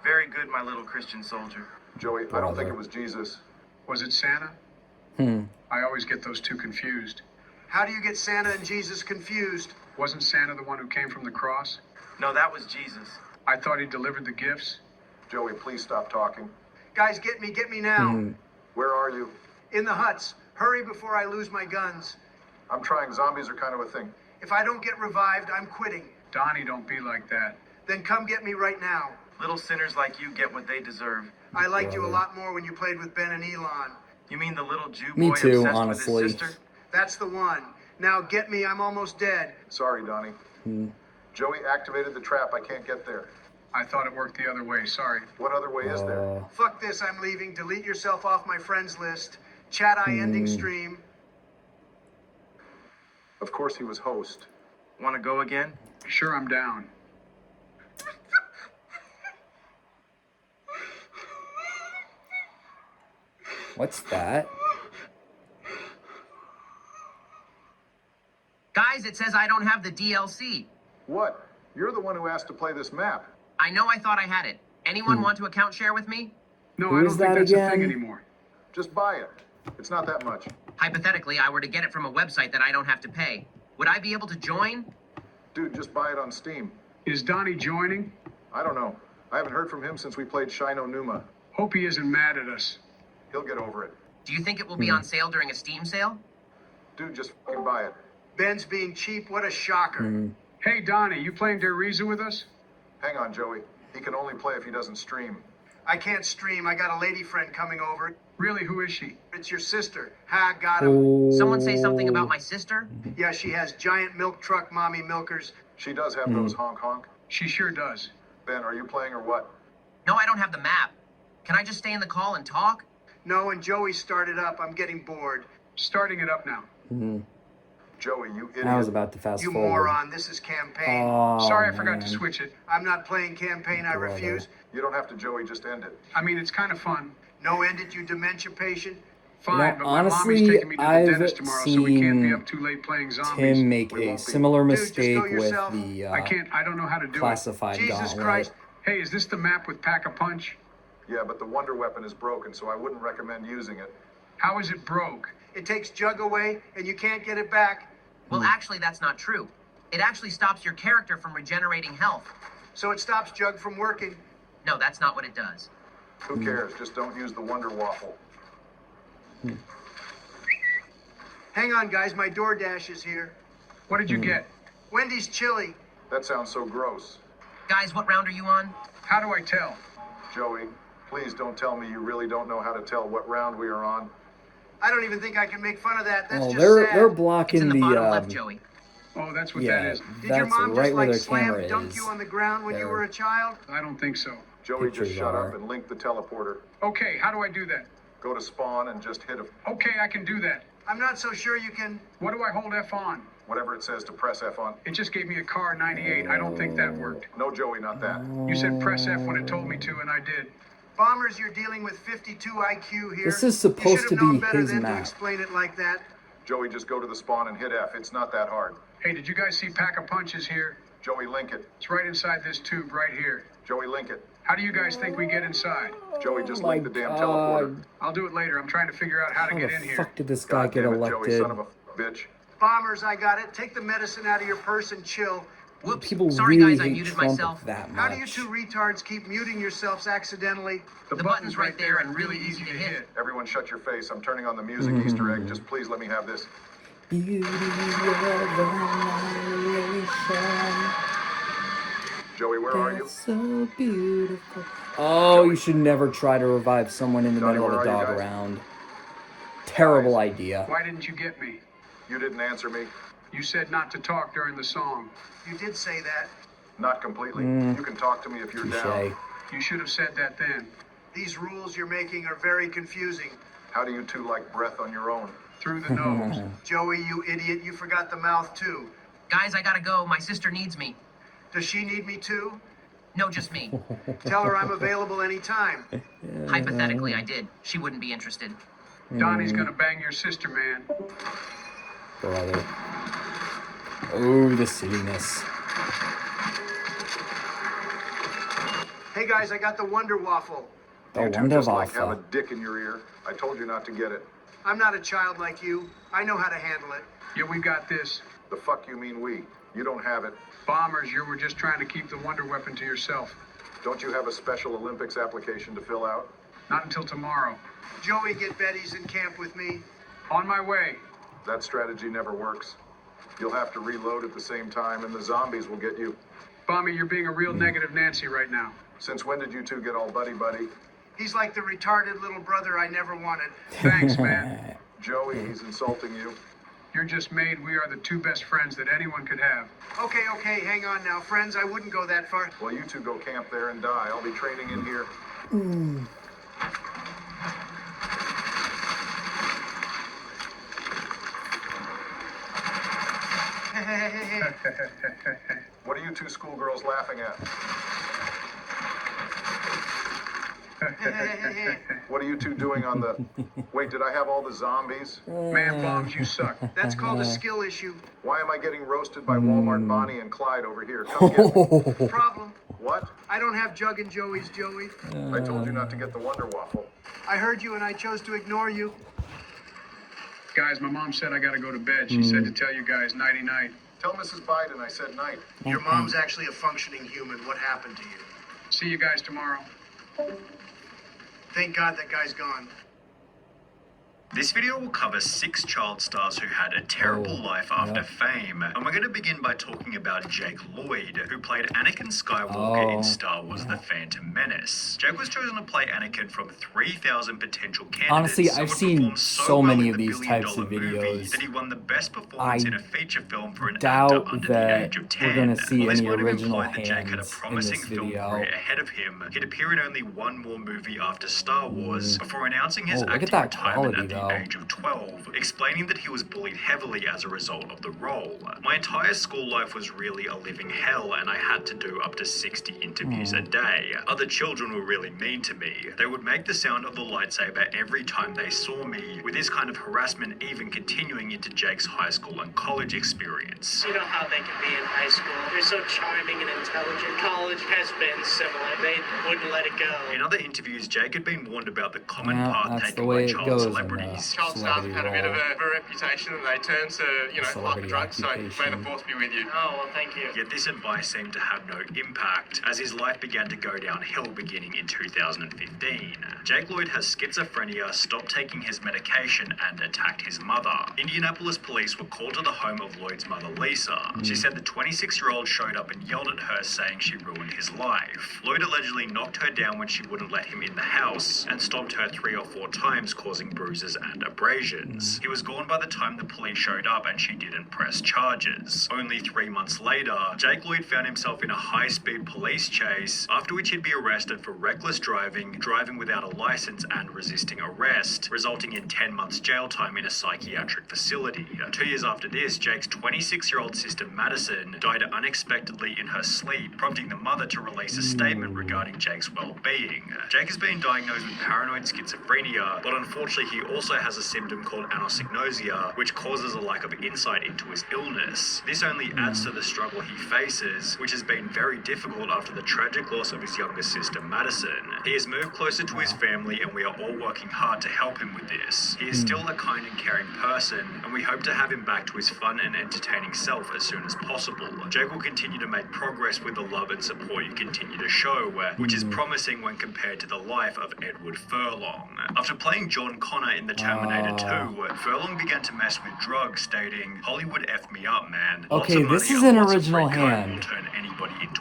Very good, my little Christian soldier. Joey, I don't think it was Jesus. Was it Santa? I always get those two confused. How do you get Santa and Jesus confused? Wasn't Santa the one who came from the cross? No, that was Jesus. I thought he delivered the gifts. Joey, please stop talking. Guys, get me now. Where are you? In the huts. Hurry before I lose my guns. I'm trying. Zombies are kind of a thing. If I don't get revived, I'm quitting. Donnie, don't be like that. Then come get me right now. Little sinners like you get what they deserve. I liked you a lot more when you played with Ben and Elon. You mean the little Jew Me boy too, obsessed honestly. with his sister? That's the one. Now get me, I'm almost dead. Sorry, Donnie. Joey activated the trap. I can't get there. I thought it worked the other way. Sorry. What other way is there? Fuck this, I'm leaving. Delete yourself off my friends list. Chat, I ending stream. Of course he was host. Want to go again? Sure, I'm down. What's that? Guys, it says I don't have the DLC. What? You're the one who asked to play this map. I know I thought I had it. Anyone want to account share with me? No, Who I is don't think that that's a again? thing anymore. Just buy it. It's not that much. Hypothetically, I were to get it from a website that I don't have to pay. Would I be able to join? Dude, just buy it on Steam. Is Donnie joining? I don't know. I haven't heard from him since we played Shino Numa. Hope he isn't mad at us. He'll get over it. Do you think it will be on sale during a Steam sale? Dude, just fucking buy it. Ben's being cheap, what a shocker. Hey, Donnie, you playing Deriza with us? Hang on, Joey. He can only play if he doesn't stream. I can't stream, I got a lady friend coming over. Really, who is she? It's your sister. Ha, got him. Someone say something about my sister? Yeah, she has giant milk truck mommy milkers. She does have those honk. She sure does. Ben, are you playing or what? No, I don't have the map. Can I just stay in the call and talk? No, and Joey started up. I'm getting bored. Starting it up now. Joey, you idiot. I was about to fast You forward. moron, this is campaign. Oh, Sorry, I forgot to man. switch it. I'm not playing campaign, I refuse. You don't have to, Joey. Just end it. I mean, it's kind of fun. No end it, you dementia patient. Fine, but my honestly, mommy's taking me to the I've dentist tomorrow, so we can't be seen up too late playing zombies. Tim make a similar mistake with yourself. the I don't know how to do classified Jesus gauntlet. Christ. Hey, is this the map with Pack-a-Punch? Yeah, but the wonder weapon is broken, so I wouldn't recommend using it. How is it broke? It takes Jug away, and you can't get it back. Well, actually, that's not true. It actually stops your character from regenerating health. So it stops Jug from working. No, that's not what it does. Who cares? Just don't use the wonder waffle. Hang on, guys, my DoorDash is here. What did you get? Wendy's chili. That sounds so gross. Guys, what round are you on? How do I tell? Joey, please don't tell me you really don't know how to tell what round we are on. I don't even think I can make fun of that. That's Oh, just they're sad. they're blocking It's in the bottom left, the Joey. Oh, that's what yeah, that is. Did your that's mom right just where like their slam camera dunk is. you on the ground when you There. were a child? I don't think so. Joey, Pictures just shut are. up and link the teleporter. Okay, how do I do that? Go to spawn and just hit Okay, I can do that. I'm not so sure you can. What do I hold F on? whatever it says to press F on. It just gave me a car 98. I don't think that worked. No, Joey, not that. You said press F when it told me to, and I did. Bombers, you're dealing with 52 IQ here. This is supposed to be his than map. to explain it like that. Joey, just go to the spawn and hit F. It's not that hard. Hey, did you guys see Pack of Punches here? Joey, link it. It's right inside this tube right here. Joey, link it. How do you guys think we get inside? Joey, just link the damn teleporter. I'll do it later. I'm trying to figure out how to get in here. Fuck did this guy get damn it, elected? Joey, son of a bitch. Bombers, I got it. Take the medicine out of your purse and chill. Whoops. People Sorry, really guys, I hate muted Trump myself. that much. How do you two retards keep muting yourselves accidentally? The button's right there and really easy to hit. Everyone shut your face. I'm turning on the music Easter egg. Just please let me have this. Beauty of annihilation. Joey, where are you? That's so beautiful. Oh, you should never try to revive someone in the Johnny, middle of where a are you dog guys? round. Terrible idea. Why didn't you get me? You didn't answer me. You said not to talk during the song. You did say that. Not completely. Mm. You can talk to me if you're Touche. down. You should have said that then. These rules you're making are very confusing. How do you two like breath on your own? Through the nose. Joey, you idiot, you forgot the mouth too. Guys, I gotta go. My sister needs me. Does she need me too? No, just me. Tell her I'm available anytime. Hypothetically, I did. She wouldn't be interested. Donnie's gonna bang your sister, man. Brother. Oh, the silliness. Hey guys, I got the Wonder Waffle. The You two Wonder just like have a Waffle. dick in your ear. I told you not to get it. I'm not a child like you. I know how to handle it. Yeah, we got this. The fuck you mean we? You don't have it. Bombers, you were just trying to keep the wonder weapon to yourself. Don't you have a Special Olympics application to fill out? Not until tomorrow. Joey, get Betty's in camp with me. On my way. That strategy never works. You'll have to reload at the same time, and the zombies will get you. Bommy, you're being a real negative Nancy right now. Since when did you two get all buddy-buddy? He's like the retarded little brother I never wanted. Thanks, man. Joey, he's insulting you. You're just made. We are the two best friends that anyone could have. Okay, hang on now. Friends, I wouldn't go that far. Well, you two go camp there and die. I'll be training in here. What are you two schoolgirls laughing at? What are you two doing on the... Wait, did I have all the zombies? Man, Bombs, you suck. That's called a skill issue. Why am I getting roasted by Walmart Bonnie and Clyde over here? Come get me. Problem. What? I don't have Jug and Joey's, Joey. I told you not to get the Wonder Waffle. I heard you and I chose to ignore you. Guys, my mom said I gotta go to bed. She said to tell you guys nighty-night. Tell Mrs. Biden I said night. Your mom's actually a functioning human. What happened to you? See you guys tomorrow. Thank God that guy's gone. This video will cover 6 child stars who had a terrible life after fame, and we're going to begin by talking about Jake Lloyd, who played Anakin Skywalker in Star Wars The Phantom Menace. Jake was chosen to play Anakin from 3,000 potential candidates. Honestly, I've seen so many of these types of videos. That he won the best performance in a feature film for an actor Doubt under that the age of 10. we're going to see While this any might have original implied that Jake had a hands in promising this film video. career ahead of him, he'd appear in only one more movie after Star Wars before announcing his Look at acting that retirement quality, at the age of 12, explaining that he was bullied heavily as a result of the role. My entire school life was really a living hell, and I had to do up to 60 interviews a day. Other children were really mean to me. They would make the sound of the lightsaber every time they saw me, with this kind of harassment even continuing into Jake's high school and college experience. You know how they can be in high school. They're so charming and intelligent. College has been similar. They wouldn't let it go. In other interviews, Jake had been warned about the common path that's taken the way by it child goes celebrities. Child stars have had a bit of a reputation that they turn to, club drugs, so may the force be with you. Oh, well, thank you. Yet this advice seemed to have no impact, as his life began to go downhill beginning in 2015. Jake Lloyd has schizophrenia, stopped taking his medication, and attacked his mother. Indianapolis police were called to the home of Lloyd's mother, Lisa. She said the 26-year-old showed up and yelled at her, saying she ruined his life. Lloyd allegedly knocked her down when she wouldn't let him in the house, and stomped her 3 or 4 times, causing bruises and abrasions. He was gone by the time the police showed up, and she didn't press charges. Only 3 months later, Jake Lloyd found himself in a high-speed police chase, after which he'd be arrested for reckless driving, driving without a license, and resisting arrest, resulting in 10 months jail time in a psychiatric facility. 2 years after this, Jake's 26-year-old sister Madison died unexpectedly in her sleep, prompting the mother to release a statement regarding Jake's well-being. Jake has been diagnosed with paranoid schizophrenia, but unfortunately he also has a symptom called anosognosia, which causes a lack of insight into his illness. This only adds to the struggle he faces, which has been very difficult after the tragic loss of his younger sister Madison. He has moved closer to his family, and we are all working hard to help him with this. He is still a kind and caring person, and we hope to have him back to his fun and entertaining self as soon as possible. Jake will continue to make progress with the love and support you continue to show, which is promising when compared to the life of Edward Furlong. After playing John Connor in The Terminator 2, Furlong began to mess with drugs, stating, "Hollywood effed me up, man." Okay, this is an original hand.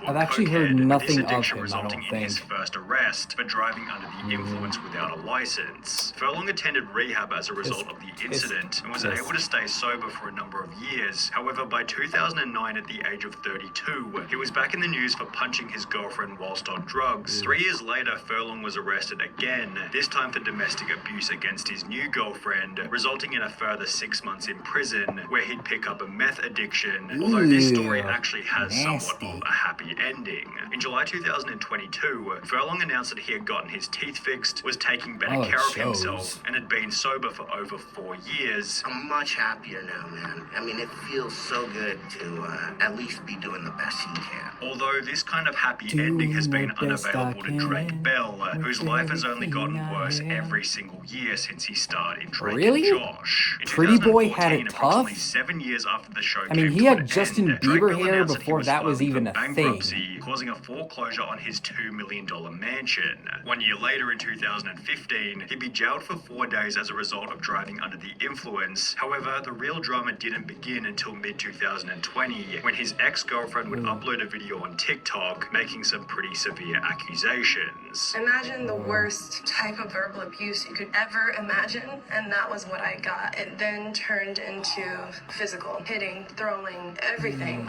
I've actually heard nothing of him, I don't think. His first arrest for driving under the influence without a license. Furlong attended rehab as a result of the incident and was able to stay sober for a number of years. However, by 2009, at the age of 32, he was back in the news for punching his girlfriend whilst on drugs. 3 years later, Furlong was arrested again, this time for domestic abuse against his new girlfriend, resulting in a further 6 months in prison, where he'd pick up a meth addiction, although this story actually has somewhat of a happy ending. In July 2022, Furlong announced that he had gotten his teeth fixed, was taking better care of himself, and had been sober for over 4 years. I'm much happier now, man. I mean, it feels so good to at least be doing the best you can. Although this kind of happy ending has been unavailable to Drake Bell, whose life has only gotten worse every single year since he starred in Drake and Josh. In Pretty Boy had it approximately tough? 7 years after the show I mean, came he to had an Justin end, Bieber Drake Bell hair announced before he that was filing even for a thing. bankruptcy, causing a foreclosure on his $2 million mansion. 1 year later, in 2015, he'd be jailed for 4 days as a result of driving under the influence. However, the real drama didn't begin until mid-2020, when his ex-girlfriend would upload a video on TikTok, making some pretty severe accusations. Imagine the worst type of verbal abuse you could ever imagine, and that was what I got. It then turned into physical, hitting, throwing, everything.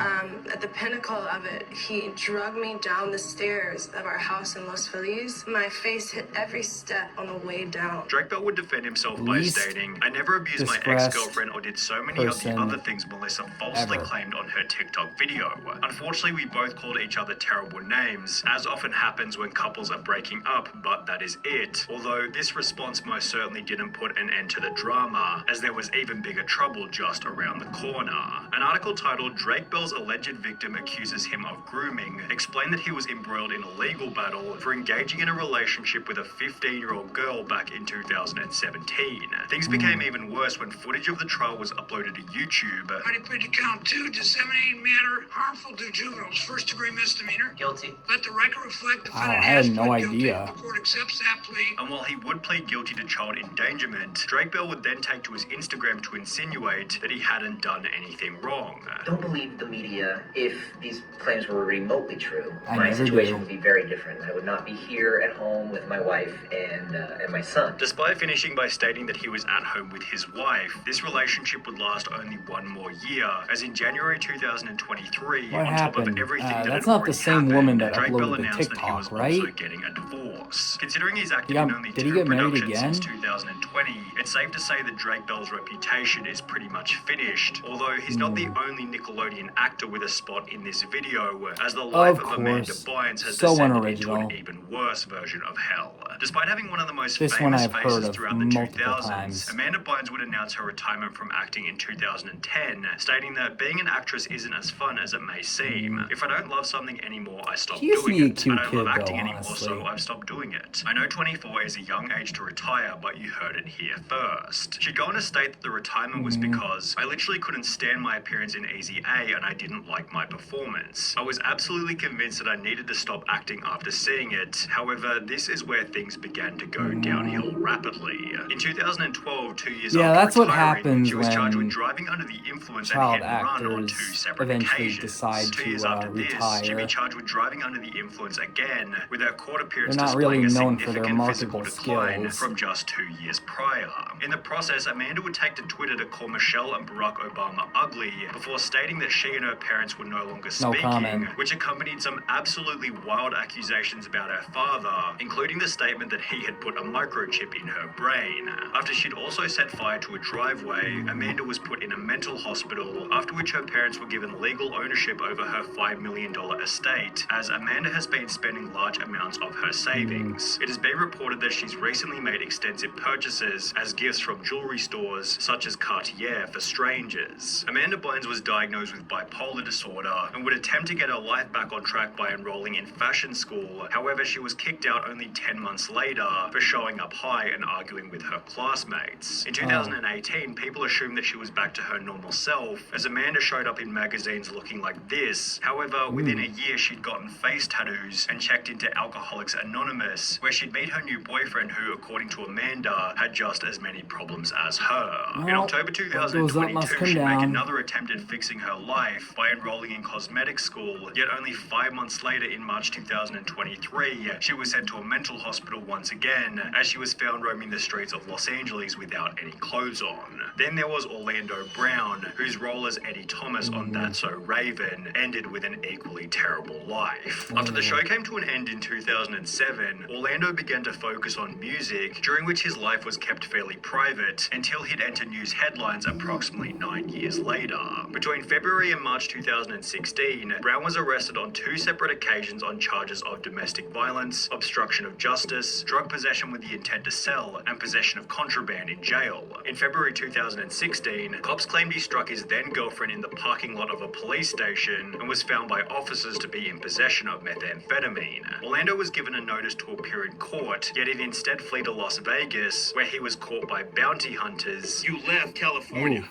At the pinnacle of it, he dragged me down the stairs of our house in Los Feliz. My face hit every step on the way down. Drake Bell would defend himself by stating, "I never abused my ex-girlfriend or did so many of the other things Melissa falsely claimed on her TikTok video. Unfortunately, we both called each other terrible names, as often happens when couples are breaking up, but that is it." Although this response most certainly didn't put an end to the drama, as there was even bigger trouble just around the corner. An article titled "Drake Bell's Alleged Victim Accuses Him of Grooming" explained that he was embroiled in a legal battle for engaging in a relationship with a 15-year-old girl back in 2017. Things became even worse when footage of the trial was uploaded to YouTube. I plead to count 2, disseminating matter harmful to juveniles, first-degree misdemeanor. Guilty. Let the record reflect the Wow, defendant I has had no pled guilty. idea. The court accepts that plea. And while he would plead guilty to child endangerment, Drake Bell would then take to his Instagram to insinuate that he hadn't done anything wrong. Don't believe the media if these claims were remotely true. I My never situation do. would be very different. I would not be here at home with my wife and my son. Despite finishing by stating that he was at home with his wife, this relationship would last only one more year, as in January 2023, What on top of happened? everything that That's had not the already same happened, woman that Drake Bell uploaded the announced that he TikTok, was right? also getting a divorce. Considering he's acted He got- in only did he 2 get married productions again? since 2020, it's safe to say that Drake Bell's reputation is pretty much finished, although he's not the only Nickelodeon actor with a spot in this video, as the life of Amanda Bynes has So descended unoriginal. into an even worse version of hell. Despite having one of the most This one famous I've heard faces of throughout the multiple 2000s, times. Amanda Bynes would announce her retirement from acting in 2010, stating that being an actress isn't as fun as it may seem. If I don't love something anymore, I stop She used to doing be a it. cute I don't kid, love though, acting anymore, honestly. so I've stopped doing it. I know 24 is a young age to retire, but you heard it here first. She'd go on to state that the retirement was because I literally couldn't stand my appearance in Easy A and I didn't like my performance. I was absolutely convinced that I needed to stop acting after seeing it. However, this is where things began to go downhill rapidly. In 2012, 2 years Yeah, after that's what retiring, happens she was charged with when driving under the influence child and hit and run on 2 actors separate eventually occasions. decide 2 to years after this, she'd be retire. charged with driving under the influence again, with her court appearance They're not displaying really a known for their significant physical marketable decline skills. from just 2 years prior. In the process, Amanda would take to Twitter to call Michelle and Barack Obama ugly, before stating that she and her parents were no longer No speaking, comment. which accompanied some absolutely wild accusations about her father, including the statement that he had put a microchip in her brain. After she'd also set fire to a driveway, Amanda was put in a mental hospital, after which her parents were given legal ownership over her $5 million estate, as Amanda has been spending large amounts of her savings. It has been reported that she's recently made extensive purchases as gifts from jewelry stores such as Cartier for strangers. Amanda Bynes was diagnosed with bipolar disorder and would attempt to get her life back on track by enrolling in fashion school. However, she was kicked out only 10 months later for showing up high and arguing with her classmates. In 2018, people assumed that she was back to her normal self, as Amanda showed up in magazines looking like this. However, within a year, she'd gotten face tattoos and checked into Alcoholics Anonymous, where she'd meet her new boyfriend who, according to Amanda, had just as many problems as her. In Well, October what goes up must 2022, come she'd make down. another attempt at fixing her life by enrolling in cosmetic school, yet only 5 months later, in March 2023, she was sent to a mental hospital once again, as she was found roaming the streets of Los Angeles without any clothes on. Then there was Orlando Brown, whose role as Eddie Thomas on That's So Raven ended with an equally terrible life. After the show came to an end in 2007, Orlando began to focus on music, during which his life was kept fairly private until he'd enter news headlines approximately 9 years later. Between February and March 2016, Brown was arrested on 2 separate occasions on charges of domestic violence, obstruction of justice, drug possession with the intent to sell, and possession of contraband in jail. In February 2016, cops claimed he struck his then-girlfriend in the parking lot of a police station and was found by officers to be in possession of methamphetamine. Orlando was given a notice to appear in court, yet he'd instead flee to Las Vegas, where he was caught by bounty hunters. You left California.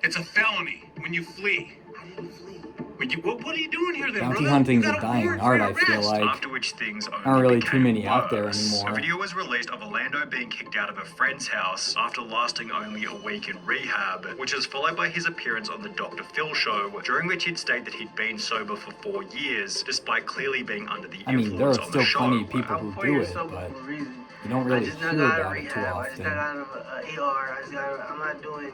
It's a felony when you flee. What are you doing here then, Bounty brother? hunting's You a got dying warrant art, for I your feel arrest. like. After which things only Aren't really too became many out there worse. anymore. A video was released of Orlando being kicked out of a friend's house after lasting only a week in rehab, which was followed by his appearance on the Dr. Phil show, during which he'd state that he'd been sober for 4 years, despite clearly being under the I mean, there influence are on still the show. plenty of people who do it, but you don't really hear about it too often. I'm not doing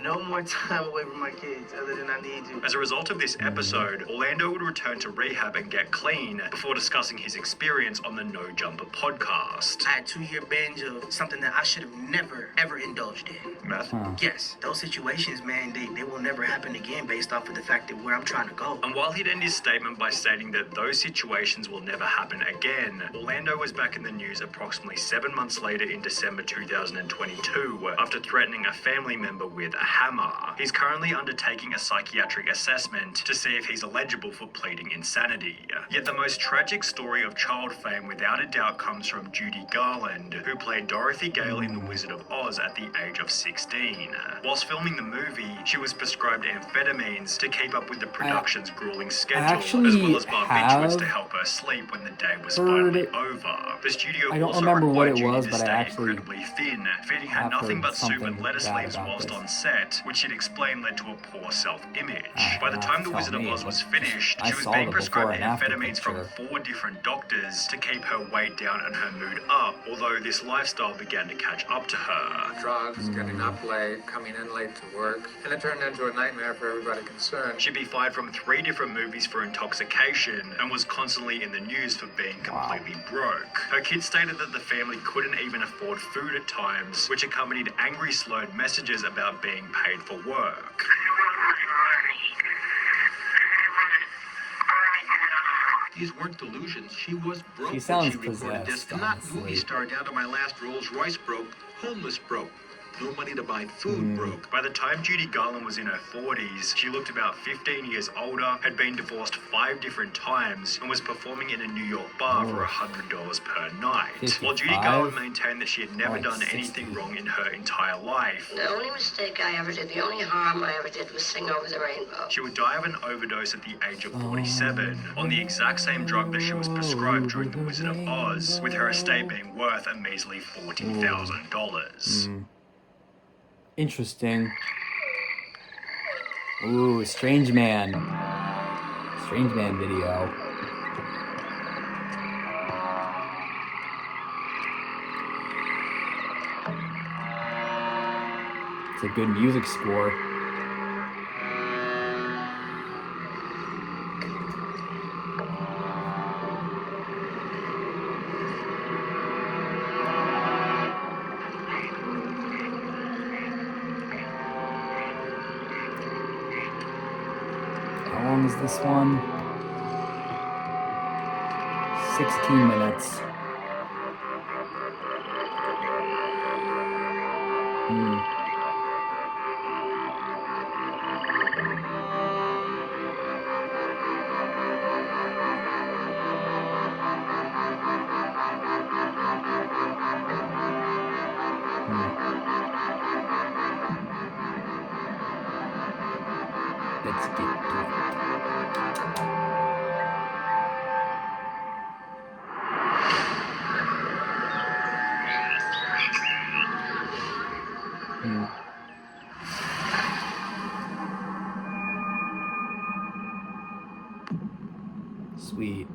no more time away from my kids other than I need to. As a result of this episode, Orlando would return to rehab and get clean before discussing his experience on the No Jumper podcast. I had a 2-year binge of something that I should have never, ever indulged in. Meth? Yes, those situations, man, they will never happen again based off of the fact that where I'm trying to go. And while he'd end his statement by stating that those situations will never happen again, Orlando was back in the news approximately 7 months later in December 2022 after threatening a family member with a hammer. He's currently undertaking a psychiatric assessment to see if he's eligible for pleading insanity. Yet the most tragic story of child fame without a doubt comes from Judy Garland, who played Dorothy Gale in The Wizard of Oz at the age of 16. Whilst filming the movie, she was prescribed amphetamines to keep up with the production's grueling schedule, as well as barbiturates to help her sleep when the day was finally over. The studio also required Judy to stay incredibly thin, feeding her nothing but soup and lettuce leaves whilst on set, which she'd explained led to a poor self-image. By the time The Wizard of Oz was finished, she was being prescribed amphetamines from 4 different doctors to keep her weight down and her mood up, although this lifestyle began to catch up to her. Drugs, getting up late, coming in late to work, and it turned into a nightmare for everybody concerned. She'd be fired from 3 different movies for intoxication and was constantly in the news for being completely broke. Her kids stated that the family couldn't even afford food at times, which accompanied angry slurred messages about being paid for work. These weren't delusions. She was broke. She sounds when she recorded this. possessed, Not movie star down to my last Rolls Royce broke. Homeless broke. No money to buy food broke. By the time Judy Garland was in her 40s, she looked about 15 years older, had been divorced 5 different times, and was performing in a New York bar for $100 per night. 55? While Judy Garland maintained that she had never Like done 60. anything wrong in her entire life. The only mistake I ever did, the only harm I ever did was sing Over the Rainbow. She would die of an overdose at the age of 47 on the exact same drug that she was prescribed during The Wizard of Oz, with her estate being worth a measly $40,000. Interesting. Ooh, Strange Man. Strange Man video. It's a good music score. How long is this one? 16 minutes. Let's get to Sweet.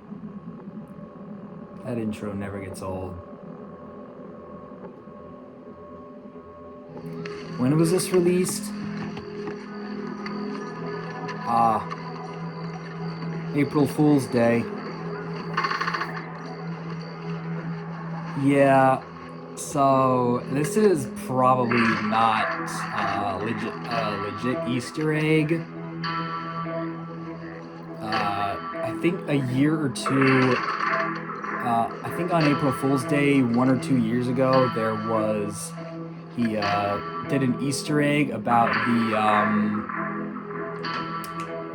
That intro never gets old. When was this released? April Fool's Day. Yeah, so this is probably not legit Easter egg. I think a year or two, I think on April Fool's Day 1 or 2 years ago, there was, he did an Easter egg about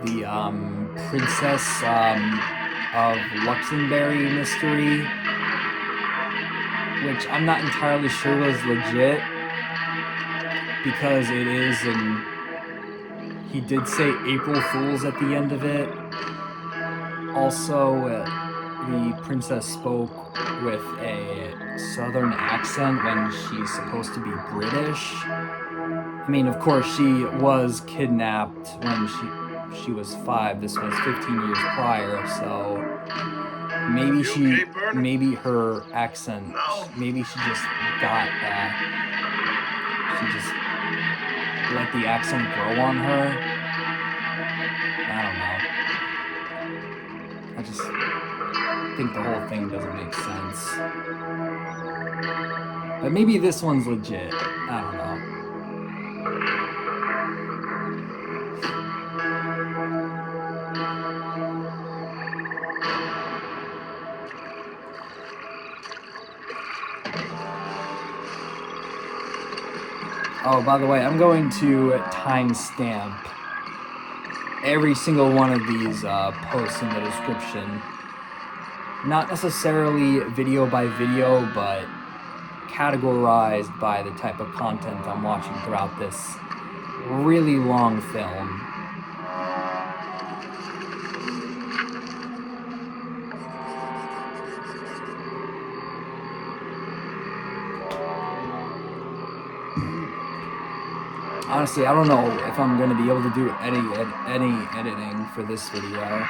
the Princess of Luxembourg mystery, which I'm not entirely sure was legit, because it is, and he did say April Fools at the end of it. Also, the princess spoke with a southern accent when she's supposed to be British. I mean, of course, she was kidnapped when she was 5. This was 15 years prior, so maybe maybe her accent, maybe she just got she just let the accent grow on her. I don't know. I just think the whole thing doesn't make sense. But maybe this one's legit. I don't know. Oh, by the way, I'm going to timestamp every single one of these posts in the description. Not necessarily video by video, but categorized by the type of content I'm watching throughout this really long film. Honestly, I don't know if I'm going to be able to do any editing for this video.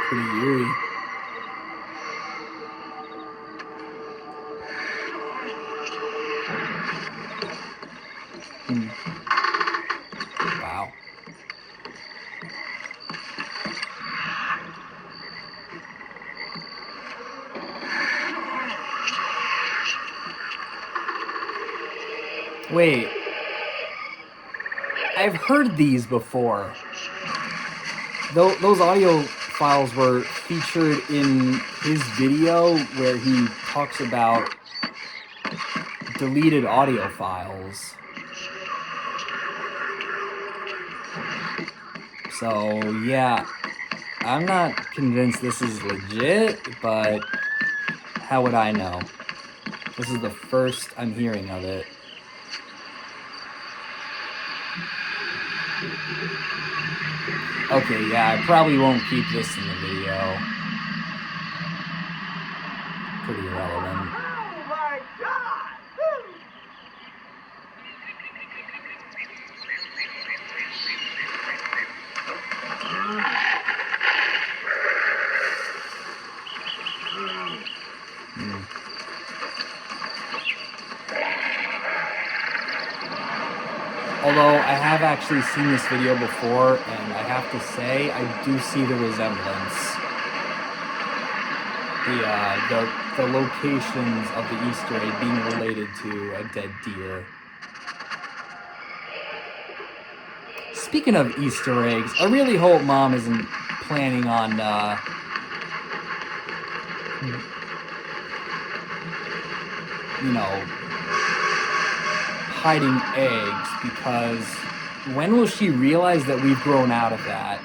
Pretty eerie. Wow. Wait. I've heard these before. Those audio files were featured in his video where he talks about deleted audio files. So, yeah, I'm not convinced this is legit, but how would I know? This is the first I'm hearing of it. Okay, yeah, I probably won't keep this in the video. Pretty irrelevant. Oh my God! Although I have actually seen this video before, and I have to say, I do see the resemblance. The locations of the Easter egg being related to a dead deer. Speaking of Easter eggs, I really hope Mom isn't planning on, you know, hiding eggs, because when will she realize that we've grown out of that?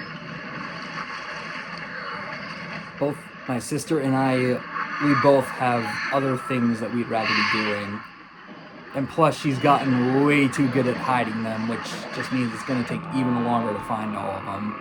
Both my sister and I, we both have other things that we'd rather be doing. And plus, she's gotten way too good at hiding them, which just means it's going to take even longer to find all of them.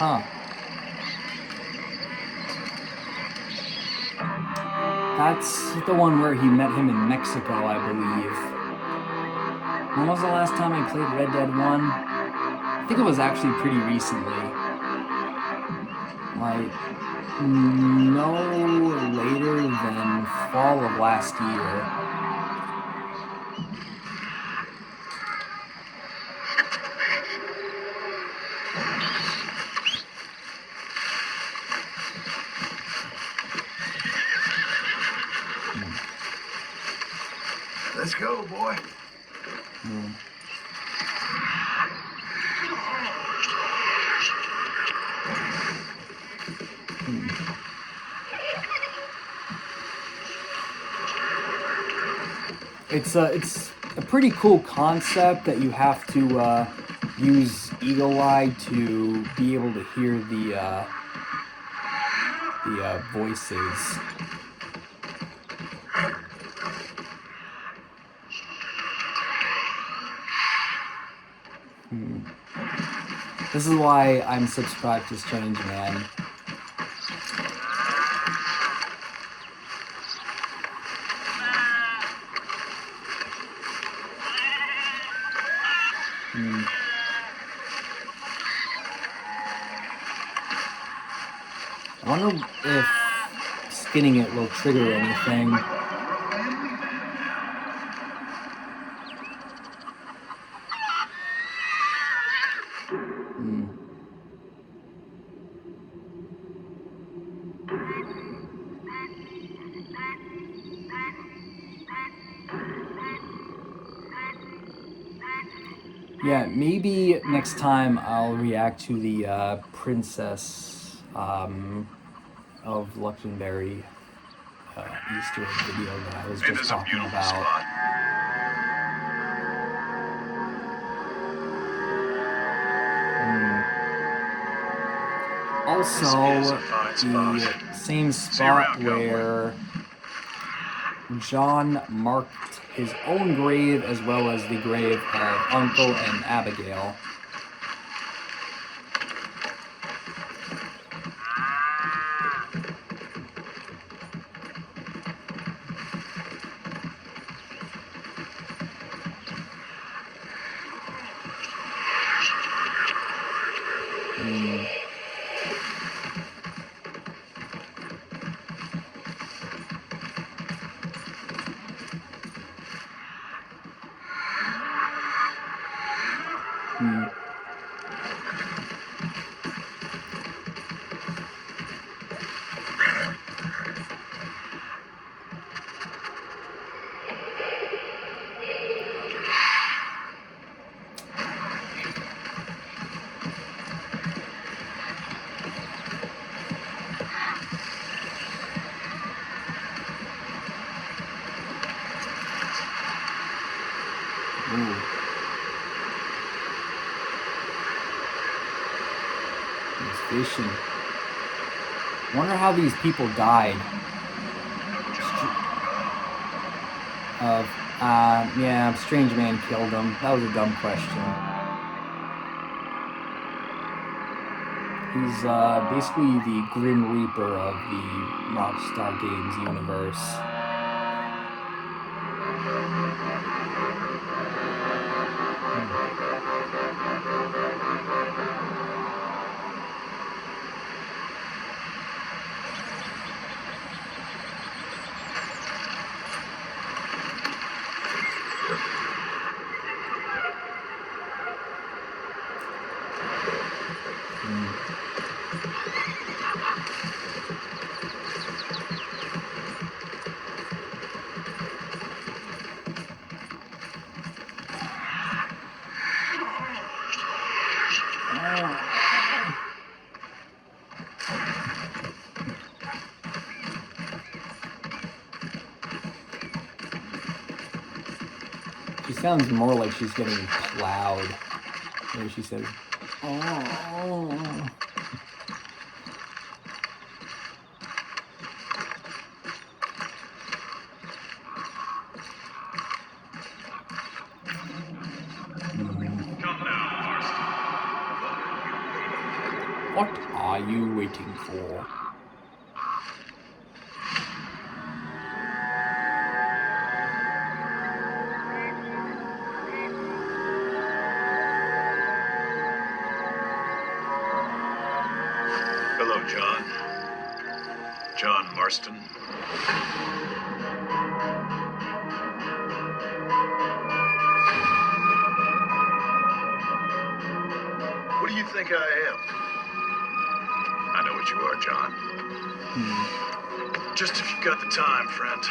Huh. That's the one where he met him in Mexico, I believe. When was the last time I played Red Dead 1? I think it was actually pretty recently. Like, no later than fall of last year. Let's go, boy. It's a pretty cool concept that you have to use Eagle Eye to be able to hear the voices. This is why I'm subscribed to Strange Man. I wonder if skinning it will trigger anything. Yeah, maybe next time I'll react to the Princess of Luxembourg Easter egg video that I was just talking about. Also, the same spot where John marked his own grave as well as the grave of Uncle and Abigail. Fishing. Wonder how these people died. Yeah, Strange Man killed them. That was a dumb question. He's basically the Grim Reaper of the Rockstar Games universe. She sounds more like she's getting plowed. Where she says, "Oh." What are you waiting for? Hello, John. John Marston. What do you think I am? I know what you are, John. Just if you've got the time, friend.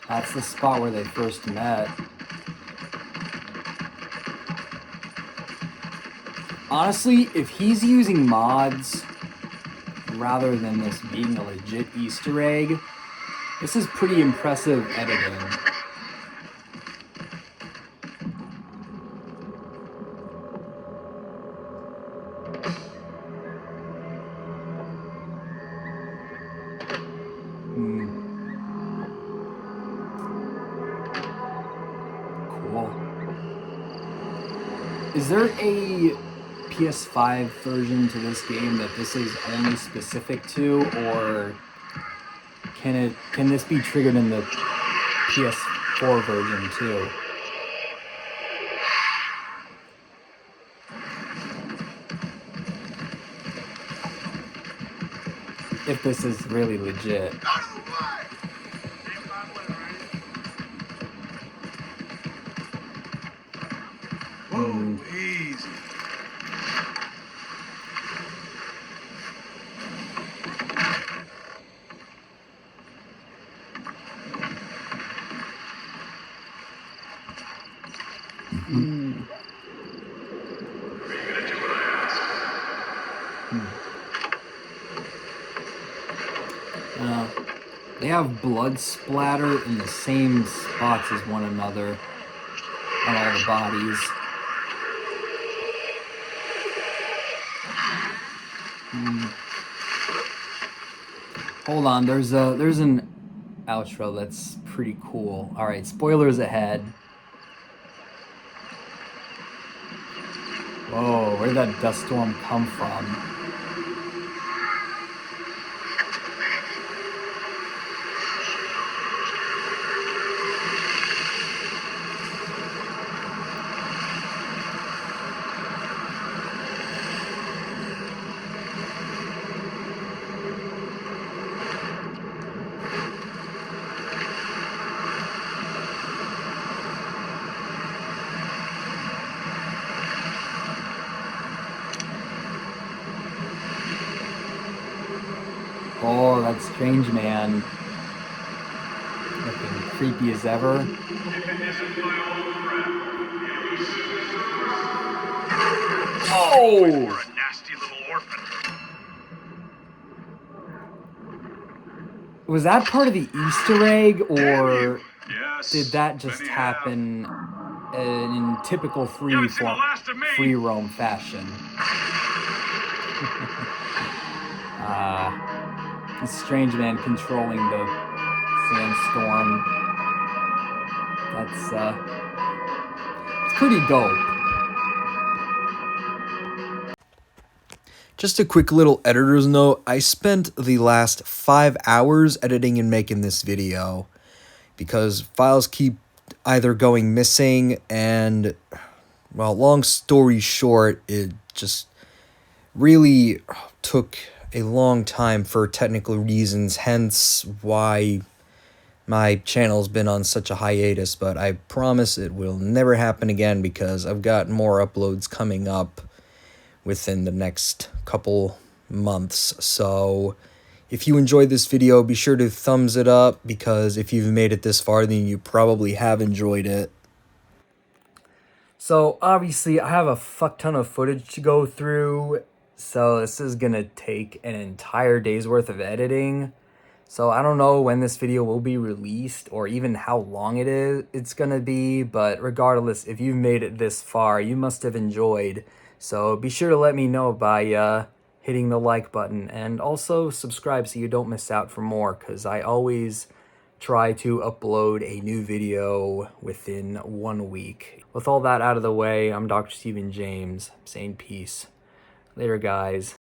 That's the spot where they first met. Honestly, if he's using mods rather than this being a legit Easter egg, this is pretty impressive editing. Cool. Is there a PS5 version to this game that this is only specific to, or can this be triggered in the PS4 version too? If this is really legit. Whoa, easy. They have blood splatter in the same spots as one another on all the bodies. Hold on, there's an outro that's pretty cool. All right, spoilers ahead. Whoa, where did that dust storm come from? Oh, that strange man. Looking creepy as ever. Oh! Nasty little orphan. Was that part of the Easter egg, or did that just happen in typical free roam fashion? The strange man controlling the sandstorm. That's it's pretty dope. Just a quick little editor's note, I spent the last 5 hours editing and making this video because files keep either going missing and, well, long story short, it just really took a long time for technical reasons, hence why my channel's been on such a hiatus, but I promise it will never happen again because I've got more uploads coming up within the next couple months. So if you enjoyed this video, be sure to thumbs it up, because if you've made it this far, then you probably have enjoyed it. So obviously I have a fuck ton of footage to go through, so this is gonna take an entire day's worth of editing. So I don't know when this video will be released or even how long it's gonna be, but regardless, if you've made it this far, you must have enjoyed. So be sure to let me know by hitting the like button, and also subscribe so you don't miss out for more, because I always try to upload a new video within 1 week. With all that out of the way, I'm Dr. Stephen James, saying peace. Later, guys.